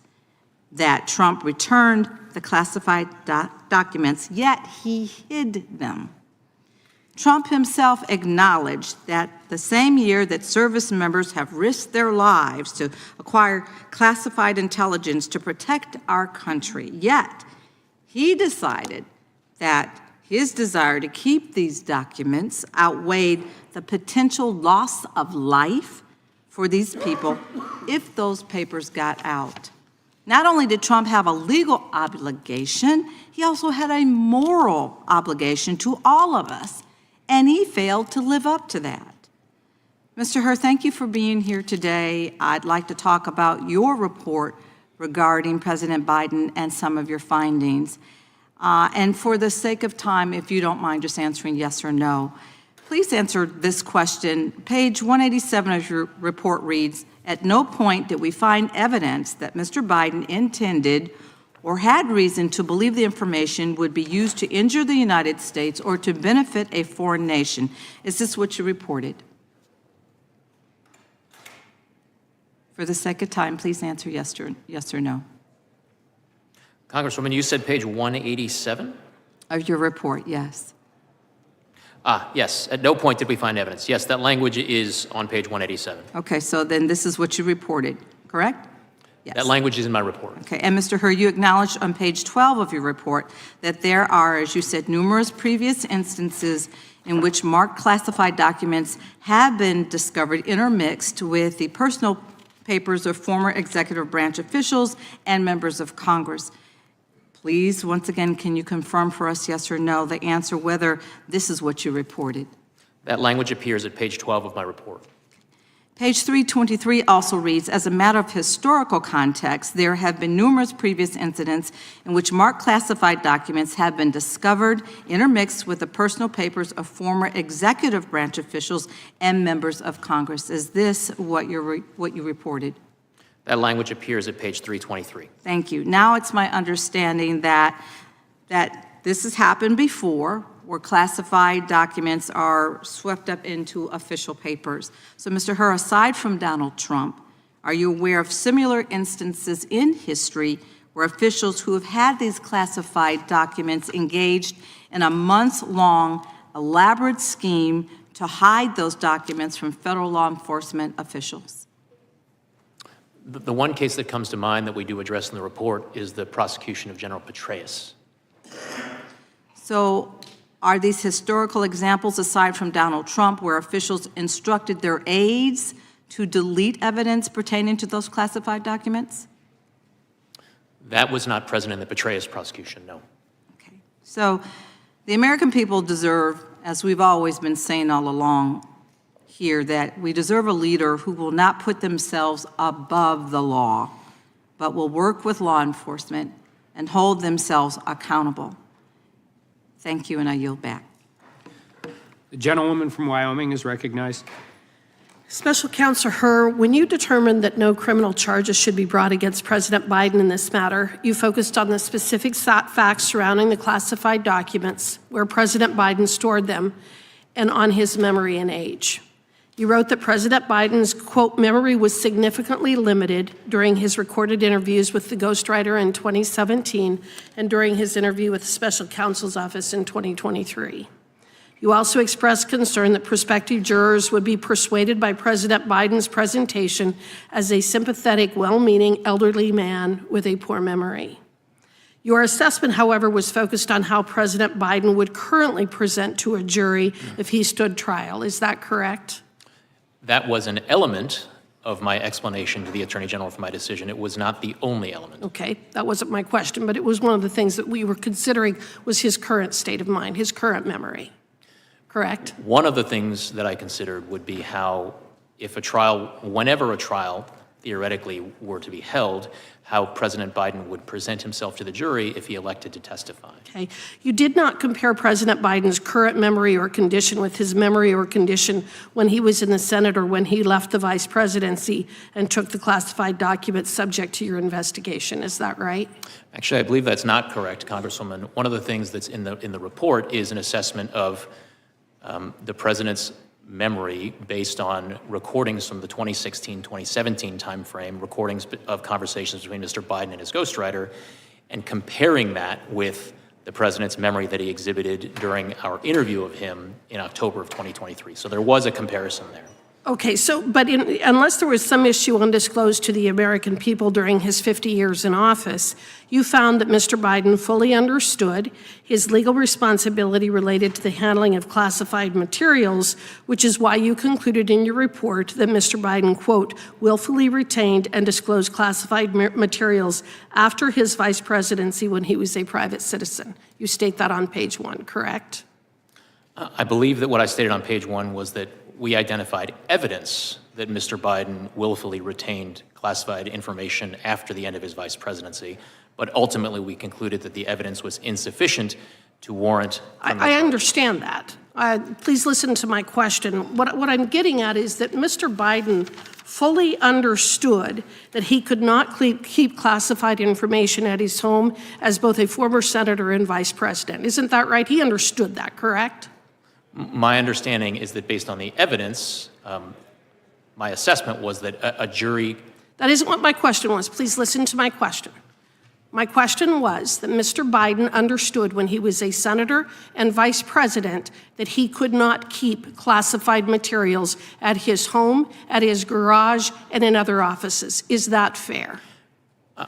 that Trump returned the classified documents, yet he hid them. Trump himself acknowledged that the same year that service members have risked their lives to acquire classified intelligence to protect our country, yet he decided that his desire to keep these documents outweighed the potential loss of life for these people if those papers got out. Not only did Trump have a legal obligation, he also had a moral obligation to all of us, and he failed to live up to that. Mr. Hur, thank you for being here today. I'd like to talk about your report regarding President Biden and some of your findings. And for the sake of time, if you don't mind just answering yes or no, please answer this question. Page 187 of your report reads, "At no point did we find evidence that Mr. Biden intended or had reason to believe the information would be used to injure the United States or to benefit a foreign nation." Is this what you reported? For the sake of time, please answer yes or no. Congresswoman, you said page 187? Of your report, yes. Yes. At no point did we find evidence. Yes, that language is on page 187. Okay, so then this is what you reported, correct? Yes. That language is in my report. Okay, and Mr. Hur, you acknowledged on page 12 of your report that there are, as you said, numerous previous instances in which marked classified documents have been discovered intermixed with the personal papers of former executive branch officials and members of Congress. Please, once again, can you confirm for us, yes or no, the answer whether this is what you reported? That language appears at page 12 of my report. Page 323 also reads, "As a matter of historical context, there have been numerous previous incidents in which marked classified documents have been discovered, intermixed with the personal papers of former executive branch officials and members of Congress." Is this what you reported? That language appears at page 323. Thank you. Now it's my understanding that this has happened before, where classified documents are swept up into official papers. So, Mr. Hur, aside from Donald Trump, are you aware of similar instances in history where officials who have had these classified documents engaged in a months-long elaborate scheme to hide those documents from federal law enforcement officials? The one case that comes to mind that we do address in the report is the prosecution of General Petraeus. So are these historical examples, aside from Donald Trump, where officials instructed their aides to delete evidence pertaining to those classified documents? That was not present in the Petraeus prosecution, no. So the American people deserve, as we've always been saying all along here, that we deserve a leader who will not put themselves above the law, but will work with law enforcement and hold themselves accountable. Thank you, and I yield back. The gentlewoman from Wyoming is recognized. Special Counsel Hur, when you determined that no criminal charges should be brought against President Biden in this matter, you focused on the specific facts surrounding the classified documents, where President Biden stored them, and on his memory and age. You wrote that President Biden's, quote, memory was significantly limited during his recorded interviews with the ghostwriter in 2017 and during his interview with the Special Counsel's Office in 2023. You also expressed concern that prospective jurors would be persuaded by President Biden's presentation as a sympathetic, well-meaning elderly man with a poor memory. Your assessment, however, was focused on how President Biden would currently present to a jury if he stood trial. Is that correct? That was an element of my explanation to the Attorney General for my decision. It was not the only element. Okay, that wasn't my question, but it was one of the things that we were considering was his current state of mind, his current memory. Correct? One of the things that I considered would be how if a trial, whenever a trial theoretically were to be held, how President Biden would present himself to the jury if he elected to testify. Okay. You did not compare President Biden's current memory or condition with his memory or condition when he was in the Senate or when he left the vice presidency and took the classified documents subject to your investigation. Is that right? Actually, I believe that's not correct, Congresswoman. One of the things that's in the report is an assessment of the president's memory based on recordings from the 2016-2017 timeframe, recordings of conversations between Mr. Biden and his ghostwriter, and comparing that with the president's memory that he exhibited during our interview of him in October of 2023. So there was a comparison there. Okay, so, but unless there was some issue undisclosed to the American people during his 50 years in office, you found that Mr. Biden fully understood his legal responsibility related to the handling of classified materials, which is why you concluded in your report that Mr. Biden, quote, willfully retained and disclosed classified materials after his vice presidency when he was a private citizen. You state that on page 1, correct? I believe that what I stated on page 1 was that we identified evidence that Mr. Biden willfully retained classified information after the end of his vice presidency, but ultimately we concluded that the evidence was insufficient to warrant. I understand that. Please listen to my question. What I'm getting at is that Mr. Biden fully understood that he could not keep classified information at his home as both a former senator and vice president. Isn't that right? He understood that, correct? My understanding is that based on the evidence, my assessment was that a jury... That isn't what my question was. Please listen to my question. My question was that Mr. Biden understood when he was a senator and vice president that he could not keep classified materials at his home, at his garage, and in other offices. Is that fair?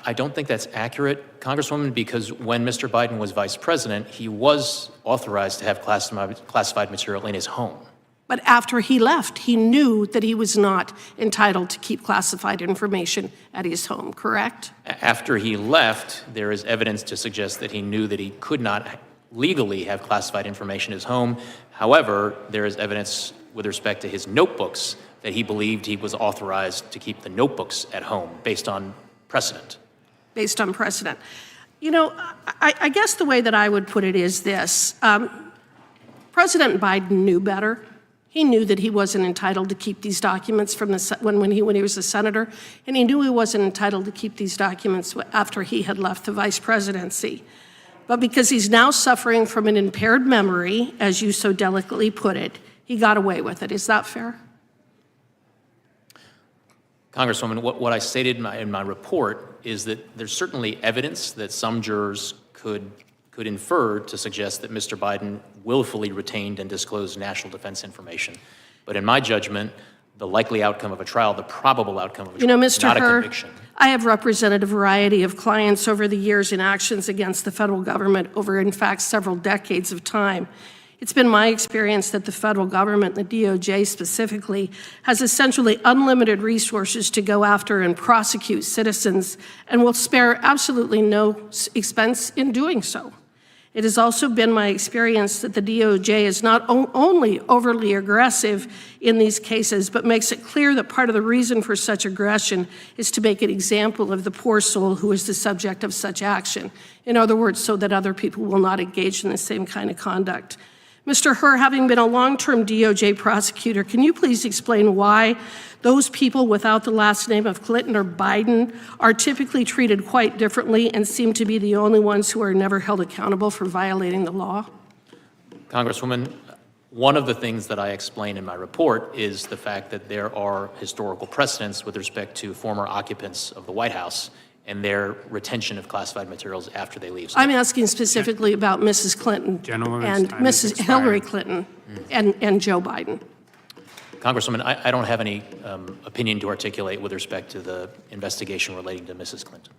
I don't think that's accurate, Congresswoman, because when Mr. Biden was vice president, he was authorized to have classified material in his home. But after he left, he knew that he was not entitled to keep classified information at his home, correct? After he left, there is evidence to suggest that he knew that he could not legally have classified information in his home. However, there is evidence with respect to his notebooks that he believed he was authorized to keep the notebooks at home based on precedent. Based on precedent. You know, I guess the way that I would put it is this. President Biden knew better. He knew that he wasn't entitled to keep these documents from when he was a senator, and he knew he wasn't entitled to keep these documents after he had left the vice presidency. But because he's now suffering from an impaired memory, as you so delicately put it, he got away with it. Is that fair? Congresswoman, what I stated in my report is that there's certainly evidence that some jurors could infer to suggest that Mr. Biden willfully retained and disclosed national defense information. But in my judgment, the likely outcome of a trial, the probable outcome of a trial, is not a conviction. I have represented a variety of clients over the years in actions against the federal government over, in fact, several decades of time. It's been my experience that the federal government, the DOJ specifically, has essentially unlimited resources to go after and prosecute citizens and will spare absolutely no expense in doing so. It has also been my experience that the DOJ is not only overly aggressive in these cases, but makes it clear that part of the reason for such aggression is to make an example of the poor soul who is the subject of such action. In other words, so that other people will not engage in the same kind of conduct. Mr. Hur, having been a long-term DOJ prosecutor, can you please explain why those people without the last name of Clinton or Biden are typically treated quite differently and seem to be the only ones who are never held accountable for violating the law? Congresswoman, one of the things that I explain in my report is the fact that there are historical precedents with respect to former occupants of the White House and their retention of classified materials after they leave. I'm asking specifically about Mrs. Clinton and Mrs. Hillary Clinton and Joe Biden. Congresswoman, I don't have any opinion to articulate with respect to the investigation relating to Mrs. Clinton.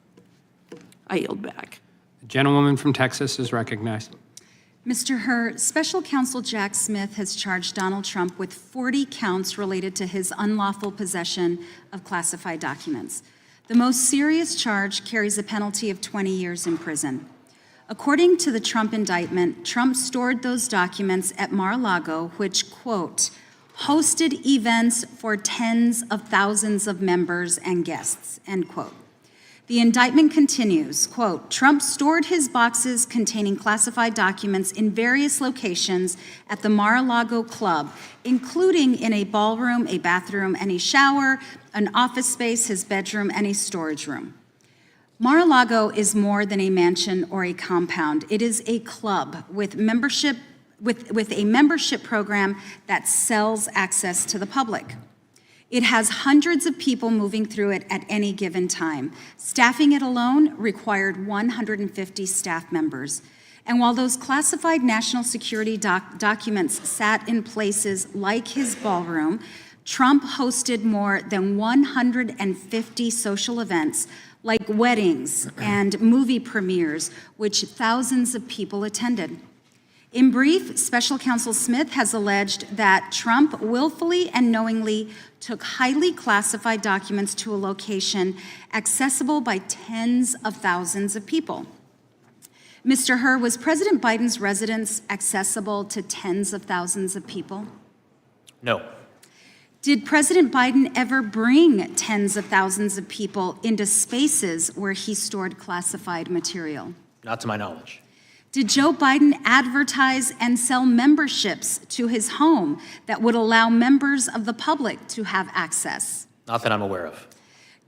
I yield back. The gentlewoman from Texas is recognized. Mr. Hur, Special Counsel Jack Smith has charged Donald Trump with 40 counts related to his unlawful possession of classified documents. The most serious charge carries a penalty of 20 years in prison. According to the Trump indictment, Trump stored those documents at Mar-a-Lago, which, quote, hosted events for tens of thousands of members and guests, end quote. The indictment continues, quote, Trump stored his boxes containing classified documents in various locations at the Mar-a-Lago Club, including in a ballroom, a bathroom, and a shower, an office space, his bedroom, and a storage room. Mar-a-Lago is more than a mansion or a compound. It is a club with membership with a membership program that sells access to the public. It has hundreds of people moving through it at any given time. Staffing it alone required 150 staff members. And while those classified national security documents sat in places like his ballroom, Trump hosted more than 150 social events like weddings and movie premieres, which thousands of people attended. In brief, Special Counsel Smith has alleged that Trump willfully and knowingly took highly classified documents to a location accessible by tens of thousands of people. Mr. Hur, was President Biden's residence accessible to tens of thousands of people? No. Did President Biden ever bring tens of thousands of people into spaces where he stored classified material? Not to my knowledge. Did Joe Biden advertise and sell memberships to his home that would allow members of the public to have access? Not that I'm aware of.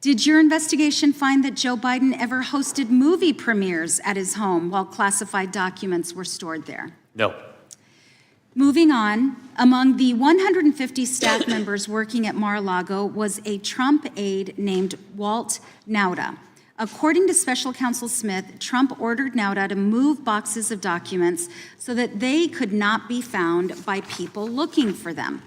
Did your investigation find that Joe Biden ever hosted movie premieres at his home while classified documents were stored there? No. Moving on, among the 150 staff members working at Mar-a-Lago was a Trump aide named Walt Nauta. According to Special Counsel Smith, Trump ordered Nauta to move boxes of documents so that they could not be found by people looking for them.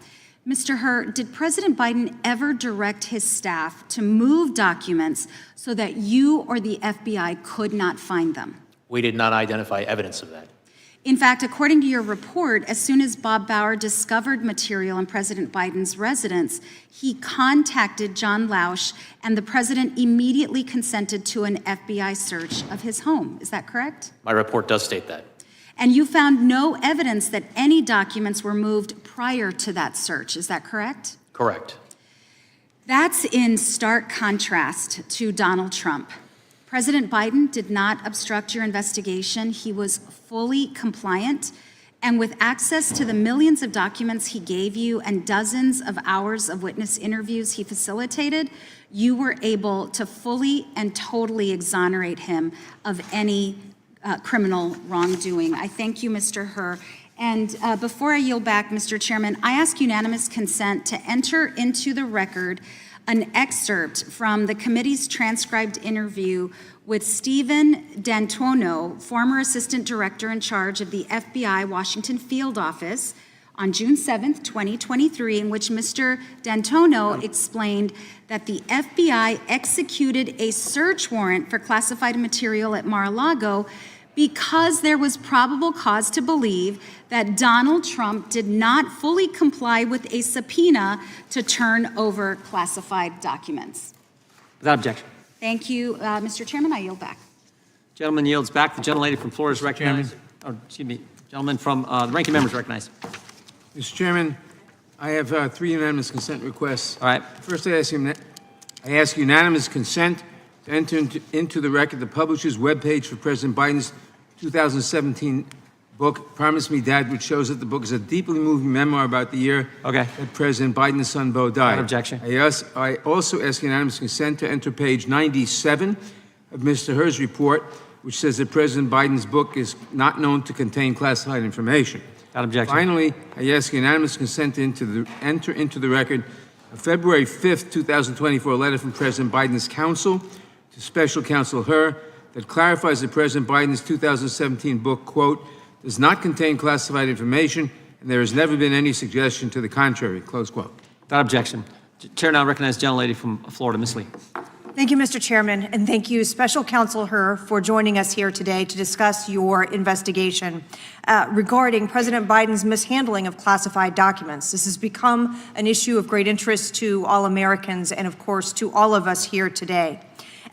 Mr. Hur, did President Biden ever direct his staff to move documents so that you or the FBI could not find them? We did not identify evidence of that. In fact, according to your report, as soon as Bob Bauer discovered material in President Biden's residence, he contacted John Lausch, and the president immediately consented to an FBI search of his home. Is that correct? My report does state that. And you found no evidence that any documents were moved prior to that search. Is that correct? Correct. That's in stark contrast to Donald Trump. President Biden did not obstruct your investigation. He was fully compliant, and with access to the millions of documents he gave you and dozens of hours of witness interviews he facilitated, you were able to fully and totally exonerate him of any criminal wrongdoing. I thank you, Mr. Hur. And before I yield back, Mr. Chairman, I ask unanimous consent to enter into the record an excerpt from the committee's transcribed interview with Stephen D'Antuono, former assistant director in charge of the FBI Washington Field Office, on June 7th, 2023, in which Mr. D'Antuono explained that the FBI executed a search warrant for classified material at Mar-a-Lago because there was probable cause to believe that Donald Trump did not fully comply with a subpoena to turn over classified documents. Without objection. Thank you, Mr. Chairman. I yield back. Gentleman yields back. The gentlelady from Florida is recognized. Oh, excuse me. Gentleman from the ranking member is recognized. Mr. Chairman, I have 3 unanimous consent requests. All right. First, I ask unanimous consent to enter into the record the publisher's webpage for President Biden's 2017 book, Promise Me, Dad, which shows that the book is a deeply moving memoir about the year that President Biden's son, Beau, died. Without objection. I also ask unanimous consent to enter page 97 of Mr. Hur's report, which says that President Biden's book is not known to contain classified information. Without objection. Finally, I ask unanimous consent to enter into the record a February 5th, 2024 letter from President Biden's counsel to Special Counsel Hur that clarifies that President Biden's 2017 book, quote, does not contain classified information, and there has never been any suggestion to the contrary, close quote. Without objection. Chair now recognizes the gentlelady from Florida, Ms. Lee. Thank you, Mr. Chairman, and thank you, Special Counsel Hur, for joining us here today to discuss your investigation regarding President Biden's mishandling of classified documents. This has become an issue of great interest to all Americans and, of course, to all of us here today.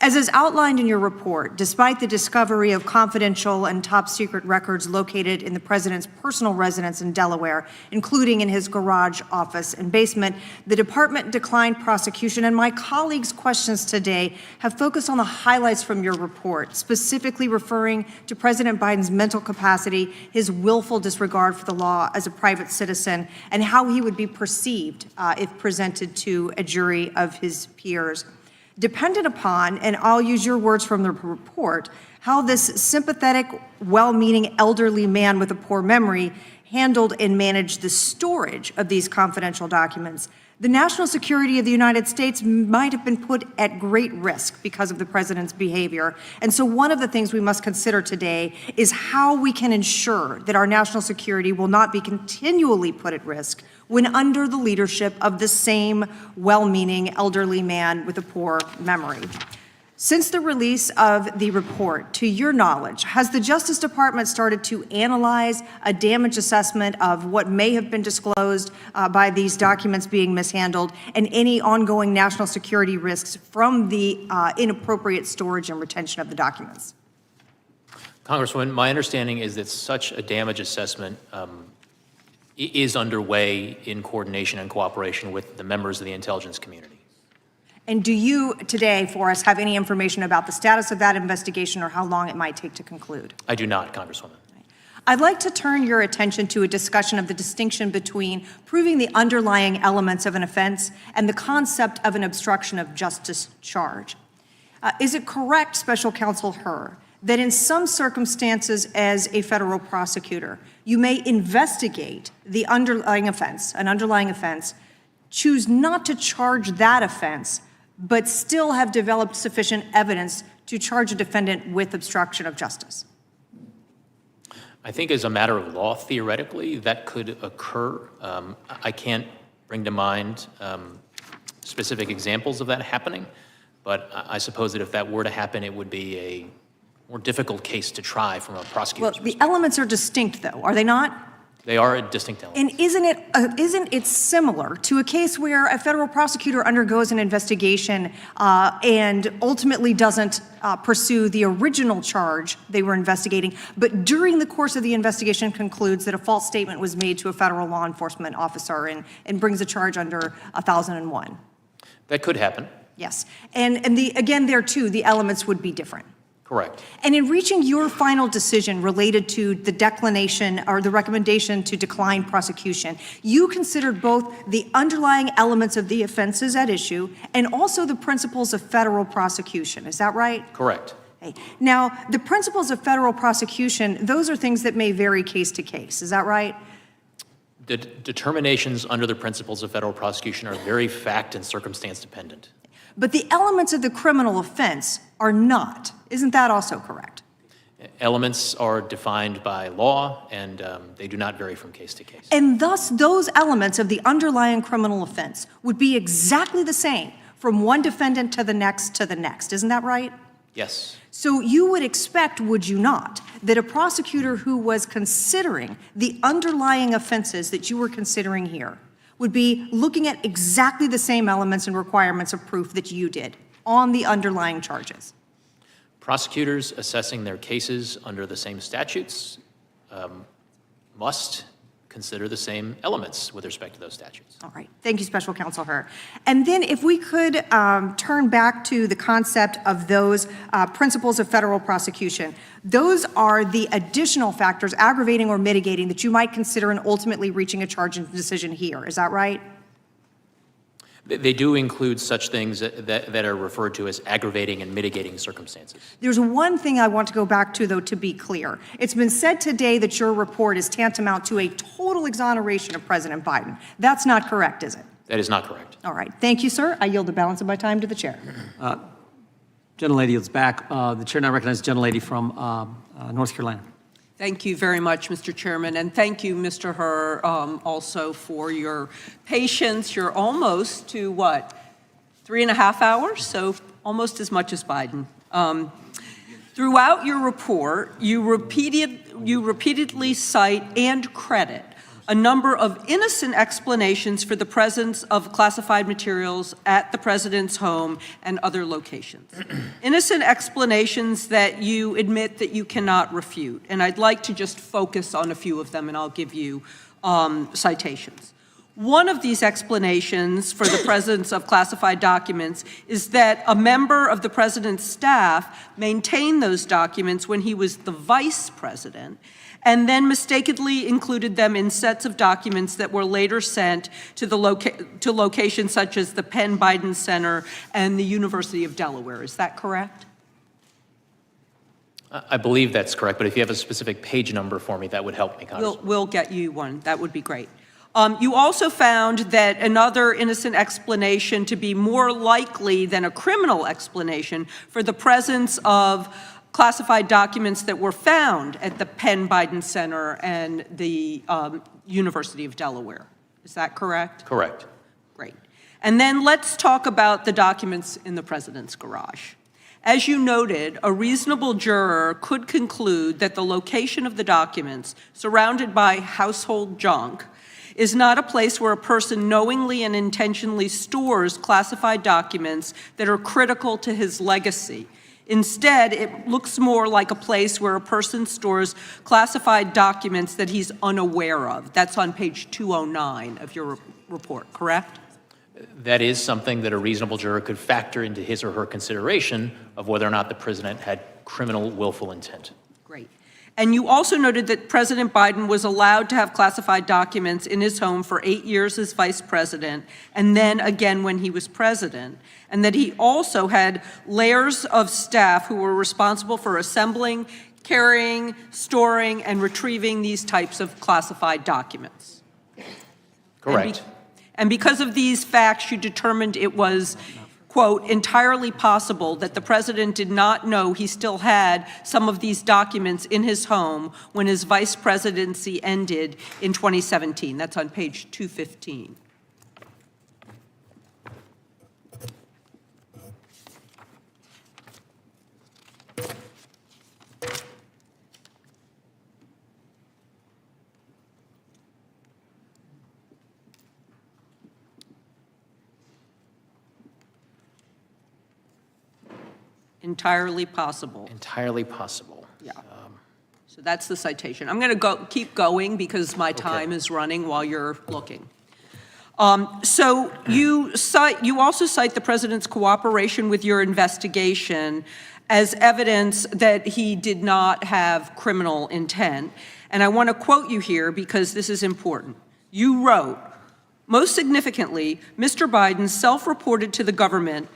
As is outlined in your report, despite the discovery of confidential and top-secret records located in the president's personal residence in Delaware, including in his garage, office, and basement, the department declined prosecution, and my colleagues' questions today have focused on the highlights from your report, specifically referring to President Biden's mental capacity, his willful disregard for the law as a private citizen, and how he would be perceived if presented to a jury of his peers. Dependent upon, and I'll use your words from the report, how this sympathetic, well-meaning elderly man with a poor memory handled and managed the storage of these confidential documents, the national security of the United States might have been put at great risk because of the president's behavior. And so one of the things we must consider today is how we can ensure that our national security will not be continually put at risk when under the leadership of the same well-meaning elderly man with a poor memory. Since the release of the report, to your knowledge, has the Justice Department started to analyze a damage assessment of what may have been disclosed by these documents being mishandled and any ongoing national security risks from the inappropriate storage and retention of the documents? Congresswoman, my understanding is that such a damage assessment is underway in coordination and cooperation with the members of the intelligence community. And do you today, for us, have any information about the status of that investigation or how long it might take to conclude? I do not, Congresswoman. I'd like to turn your attention to a discussion of the distinction between proving the underlying elements of an offense and the concept of an obstruction of justice charge. Is it correct, Special Counsel Herr, that in some circumstances as a federal prosecutor, you may investigate the underlying offense, an underlying offense, choose not to charge that offense, but still have developed sufficient evidence to charge a defendant with obstruction of justice? I think as a matter of law, theoretically, that could occur. I can't bring to mind specific examples of that happening, but I suppose that if that were to happen, it would be a more difficult case to try from a prosecutor's perspective. The elements are distinct, though, are they not? They are a distinct element. And isn't it similar to a case where a federal prosecutor undergoes an investigation and ultimately doesn't pursue the original charge they were investigating, but during the course of the investigation concludes that a false statement was made to a federal law enforcement officer and brings a charge under 1001? That could happen. Yes. And again, there too, the elements would be different. Correct. And in reaching your final decision related to the declination or the recommendation to decline prosecution, you considered both the underlying elements of the offenses at issue and also the principles of federal prosecution. Is that right? Correct. Okay. Now, the principles of federal prosecution, those are things that may vary case to case. Is that right? The determinations under the principles of federal prosecution are very fact and circumstance dependent. But the elements of the criminal offense are not. Isn't that also correct? Elements are defined by law, and they do not vary from case to case. And thus, those elements of the underlying criminal offense would be exactly the same from one defendant to the next to the next. Isn't that right? Yes. So you would expect, would you not, that a prosecutor who was considering the underlying offenses that you were considering here would be looking at exactly the same elements and requirements of proof that you did on the underlying charges? Prosecutors assessing their cases under the same statutes must consider the same elements with respect to those statutes. All right. Thank you, Special Counsel Herr. And then if we could turn back to the concept of those principles of federal prosecution, those are the additional factors, aggravating or mitigating, that you might consider in ultimately reaching a charge and decision here. Is that right? They do include such things that are referred to as aggravating and mitigating circumstances. There's one thing I want to go back to, though, to be clear. It's been said today that your report is tantamount to a total exoneration of President Biden. That's not correct, is it? That is not correct. All right. Thank you, sir. I yield the balance of my time to the chair. Gentlelady is back. The chair now recognizes the gentlelady from North Carolina. Thank you very much, Mr. Chairman, and thank you, Mr. Herr, also for your patience. You're almost to, 3.5 hours, so almost as much as Biden. Throughout your report, you repeatedly cite and credit a number of innocent explanations for the presence of classified materials at the president's home and other locations. Innocent explanations that you admit that you cannot refute. And I'd like to just focus on a few of them, and I'll give you citations. One of these explanations for the presence of classified documents is that a member of the president's staff maintained those documents when he was the vice president, and then mistakenly included them in sets of documents that were later sent to locations such as the Penn Biden Center and the University of Delaware. Is that correct? I believe that's correct, but if you have a specific page number for me, that would help me, Congressman. We'll get you one. That would be great. You also found that another innocent explanation to be more likely than a criminal explanation for the presence of classified documents that were found at the Penn Biden Center and the University of Delaware. Is that correct? Correct. Great. And then let's talk about the documents in the president's garage. As you noted, a reasonable juror could conclude that the location of the documents, surrounded by household junk, is not a place where a person knowingly and intentionally stores classified documents that are critical to his legacy. Instead, it looks more like a place where a person stores classified documents that he's unaware of. That's on page 209 of your report, correct? That is something that a reasonable juror could factor into his or her consideration of whether or not the president had criminal willful intent. Great. And you also noted that President Biden was allowed to have classified documents in his home for 8 years as vice president, and then again when he was president, and that he also had layers of staff who were responsible for assembling, carrying, storing, and retrieving these types of classified documents. Correct. And because of these facts, you determined it was, quote, entirely possible that the president did not know he still had some of these documents in his home when his vice presidency ended in 2017. That's on page 215. Entirely possible. Entirely possible. Yeah. So that's the citation. I'm going to keep going because my time is running while you're looking. So you also cite the president's cooperation with your investigation as evidence that he did not have criminal intent. And I want to quote you here because this is important. You wrote, most significantly, Mr. Biden self-reported to the government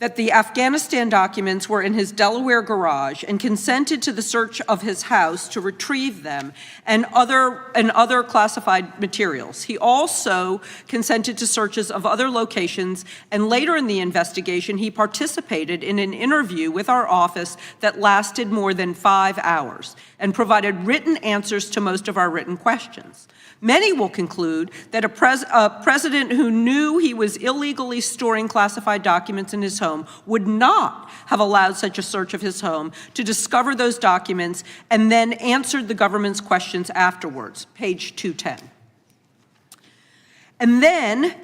that the Afghanistan documents were in his Delaware garage and consented to the search of his house to retrieve them and other classified materials. He also consented to searches of other locations, and later in the investigation, he participated in an interview with our office that lasted more than 5 hours and provided written answers to most of our written questions. Many will conclude that a president who knew he was illegally storing classified documents in his home would not have allowed such a search of his home to discover those documents and then answered the government's questions afterwards, page 210. And then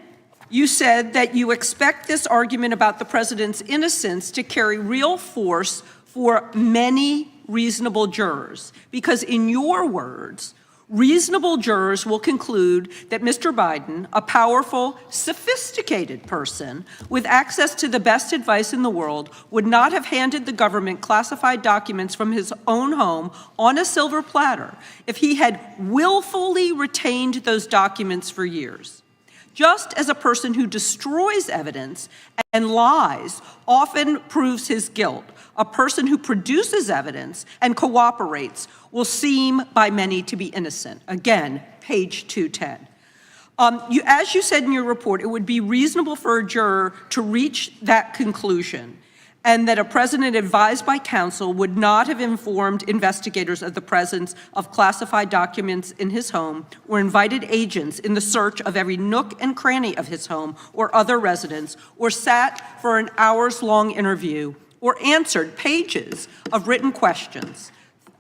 you said that you expect this argument about the president's innocence to carry real force for many reasonable jurors, because in your words, reasonable jurors will conclude that Mr. Biden, a powerful, sophisticated person with access to the best advice in the world, would not have handed the government classified documents from his own home on a silver platter if he had willfully retained those documents for years. Just as a person who destroys evidence and lies often proves his guilt, a person who produces evidence and cooperates will seem by many to be innocent. Again, page 210. As you said in your report, it would be reasonable for a juror to reach that conclusion, and that a president advised by counsel would not have informed investigators of the presence of classified documents in his home or invited agents in the search of every nook and cranny of his home or other residence, or sat for an hours-long interview, or answered pages of written questions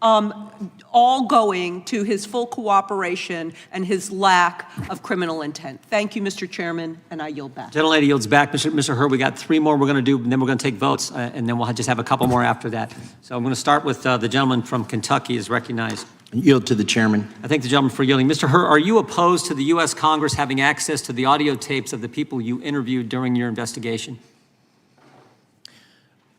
all going to his full cooperation and his lack of criminal intent. Thank you, Mr. Chairman, and I yield back. Gentlelady yields back. Mr. Hur, we got 3 more we're going to do, and then we're going to take votes, and then we'll just have a couple more after that. So I'm going to start with the gentleman from Kentucky is recognized. Yield to the chairman. I thank the gentleman for yielding. Mr. Hur, are you opposed to the U.S. Congress having access to the audio tapes of the people you interviewed during your investigation?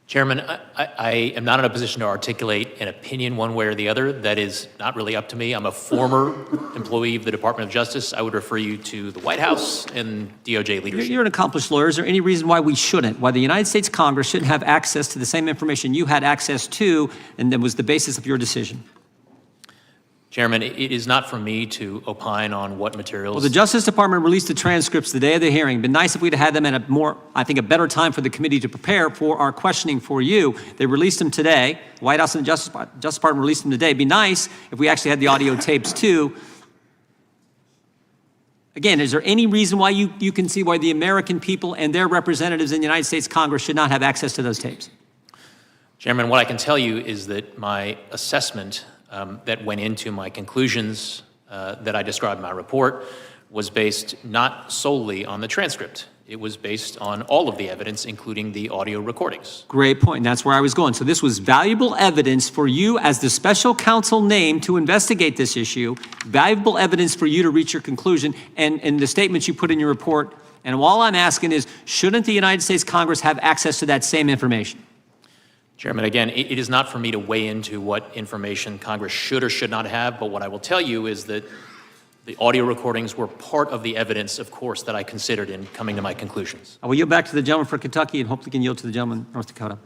Chairman, I am not in a position to articulate an opinion one way or the other. That is not really up to me. I'm a former employee of the Department of Justice. I would refer you to the White House and DOJ leadership. You're an accomplished lawyer. Is there any reason why we shouldn't, why the United States Congress shouldn't have access to the same information you had access to and that was the basis of your decision? Chairman, it is not for me to opine on what materials. Well, the Justice Department released the transcripts the day of the hearing. It'd been nice if we'd had them at a more, I think, a better time for the committee to prepare for our questioning for you. They released them today. The White House and the Justice Department released them today. It'd be nice if we actually had the audio tapes too. Again, is there any reason why you can see why the American people and their representatives in the United States Congress should not have access to those tapes? Chairman, what I can tell you is that my assessment that went into my conclusions that I described in my report was based not solely on the transcript. It was based on all of the evidence, including the audio recordings. Great point, and that's where I was going. So this was valuable evidence for you as the special counsel named to investigate this issue, valuable evidence for you to reach your conclusion, and the statements you put in your report. And all I'm asking is, shouldn't the United States Congress have access to that same information? Chairman, again, it is not for me to weigh into what information Congress should or should not have, but what I will tell you is that the audio recordings were part of the evidence, of course, that I considered in coming to my conclusions. I will yield back to the gentleman from Kentucky and hopefully can yield to the gentleman from North Dakota.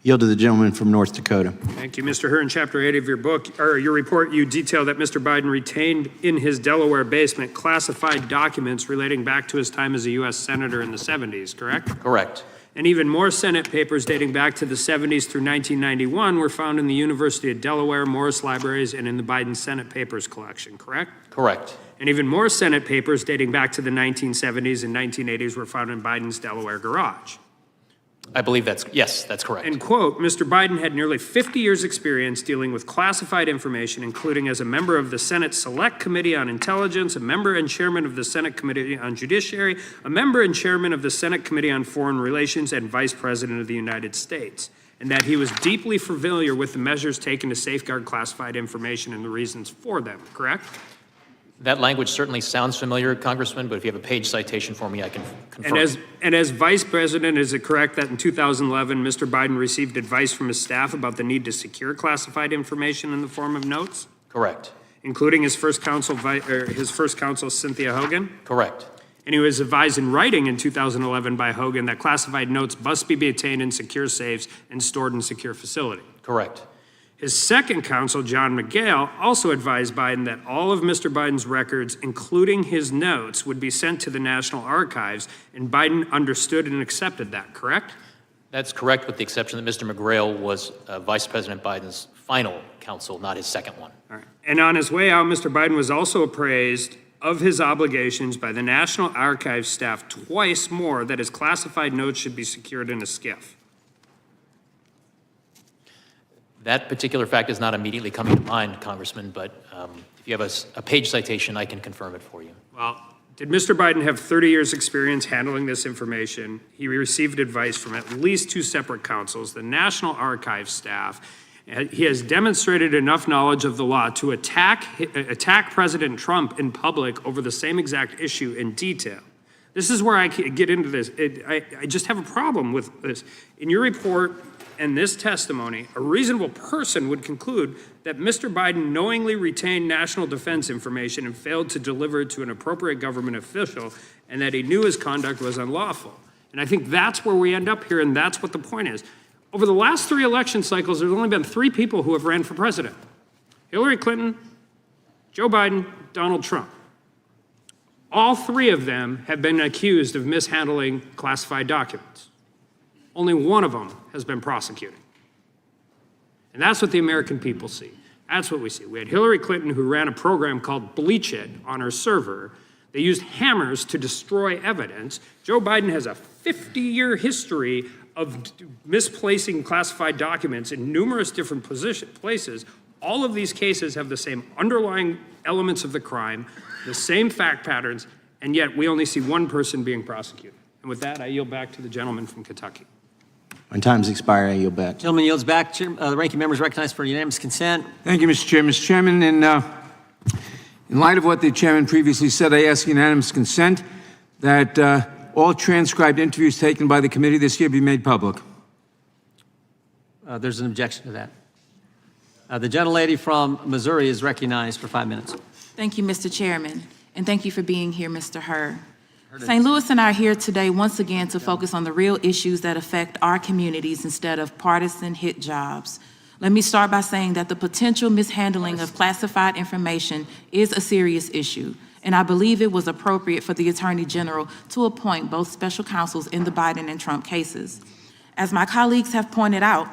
Yield to the gentleman from North Dakota. Thank you, Mr. Hur. In Chapter 8 of your book, or your report, you detail that Mr. Biden retained in his Delaware basement classified documents relating back to his time as a U.S. Senator in the 70s, correct? Correct. And even more Senate papers dating back to the 70s through 1991 were found in the University of Delaware, Morris Libraries, and in the Biden Senate Papers collection, correct? Correct. And even more Senate papers dating back to the 1970s and 1980s were found in Biden's Delaware garage. I believe yes, that's correct. And quote, Mr. Biden had nearly 50 years experience dealing with classified information, including as a member of the Senate Select Committee on Intelligence, a member and chairman of the Senate Committee on Judiciary, a member and chairman of the Senate Committee on Foreign Relations, and Vice President of the United States. And that he was deeply familiar with the measures taken to safeguard classified information and the reasons for them, correct? That language certainly sounds familiar, Congressman, but if you have a page citation for me, I can confirm. And as Vice President, is it correct that in 2011, Mr. Biden received advice from his staff about the need to secure classified information in the form of notes? Correct. Including his first counsel, Cynthia Hogan? Correct. And he was advised in writing in 2011 by Hogan that classified notes must be obtained in secure safes and stored in secure facility. Correct. His second counsel, John McGail, also advised Biden that all of Mr. Biden's records, including his notes, would be sent to the National Archives, and Biden understood and accepted that, correct? That's correct, with the exception that Mr. McGrail was Vice President Biden's final counsel, not his second one. All right. And on his way out, Mr. Biden was also appraised of his obligations by the National Archives staff twice more that his classified notes should be secured in a SCIF. That particular fact is not immediately coming to mind, Congressman, but if you have a page citation, I can confirm it for you. Well, did Mr. Biden have 30 years experience handling this information? He received advice from at least 2 separate counsels, the National Archives staff. He has demonstrated enough knowledge of the law to attack President Trump in public over the same exact issue in detail. This is where I get into this. I just have a problem with this. In your report and this testimony, a reasonable person would conclude that Mr. Biden knowingly retained national defense information and failed to deliver it to an appropriate government official, and that he knew his conduct was unlawful. And I think that's where we end up here, and that's what the point is. Over the last 3 election cycles, there's only been 3 people who have ran for president: Hillary Clinton, Joe Biden, Donald Trump. All 3 of them have been accused of mishandling classified documents. Only one of them has been prosecuted. And that's what the American people see. That's what we see. We had Hillary Clinton, who ran a program called Bleach It on her server. They used hammers to destroy evidence. Joe Biden has a 50-year history of misplacing classified documents in numerous different places, All of these cases have the same underlying elements of the crime, the same fact patterns, and yet we only see one person being prosecuted. And with that, I yield back to the gentleman from Kentucky. When time's expired, I yield back. Gentleman yields back. The ranking member is recognized for unanimous consent. Thank you, Mr. Chairman. Mr. Chairman, in light of what the chairman previously said, I ask unanimous consent that all transcribed interviews taken by the committee this year be made public. There's an objection to that. The gentlelady from Missouri is recognized for 5 minutes. Thank you, Mr. Chairman, and thank you for being here, Mr. Hur. St. Louis and I are here today once again to focus on the real issues that affect our communities instead of partisan hit jobs. Let me start by saying that the potential mishandling of classified information is a serious issue, and I believe it was appropriate for the Attorney General to appoint both special counsels in the Biden and Trump cases. As my colleagues have pointed out,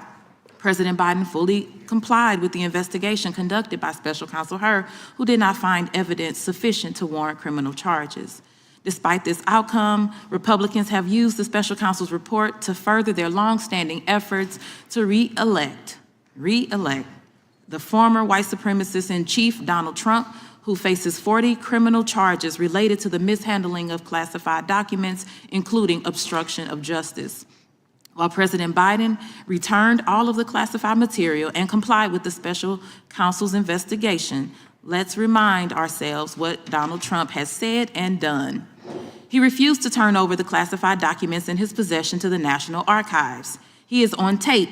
President Biden fully complied with the investigation conducted by Special Counsel Hur, who did not find evidence sufficient to warrant criminal charges. Despite this outcome, Republicans have used the special counsel's report to further their longstanding efforts to re-elect the former white supremacist in chief, Donald Trump, who faces 40 criminal charges related to the mishandling of classified documents, including obstruction of justice. While President Biden returned all of the classified material and complied with the special counsel's investigation, let's remind ourselves what Donald Trump has said and done. He refused to turn over the classified documents in his possession to the National Archives. He is on tape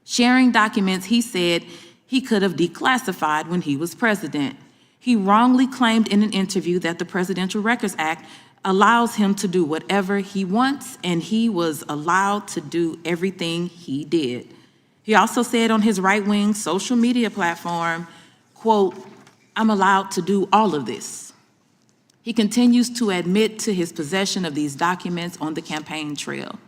sharing documents he said he could have declassified when he was president. He wrongly claimed in an interview that the Presidential Records Act allows him to do whatever he wants, and he was allowed to do everything he did. He also said on his right-wing social media platform, quote, "I'm allowed to do all of this." He continues to admit to his possession of these documents on the campaign trail.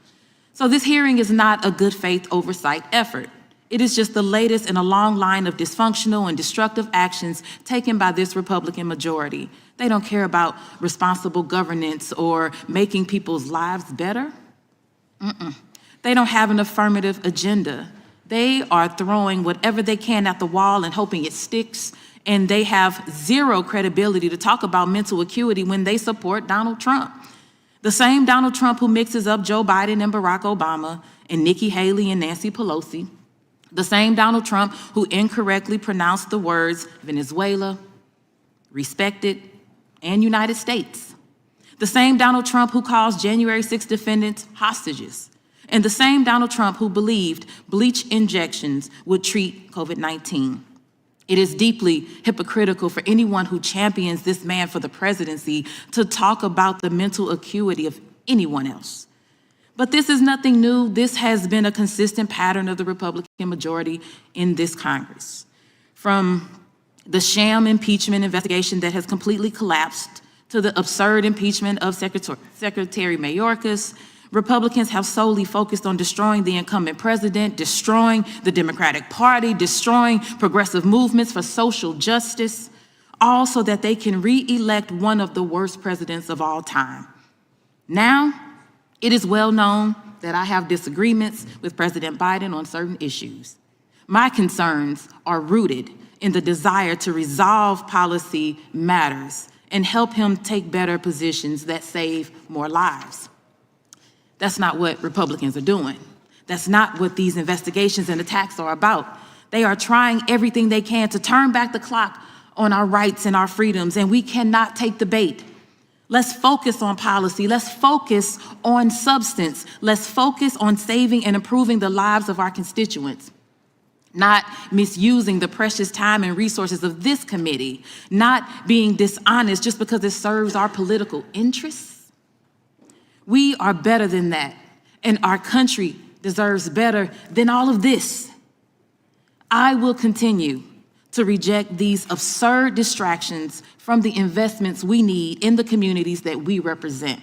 So this hearing is not a good faith oversight effort. It is just the latest in a long line of dysfunctional and destructive actions taken by this Republican majority. They don't care about responsible governance or making people's lives better. They don't have an affirmative agenda. They are throwing whatever they can at the wall and hoping it sticks, and they have zero credibility to talk about mental acuity when they support Donald Trump. The same Donald Trump who mixes up Joe Biden and Barack Obama and Nikki Haley and Nancy Pelosi. The same Donald Trump who incorrectly pronounced the words Venezuela, respected, and United States. The same Donald Trump who calls January 6 defendants hostages. And the same Donald Trump who believed bleach injections would treat COVID-19. It is deeply hypocritical for anyone who champions this man for the presidency to talk about the mental acuity of anyone else. But this is nothing new. This has been a consistent pattern of the Republican majority in this Congress. From the sham impeachment investigation that has completely collapsed to the absurd impeachment of Secretary Mayorkas, Republicans have solely focused on destroying the incumbent president, destroying the Democratic Party, destroying progressive movements for social justice, all so that they can re-elect one of the worst presidents of all time. Now, it is well known that I have disagreements with President Biden on certain issues. My concerns are rooted in the desire to resolve policy matters and help him take better positions that save more lives. That's not what Republicans are doing. That's not what these investigations and attacks are about. They are trying everything they can to turn back the clock on our rights and our freedoms, and we cannot take the bait. Let's focus on policy. Let's focus on substance. Let's focus on saving and improving the lives of our constituents, not misusing the precious time and resources of this committee, not being dishonest just because it serves our political interests. We are better than that, and our country deserves better than all of this. I will continue to reject these absurd distractions from the investments we need in the communities that we represent.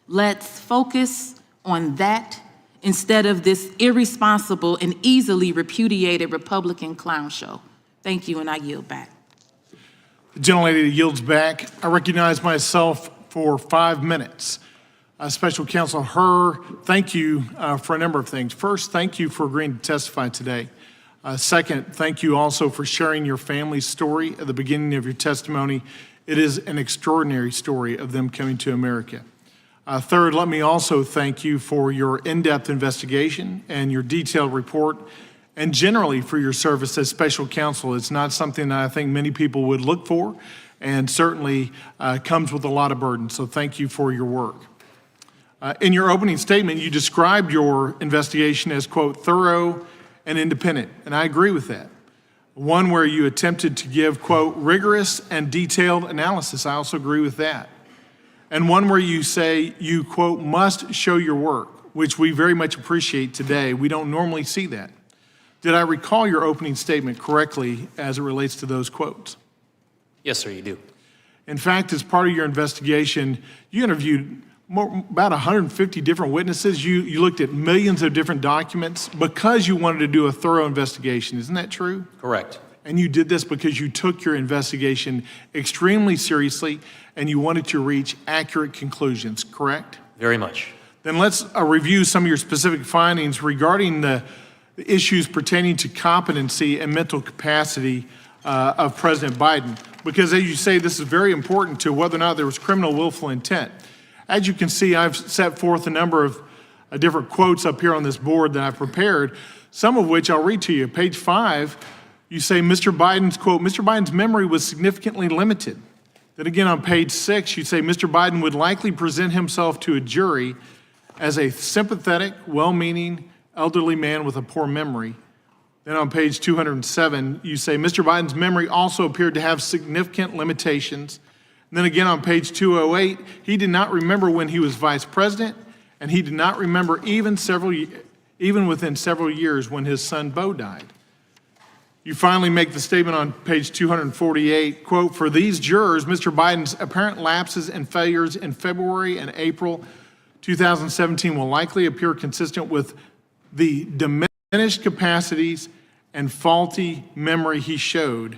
Let's focus on that instead of this irresponsible and easily repudiated Republican clown show. Thank you, and I yield back. The gentlelady yields back. I recognize myself for 5 minutes. Special Counsel Hur, thank you for a number of things. First, thank you for agreeing to testify today. Second, thank you also for sharing your family's story at the beginning of your testimony. It is an extraordinary story of them coming to America. Third, let me also thank you for your in-depth investigation and your detailed report, and generally for your service as special counsel. It's not something that I think many people would look for, and certainly comes with a lot of burden. So thank you for your work. In your opening statement, you described your investigation as, quote, thorough and independent, and I agree with that. One where you attempted to give, quote, rigorous and detailed analysis. I also agree with that. And one where you say you, quote, must show your work, which we very much appreciate today. We don't normally see that. Did I recall your opening statement correctly as it relates to those quotes? Yes, sir, you do. In fact, as part of your investigation, you interviewed about 150 different witnesses. You looked at millions of different documents because you wanted to do a thorough investigation. Isn't that true? Correct. And you did this because you took your investigation extremely seriously and you wanted to reach accurate conclusions, correct? Very much. Then let's review some of your specific findings regarding the issues pertaining to competency and mental capacity of President Biden. Because as you say, this is very important to whether or not there was criminal willful intent. As you can see, I've set forth a number of different quotes up here on this board that I've prepared, some of which I'll read to you. Page 5, you say Mr. Biden's, quote, Mr. Biden's memory was significantly limited. Then again on page 6, you say Mr. Biden would likely present himself to a jury as a sympathetic, well-meaning, elderly man with a poor memory. Then on page 207, you say Mr. Biden's memory also appeared to have significant limitations. And then again on page 208, he did not remember when he was vice president, and he did not remember even within several years when his son Beau died. You finally make the statement on page 248, quote, for these jurors, Mr. Biden's apparent lapses and failures in February and April 2017 will likely appear consistent with the diminished capacities and faulty memory he showed.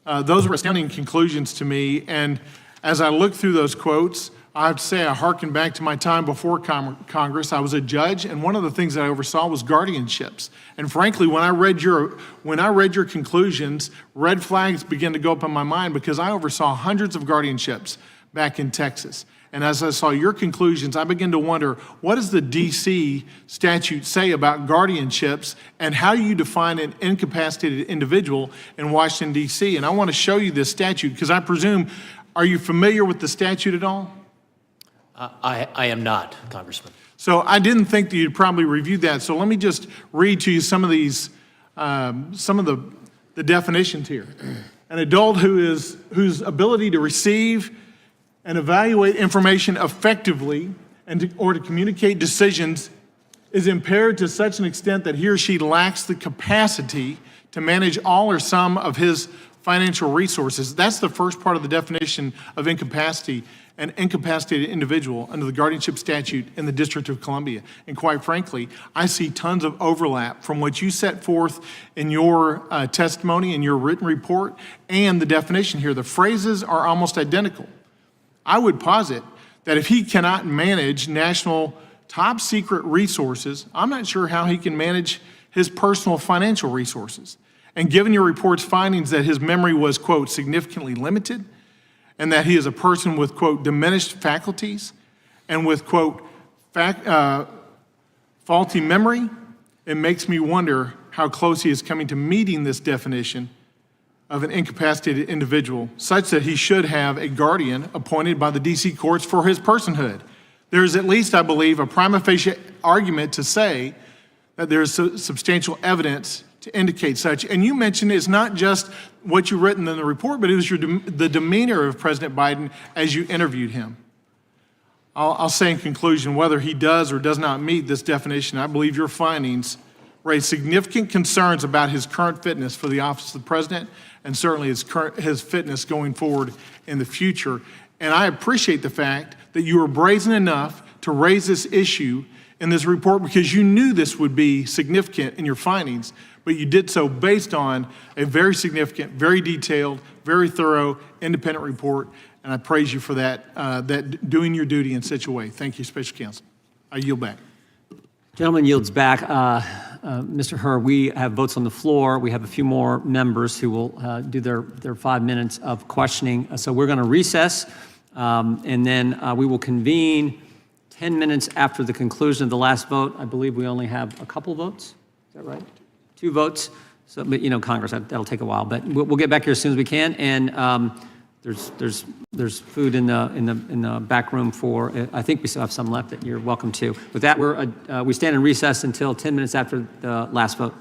Those were astounding conclusions to me, and as I look through those quotes, I have to say I hearken back to my time before Congress. I was a judge, and one of the things that I oversaw was guardianships. And frankly, when I read your conclusions, red flags began to go up in my mind because I oversaw hundreds of guardianships back in Texas. And as I saw your conclusions, I began to wonder, what does the D.C. statute say about guardianships, and how do you define an incapacitated individual in Washington, D.C.? And I want to show you this statute because I presume, are you familiar with the statute at all? I am not, Congressman. So I didn't think that you'd probably reviewed that. So let me just read to you some of these, some of the definitions here. An adult whose ability to receive and evaluate information effectively or to communicate decisions is impaired to such an extent that he or she lacks the capacity to manage all or some of his financial resources. That's the first part of the definition of incapacity, an incapacitated individual under the guardianship statute in the District of Columbia. And quite frankly, I see tons of overlap from what you set forth in your testimony, in your written report, and the definition here. The phrases are almost identical. I would posit that if he cannot manage national top secret resources, I'm not sure how he can manage his personal financial resources. And given your report's findings that his memory was, quote, significantly limited, and that he is a person with, quote, diminished faculties, and with, quote, faulty memory, it makes me wonder how close he is coming to meeting this definition of an incapacitated individual, such that he should have a guardian appointed by the D.C. courts for his personhood. There is at least, I believe, a prima facie argument to say that there is substantial evidence to indicate such. And you mentioned it's not just what you've written in the report, but it was the demeanor of President Biden as you interviewed him. I'll say in conclusion, whether he does or does not meet this definition, I believe your findings raise significant concerns about his current fitness for the office of the president, and certainly his fitness going forward in the future. And I appreciate the fact that you were brazen enough to raise this issue in this report because you knew this would be significant in your findings, but you did so based on a very significant, very detailed, very thorough, independent report, and I praise you for that doing your duty in such a way. Thank you, Special Counsel. I yield back. Gentleman yields back. Mr. Herr, we have votes on the floor. We have a few more members who will do their 5 minutes of questioning. So we're going to recess, and then we will convene 10 minutes after the conclusion of the last vote. I believe we only have a couple votes. Is that right? 2 votes. So, but, you know, Congress, that'll take a while. But we'll get back here as soon as we can. And there's food in the back room for, I think we still have some left that you're welcome to. With that, we stand in recess until 10 minutes after the last vote.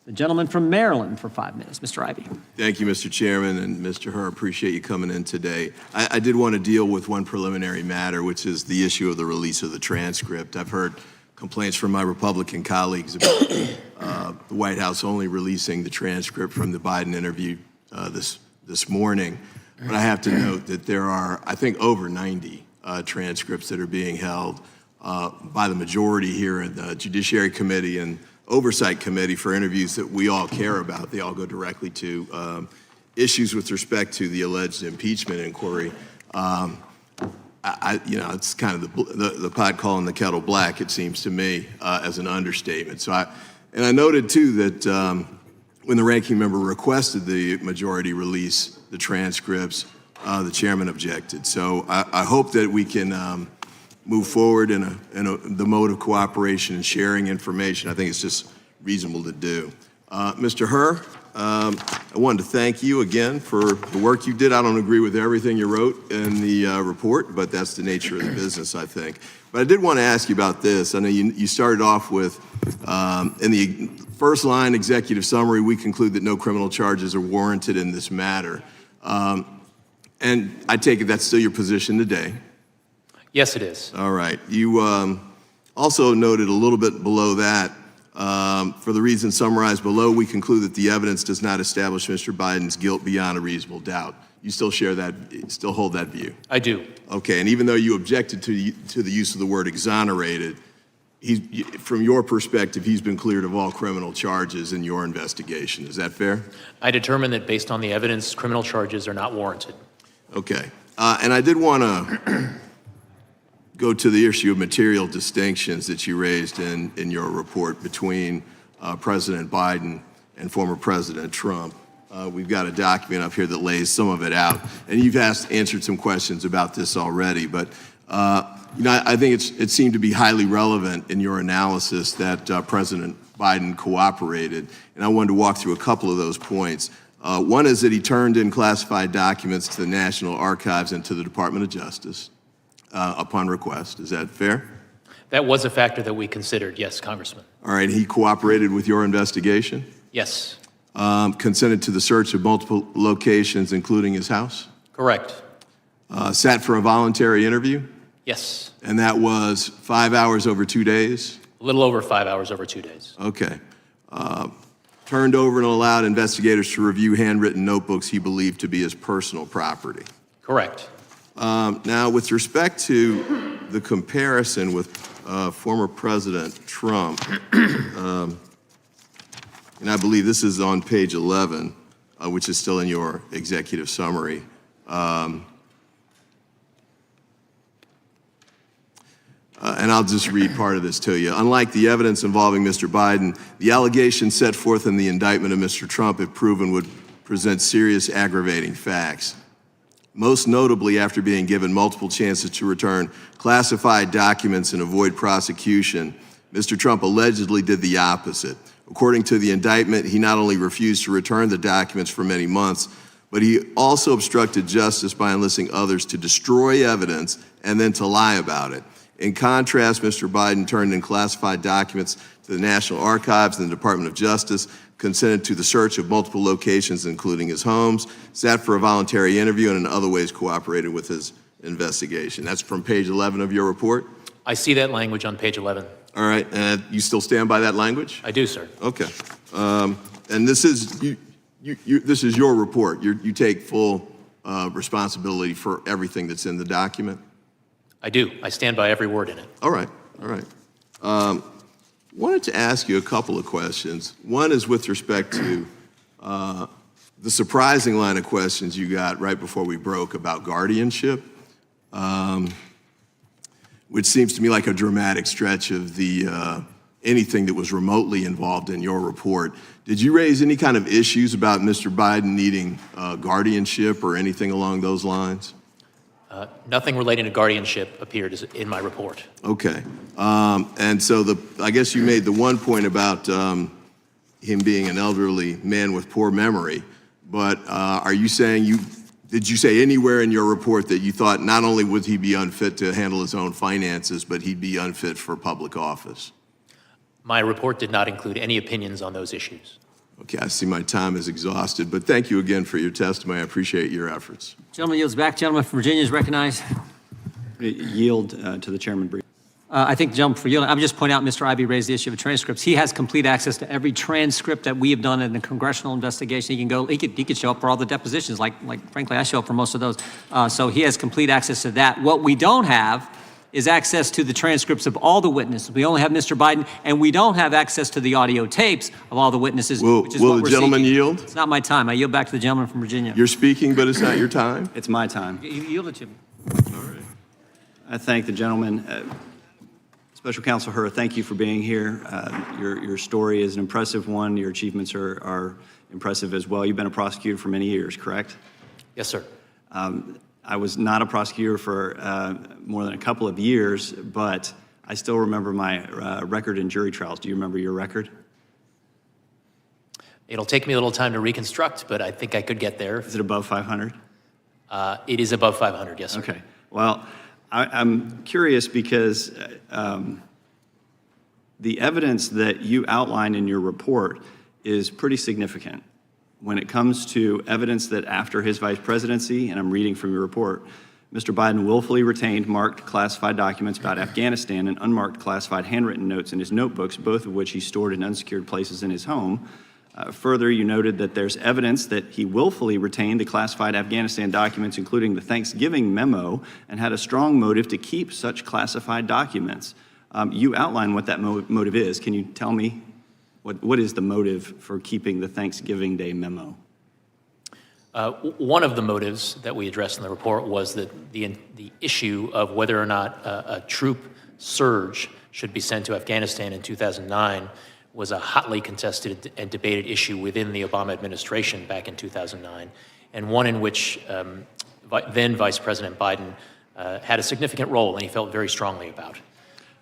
the gentleman from Maryland for 5 minutes, Mr. Ivey. Thank you, Mr. Chairman, and Mr. Herr, appreciate you coming in today. I did want to deal with one preliminary matter, which is the issue of the release of the transcript. I've heard complaints from my Republican colleagues about the White House only releasing the transcript from the Biden interview this morning. But I have to note that there are, I think, over 90 transcripts that are being held by the majority here in the Judiciary Committee and Oversight Committee for interviews that we all care about. They all go directly to issues with respect to the alleged impeachment inquiry. It's kind of the pot calling the kettle black, it seems to me, as an understatement. So I noted too that when the ranking member requested the majority release the transcripts, the chairman objected. So I hope that we can move forward in the mode of cooperation and sharing information. I think it's just reasonable to do. Mr. Herr, I wanted to thank you again for the work you did. I don't agree with everything you wrote in the report, but that's the nature of the business, I think. But I did want to ask you about this. I know you started off with, in the first line executive summary, we conclude that no criminal charges are warranted in this matter. And I take it that's still your position today. Yes, it is. All right. You also noted a little bit below that, for the reasons summarized below, we conclude that the evidence does not establish Mr. Biden's guilt beyond a reasonable doubt. You still share that, still hold that view? I do. Okay, and even though you objected to the use of the word exonerated, from your perspective, he's been cleared of all criminal charges in your investigation. Is that fair? I determined that based on the evidence, criminal charges are not warranted. Okay, and I did want to go to the issue of material distinctions that you raised in your report between President Biden and former President Trump. We've got a document up here that lays some of it out, and you've answered some questions about this already, but I think it seemed to be highly relevant in your analysis that President Biden cooperated, and I wanted to walk through a couple of those points. One is that he turned in classified documents to the National Archives and to the Department of Justice upon request. Is that fair? That was a factor that we considered, yes, Congressman. All right, he cooperated with your investigation? Yes. Consented to the search of multiple locations, including his house? Correct. Sat for a voluntary interview? Yes. And that was 5 hours over 2 days? A little over 5 hours over 2 days. Okay. Turned over and allowed investigators to review handwritten notebooks he believed to be his personal property? Correct. Now, with respect to the comparison with former President Trump, and I believe this is on page 11, which is still in your executive summary. And I'll just read part of this to you. Unlike the evidence involving Mr. Biden, the allegations set forth in the indictment of Mr. Trump, if proven, would present serious aggravating facts. Most notably, after being given multiple chances to return classified documents and avoid prosecution, Mr. Trump allegedly did the opposite. According to the indictment, he not only refused to return the documents for many months, but he also obstructed justice by enlisting others to destroy evidence and then to lie about it. In contrast, Mr. Biden turned in classified documents to the National Archives and the Department of Justice, consented to the search of multiple locations, including his homes, sat for a voluntary interview, and in other ways cooperated with his investigation. That's from page 11 of your report? I see that language on page 11. All right, and you still stand by that language? I do, sir. Okay. And this is this is your report. You take full responsibility for everything that's in the document? I do. I stand by every word in it. All right. All right. Wanted to ask you a couple of questions. One is with respect to the surprising line of questions you got right before we broke about guardianship, which seems to me like a dramatic stretch of the anything that was remotely involved in your report. Did you raise any kind of issues about Mr. Biden needing guardianship or anything along those lines? Nothing relating to guardianship appeared in my report. Okay. And so I guess you made the one point about him being an elderly man with poor memory, but are you saying did you say anywhere in your report that you thought not only would he be unfit to handle his own finances, but he'd be unfit for public office? My report did not include any opinions on those issues. Okay, I see my time is exhausted, but thank you again for your testimony. I appreciate your efforts. Gentleman yields back. Gentleman from Virginia is recognized. Yield to the chairman briefly. I think the gentleman for yielding, I'm just pointing out Mr. Ivey raised the issue of transcripts. He has complete access to every transcript that we have done in the congressional investigation. He can go, he could show up for all the depositions, like frankly, I show up for most of those. So he has complete access to that. What we don't have is access to the transcripts of all the witnesses. We only have Mr. Biden, and we don't have access to the audio tapes of all the witnesses, which is will what the we're gentleman seeking. yield? It's not my time. I yield back to the gentleman from Virginia. You're speaking, but it's not your time? It's my time. You yield it to me. All right. I thank the gentleman. Special Counsel Hur, thank you for being here. Your story is an impressive one. Your achievements are impressive as well. You've been a prosecutor for many years, correct? Yes, sir. I was not a prosecutor for more than a couple of years, but I still remember my record in jury trials. Do you remember your record? It'll take me a little time to reconstruct, but I think I could get there. Is it above 500? It is above 500, yes, sir. Okay. Well, I'm curious because the evidence that you outline in your report is pretty significant when it comes to evidence that after his vice presidency, and I'm reading from your report, Mr. Biden willfully retained marked classified documents about Afghanistan and unmarked classified handwritten notes in his notebooks, both of which he stored in unsecured places in his home. Further, you noted that there's evidence that he willfully retained the classified Afghanistan documents, including the Thanksgiving memo, and had a strong motive to keep such classified documents. You outline what that motive is. Can you tell me what is the motive for keeping the Thanksgiving Day memo? One of the motives that we addressed in the report was that the issue of whether or not a troop surge should be sent to Afghanistan in 2009 was a hotly contested and debated issue within the Obama administration back in 2009, and one in which then Vice President Biden had a significant role and he felt very strongly about.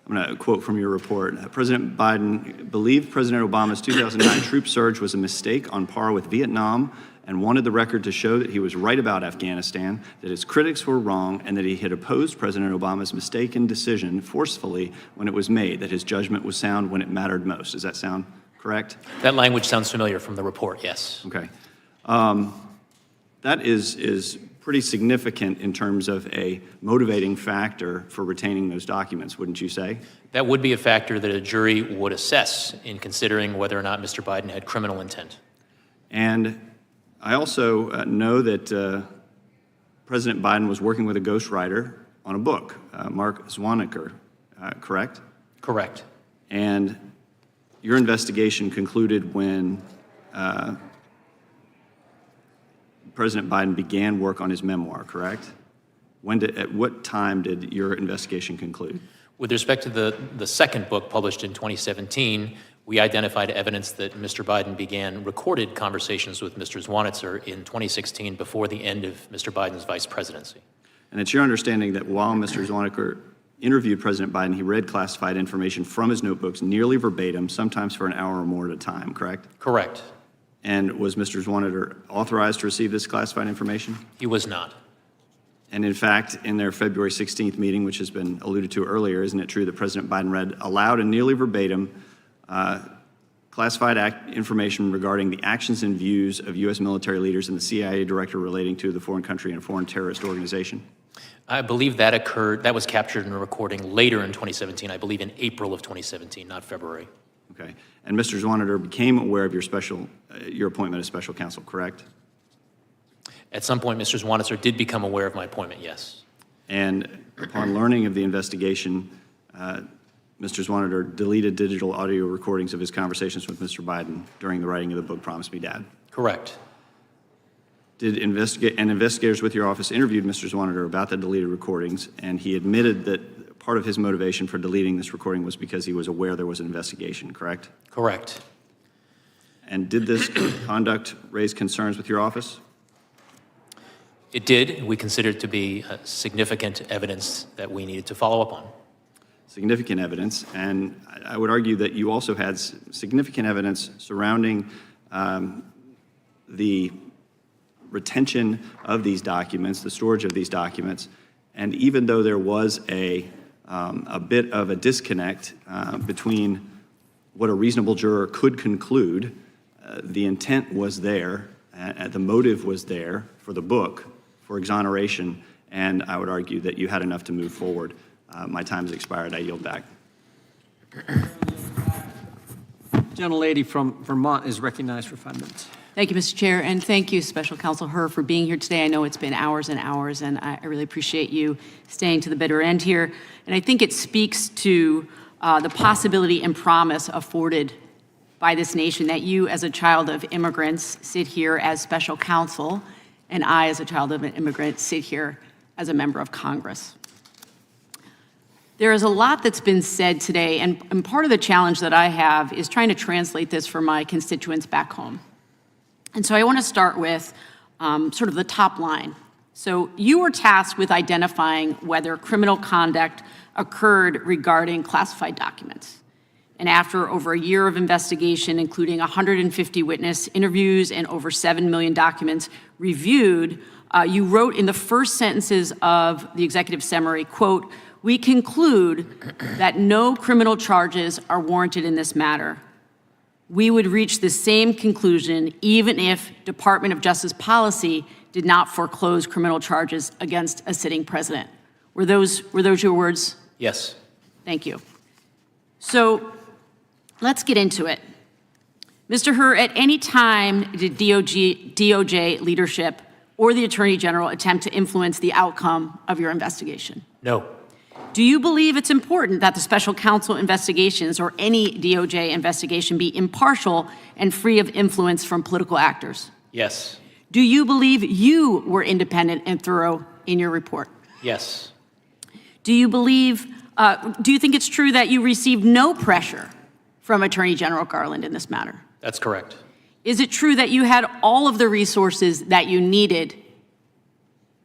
I'm going to quote from your report. President Biden believed President Obama's 2009 troop surge was a mistake on par with Vietnam and wanted the record to show that he was right about Afghanistan, that his critics were wrong, and that he had opposed President Obama's mistaken decision forcefully when it was made, that his judgment was sound when it mattered most. Does that sound correct? That language sounds familiar from the report, yes. Okay. That is pretty significant in terms of a motivating factor for retaining those documents, wouldn't you say? That would be a factor that a jury would assess in considering whether or not Mr. Biden had criminal intent. And I also know that President Biden was working with a ghostwriter on a book, Mark Zwanecker, correct? Correct. And your investigation concluded when President Biden began work on his memoir, correct? At what time did your investigation conclude? With respect to the second book published in 2017, we identified evidence that Mr. Biden began recorded conversations with Mr. Zwanitzer in 2016 before the end of Mr. Biden's vice presidency. And it's your understanding that while Mr. Zwanecker interviewed President Biden, he read classified information from his notebooks nearly verbatim, sometimes for an hour or more at a time, correct? Correct. And was Mr. Zwanetter authorized to receive this classified information? He was not. And in fact, in their February 16th meeting, which has been alluded to earlier, isn't it true that President Biden read aloud and nearly verbatim classified information regarding the actions and views of U.S. military leaders and the CIA director relating to the foreign country and a foreign terrorist organization? I believe that occurred, that was captured in a recording later in 2017, I believe in April of 2017, not February. Okay. And Mr. Zwanetter became aware of your appointment as special counsel, correct? At some point, Mr. Zwanitzer did become aware of my appointment, yes. And upon learning of the investigation, Mr. Zwanetter deleted digital audio recordings of his conversations with Mr. Biden during the writing of the book, Promise Me, Dad. Correct. Investigators with your office interviewed Mr. Zwanetter about the deleted recordings, and he admitted that part of his motivation for deleting this recording was because he was aware there was an investigation, correct? Correct. And did this conduct raise concerns with your office? It did. We considered it to be significant evidence that we needed to follow up on. Significant evidence, and I would argue that you also had significant evidence surrounding the retention of these documents, the storage of these documents, and even though there was a bit of a disconnect between what a reasonable juror could conclude. The intent was there, the motive was there for the book, for exoneration, and I would argue that you had enough to move forward. My time has expired. I yield back. Gentlelady from Vermont is recognized for 5 minutes. Thank you, Mr. Chair, and thank you, Special Counsel Herr, for being here today. I know it's been hours and hours, and I really appreciate you staying to the bitter end here. And I think it speaks to the possibility and promise afforded by this nation that you, as a child of immigrants, sit here as special counsel, and I, as a child of an immigrant, sit here as a member of Congress. There is a lot that's been said today, and part of the challenge that I have is trying to translate this for my constituents back home. And so I want to start with sort of the top line. So you were tasked with identifying whether criminal conduct occurred regarding classified documents. And after over a year of investigation, including 150 witness interviews and over 7 million documents reviewed, you wrote in the first sentences of the executive summary, quote, "We conclude that no criminal charges are warranted in this matter. We would reach the same conclusion even if Department of Justice policy did not foreclose criminal charges against a sitting president." Were those your words? Yes. Thank you. So let's get into it. Mr. Herr, at any time did DOJ leadership or the Attorney General attempt to influence the outcome of your investigation? No. Do you believe it's important that the special counsel investigations or any DOJ investigation be impartial and free of influence from political actors? Yes. Do you believe you were independent and thorough in your report? Yes. Do you think it's true that you received no pressure from Attorney General Garland in this matter? That's correct. Is it true that you had all of the resources that you needed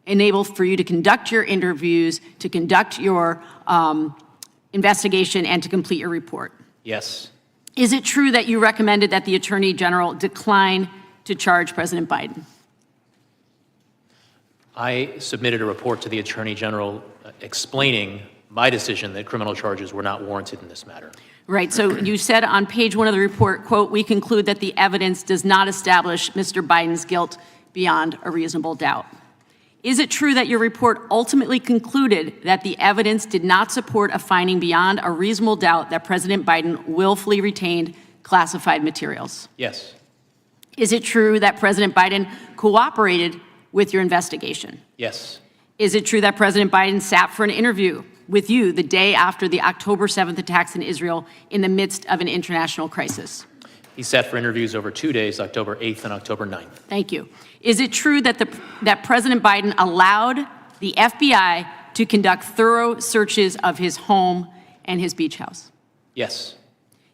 enabled for you to conduct your interviews, to conduct your investigation, and to complete your report? Yes. Is it true that you recommended that the Attorney General decline to charge President Biden? I submitted a report to the Attorney General explaining my decision that criminal charges were not warranted in this matter. Right, so you said on page 1 of the report, quote, "We conclude that the evidence does not establish Mr. Biden's guilt beyond a reasonable doubt." Is it true that your report ultimately concluded that the evidence did not support a finding beyond a reasonable doubt that President Biden willfully retained classified materials? Yes. Is it true that President Biden cooperated with your investigation? Yes. Is it true that President Biden sat for an interview with you the day after the October 7th attacks in Israel in the midst of an international crisis? He sat for interviews over 2 days, October 8th and October 9th. Thank you. Is it true that that President Biden allowed the FBI to conduct thorough searches of his home and his beach house? Yes.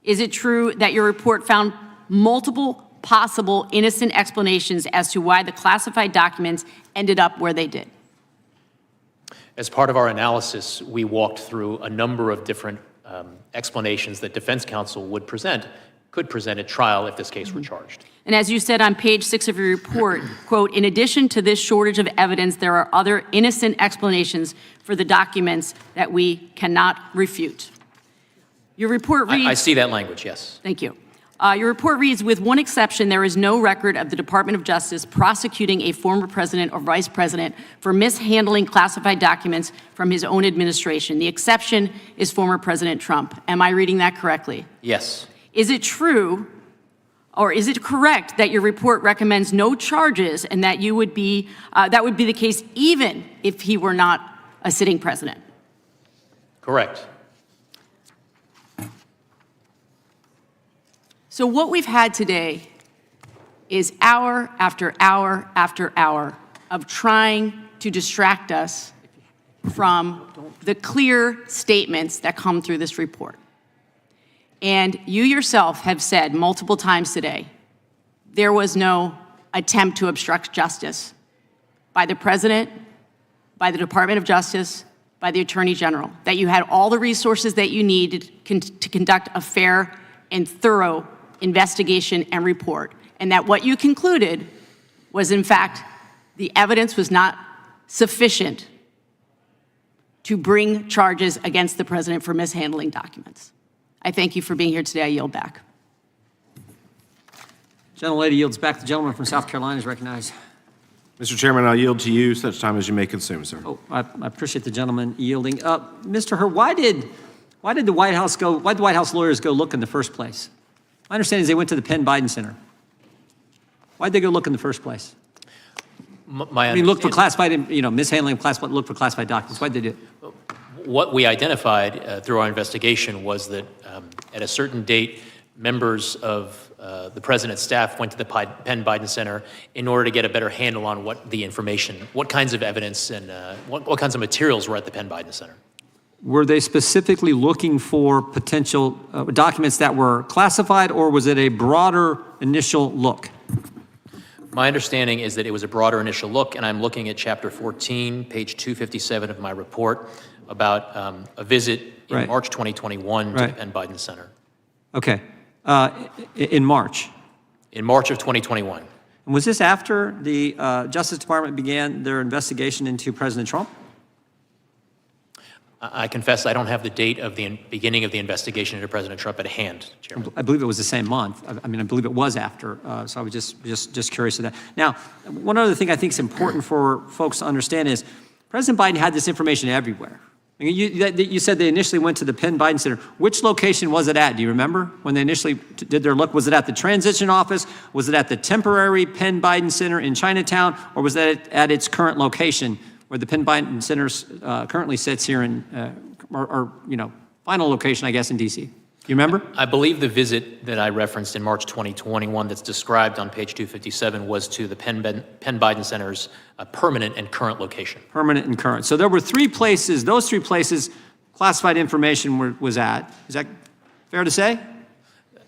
Is it true that your report found multiple possible innocent explanations as to why the classified documents ended up where they did? As part of our analysis, we walked through a number of different explanations that defense counsel could present at trial if this case were charged. And as you said on page 6 of your report, quote, "In addition to this shortage of evidence, there are other innocent explanations for the documents that we cannot refute." Your report reads— I see that language, yes. Thank you. Your report reads, "With one exception, there is no record of the Department of Justice prosecuting a former president or vice president for mishandling classified documents from his own administration. The exception is former President Trump." Am I reading that correctly? Yes. Is it true, or is it correct that your report recommends no charges and that that would be the case even if he were not a sitting president? Correct. So what we've had today is hour after hour after hour of trying to distract us from the clear statements that come through this report. And you yourself have said multiple times today, there was no attempt to obstruct justice by the president, by the Department of Justice, by the Attorney General, that you had all the resources that you needed to conduct a fair and thorough investigation and report, and that what you concluded was, in fact, the evidence was not sufficient to bring charges against the president for mishandling documents. I thank you for being here today. I yield back. Gentlelady yields back. The gentleman from South Carolina is recognized. Mr. Chairman, I'll yield to you such time as you may consume, sir. Oh, I appreciate the gentleman yielding. Mr. Hur, why did the White House lawyers go look in the first place? My understanding is they went to the Penn Biden Center. Why'd they go look in the first place? Look for classified, mishandling of classified, look for classified documents. Why'd they do it? What we identified through our investigation was that at a certain date, members of the president's staff went to the Penn Biden Center in order to get a better handle on what the information, what kinds of evidence and what kinds of materials were at the Penn Biden Center. Were they specifically looking for potential documents that were classified, or was it a broader initial look? My understanding is that it was a broader initial look, and I'm looking at Chapter 14, page 257 of my report about a visit in March 2021 to the Penn Biden Center. Okay. In March? In March of 2021. And was this after the Justice Department began their investigation into President Trump? I confess I don't have the date of the beginning of the investigation into President Trump at hand, Chairman. I believe it was the same month. I believe it was after, so I was just curious of that. Now, one other thing I think is important for folks to understand is President Biden had this information everywhere. You said they initially went to the Penn Biden Center. Which location was it at? Do you remember when they initially did their look? Was it at the transition office? Was it at the temporary Penn Biden Center in Chinatown? Or was that at its current location where the Penn Biden Center currently sits here in, final location, I guess, in D.C.? Do you remember? I believe the visit that I referenced in March 2021 that's described on page 257 was to the Penn Biden Center's permanent and current location. Permanent and current. So there were three places, those three places classified information was at. Is that fair to say?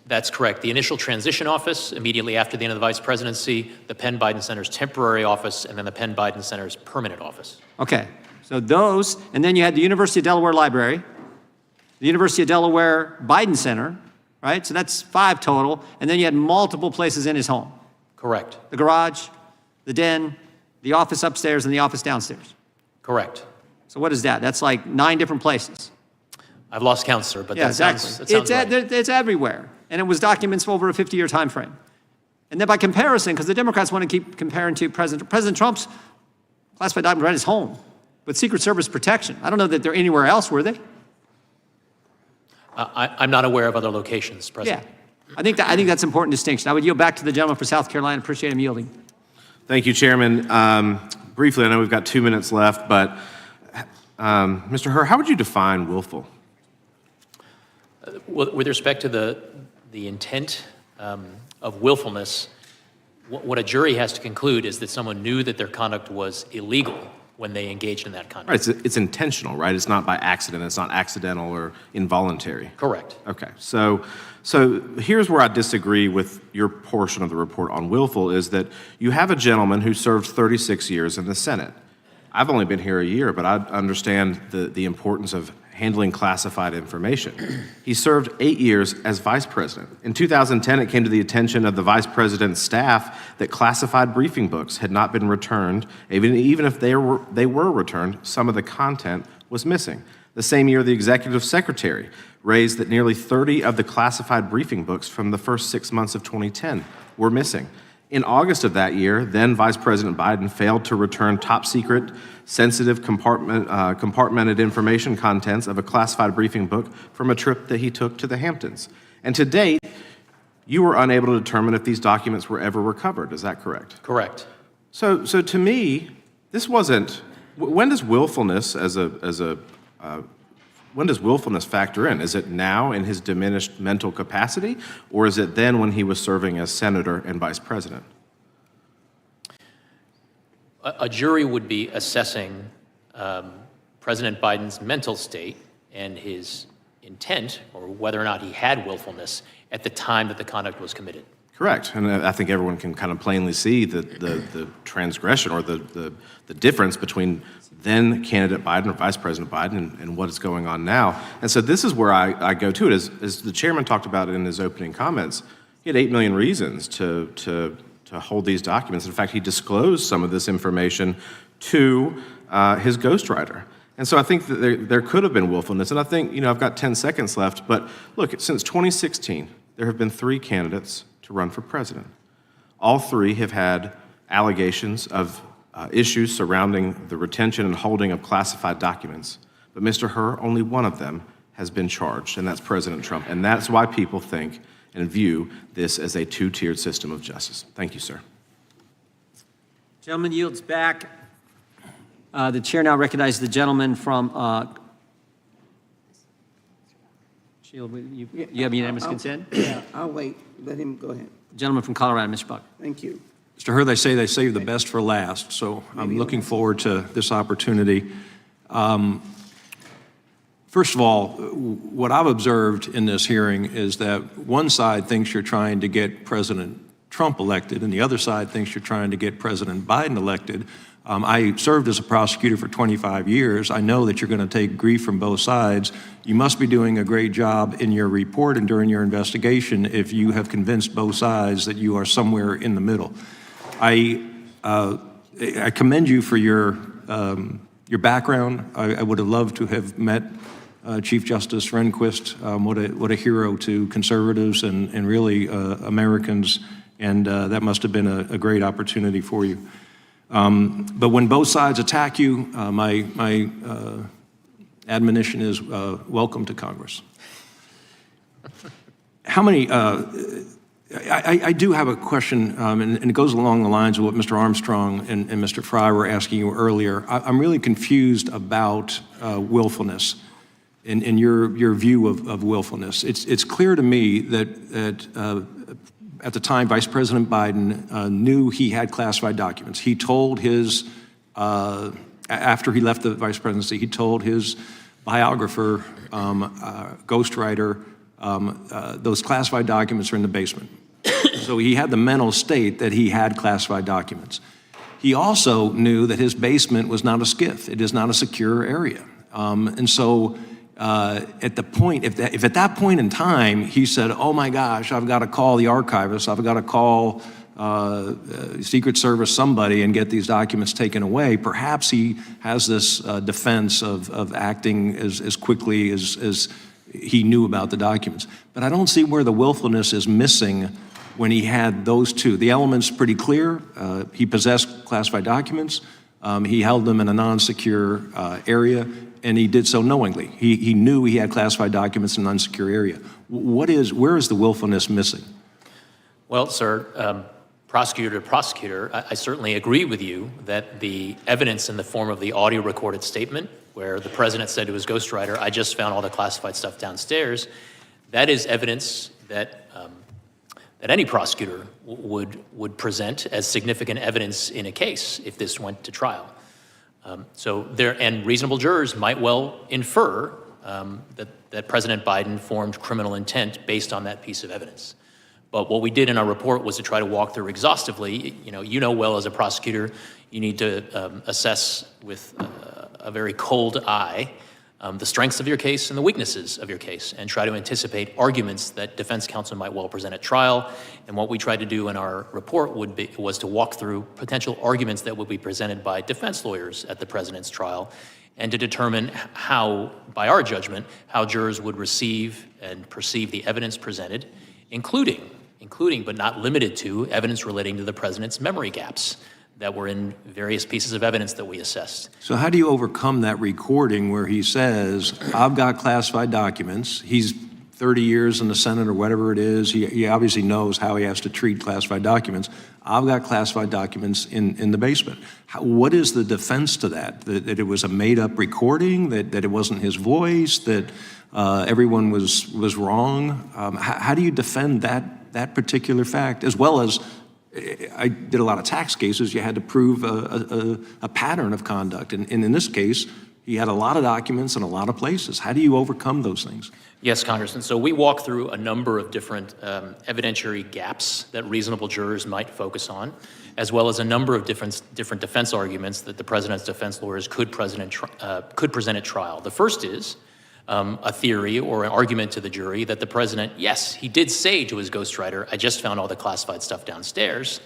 That's correct. The initial transition office, immediately after the end of the vice presidency, the Penn Biden Center's temporary office, and then the Penn Biden Center's permanent office. Okay. So those, and then you had the University of Delaware Library, the University of Delaware Biden Center, right? So that's 5 total. And then you had multiple places in his home. Correct. The garage, the den, the office upstairs, and the office downstairs. Correct. So what is that? That's like 9 different places. I've lost count, sir, but Yeah, that exactly. sounds right. It's everywhere. And it was documents over a 50-year time frame. And then by comparison, because the Democrats want to keep comparing to President Trump's classified documents right at his home with Secret Service protection. I don't know that they're anywhere else, were they? I'm not aware of other locations, President. Yeah. I think that's an important distinction. I would yield back to the gentleman for South Carolina. Appreciate him yielding. Thank you, Chairman. Briefly, I know we've got 2 minutes left, but Mr. Hur, how would you define willful? With respect to the intent of willfulness, what a jury has to conclude is that someone knew that their conduct was illegal when they engaged in that conduct. Right, it's intentional, right? It's not by accident. It's not accidental or involuntary. Correct. Okay, so here's where I disagree with your portion of the report on willful is that you have a gentleman who served 36 years in the Senate. I've only been here a year, but I understand the importance of handling classified information. He served 8 years as vice president. In 2010, it came to the attention of the vice president's staff that classified briefing books had not been returned. Even if they were returned, some of the content was missing. The same year, the executive secretary raised that nearly 30 of the classified briefing books from the first 6 months of 2010 were missing. In August of that year, then Vice President Biden failed to return top secret, sensitive compartmented information contents of a classified briefing book from a trip that he took to the Hamptons. And to date, you were unable to determine if these documents were ever recovered. Is that correct? Correct. So to me, this wasn't. When does willfulness when does willfulness factor in? Is it now in his diminished mental capacity, or is it then when he was serving as senator and vice president? A jury would be assessing President Biden's mental state and his intent, or whether or not he had willfulness at the time that the conduct was committed. Correct, and I think everyone can kind of plainly see the transgression or the difference between then candidate Biden or Vice President Biden and what is going on now. And so this is where I go to it. As the chairman talked about it in his opening comments, he had 8 million reasons to hold these documents. In fact, he disclosed some of this information to his ghostwriter. And so I think that there could have been willfulness. And I think, I've got 10 seconds left, but look, since 2016, there have been 3 candidates to run for president. All 3 have had allegations of issues surrounding the retention and holding of classified documents. But Mr. Hur, only one of them has been charged, and that's President Trump. And that's why people think and view this as a 2-tiered system of justice. Thank you, sir. Gentleman yields back. The chair now recognizes the gentleman from, Sheila, you have unanimous consent? Yeah, I'll wait. Let him go ahead. Gentleman from Colorado, Mr. Buck. Thank you. Mr. Hur, they say they save the best for last, so I'm looking forward to this opportunity. First of all, what I've observed in this hearing is that one side thinks you're trying to get President Trump elected, and the other side thinks you're trying to get President Biden elected. I served as a prosecutor for 25 years. I know that you're going to take grief from both sides. You must be doing a great job in your report and during your investigation if you have convinced both sides that you are somewhere in the middle. I commend you for your background. I would have loved to have met Chief Justice Rehnquist. What a hero to conservatives and really Americans, and that must have been a great opportunity for you. But when both sides attack you, my admonition is welcome to Congress. How many? I do have a question, and it goes along the lines of what Mr. Armstrong and Mr. Fry were asking you earlier. I'm really confused about willfulness and your view of willfulness. It's clear to me that at the time, Vice President Biden knew he had classified documents. He told his, after he left the vice presidency, he told his biographer, ghostwriter, those classified documents are in the basement. So he had the mental state that he had classified documents. He also knew that his basement was not a SCIF. It is not a secure area. And so at the point, if at that point in time, he said, oh my gosh, I've got to call the archivist, I've got to call Secret Service, somebody, and get these documents taken away, perhaps he has this defense of acting as quickly as he knew about the documents. But I don't see where the willfulness is missing when he had those two. The element's pretty clear. He possessed classified documents. He held them in a non-secure area, and he did so knowingly. He knew he had classified documents in an unsecure area. Where is the willfulness missing? Well, sir, prosecutor to prosecutor, I certainly agree with you that the evidence in the form of the audio recorded statement where the president said to his ghostwriter, I just found all the classified stuff downstairs, that is evidence that that any prosecutor would present as significant evidence in a case if this went to trial. And reasonable jurors might well infer that President Biden formed criminal intent based on that piece of evidence. But what we did in our report was to try to walk through exhaustively. You know well as a prosecutor, you need to assess with a very cold eye the strengths of your case and the weaknesses of your case, and try to anticipate arguments that defense counsel might well present at trial. And what we tried to do in our report was to walk through potential arguments that would be presented by defense lawyers at the president's trial, and to determine how, by our judgment, how jurors would receive and perceive the evidence presented, including but not limited to evidence relating to the president's memory gaps that were in various pieces of evidence that we assessed. So how do you overcome that recording where he says, I've got classified documents? He's 30 years in the Senate or whatever it is. He obviously knows how he has to treat classified documents. I've got classified documents in the basement. What is the defense to that? That it was a made-up recording? That it wasn't his voice? That everyone was wrong? How do you defend that particular fact, as well as I did a lot of tax cases. You had to prove a pattern of conduct. And in this case, he had a lot of documents in a lot of places. How do you overcome those things? Yes, Congressman. So we walk through a number of different evidentiary gaps that reasonable jurors might focus on, as well as a number of different defense arguments that the president's defense lawyers could present at trial. The first is a theory or an argument to the jury that the president, yes, he did say to his ghostwriter, I just found all the classified stuff downstairs,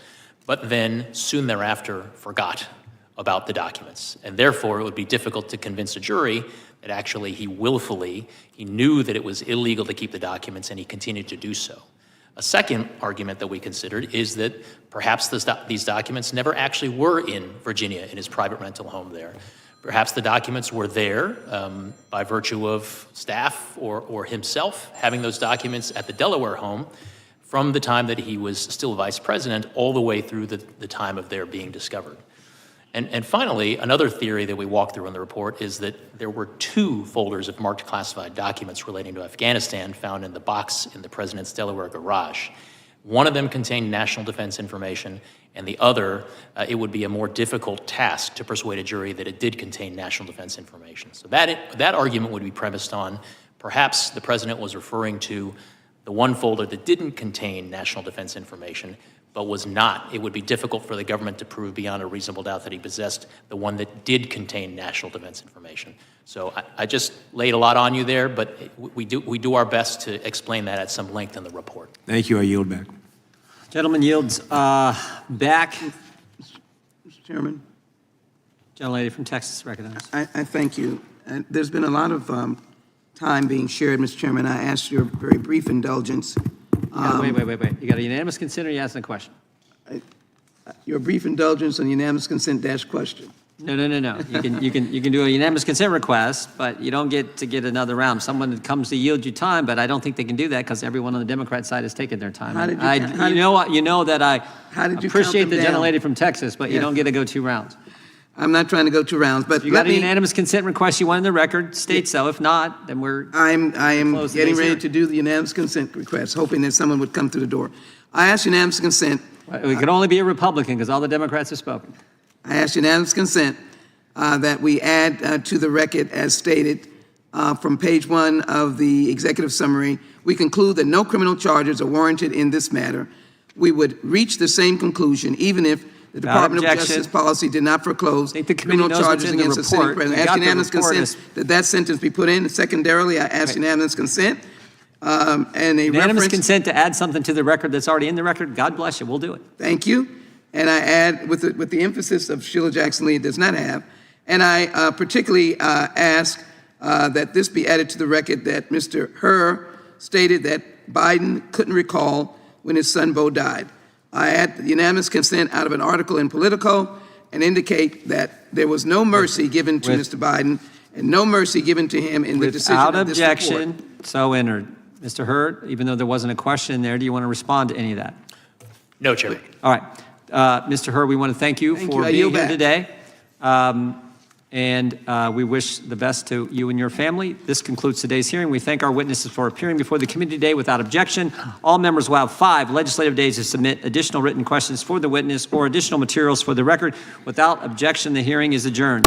but then soon thereafter forgot about the documents. And therefore, it would be difficult to convince a jury that actually he knew that it was illegal to keep the documents and he continued to do so. A second argument that we considered is that perhaps these documents never actually were in Virginia in his private rental home there. Perhaps the documents were there by virtue of staff or himself having those documents at the Delaware home from the time that he was still vice president all the way through the time of their being discovered. And finally, another theory that we walk through in the report is that there were 2 folders of marked classified documents relating to Afghanistan found in the box in the president's Delaware garage. One of them contained national defense information, and the other, it would be a more difficult task to persuade a jury that it did contain national defense information. So that argument would be premised on perhaps the president was referring to the one folder that didn't contain national defense information, but was not. It would be difficult for the government to prove beyond a reasonable doubt that he possessed the one that did contain national defense information. So I just laid a lot on you there, but we do our best to explain that at some length in the report. Thank you. I yield back. Gentleman yields back. Mr. Chairman. Gentlelady from Texas, recognized. I thank you. And there's been a lot of time being shared, Mr. Chairman. I ask your very brief indulgence. Wait. You got a unanimous consent or you asking a question? Your brief indulgence on unanimous consent dash question. No. You can do a unanimous consent request, but you don't get to get another round. Someone that comes to yield you time, but I don't think they can do that because everyone on the Democrat side has taken their time. You know that I appreciate the gentlelady from Texas, but you don't get to go 2 rounds. I'm not trying to go 2 rounds, but you got a unanimous consent request. You want in the record? State so. If not, then I am getting ready to do the unanimous consent request, hoping that someone would come through the door. I ask unanimous consent. It could only be a Republican because all the Democrats have spoken. I ask unanimous consent that we add to the record as stated from page 1 of the executive summary. We conclude that no criminal charges are warranted in this matter. We would reach the same conclusion even if the Department of Justice policy did not foreclose criminal charges against the sitting president. I ask unanimous consent that sentence be put in. And secondarily, I ask unanimous consent and a unanimous consent to add something to the record that's already in the record. God bless you. We'll do it. Thank you. And I add, with the emphasis of Sheila Jackson Lee does not have, and I particularly ask that this be added to the record that Mr. Hur stated that Biden couldn't recall when his son Beau died. I add the unanimous consent out of an article in Politico and indicate that there was no mercy given to Mr. Biden and no mercy given to him in the decision of this report. Without objection, so entered. Mr. Hur, even though there wasn't a question there, do you want to respond to any of that? No, Chairman. All right. Mr. Hur, we want to thank you for being here today. And we wish the best to you and your family. This concludes today's hearing. We thank our witnesses for appearing before the committee today without objection. All members will have 5 legislative days to submit additional written questions for the witness or additional materials for the record. Without objection, the hearing is adjourned.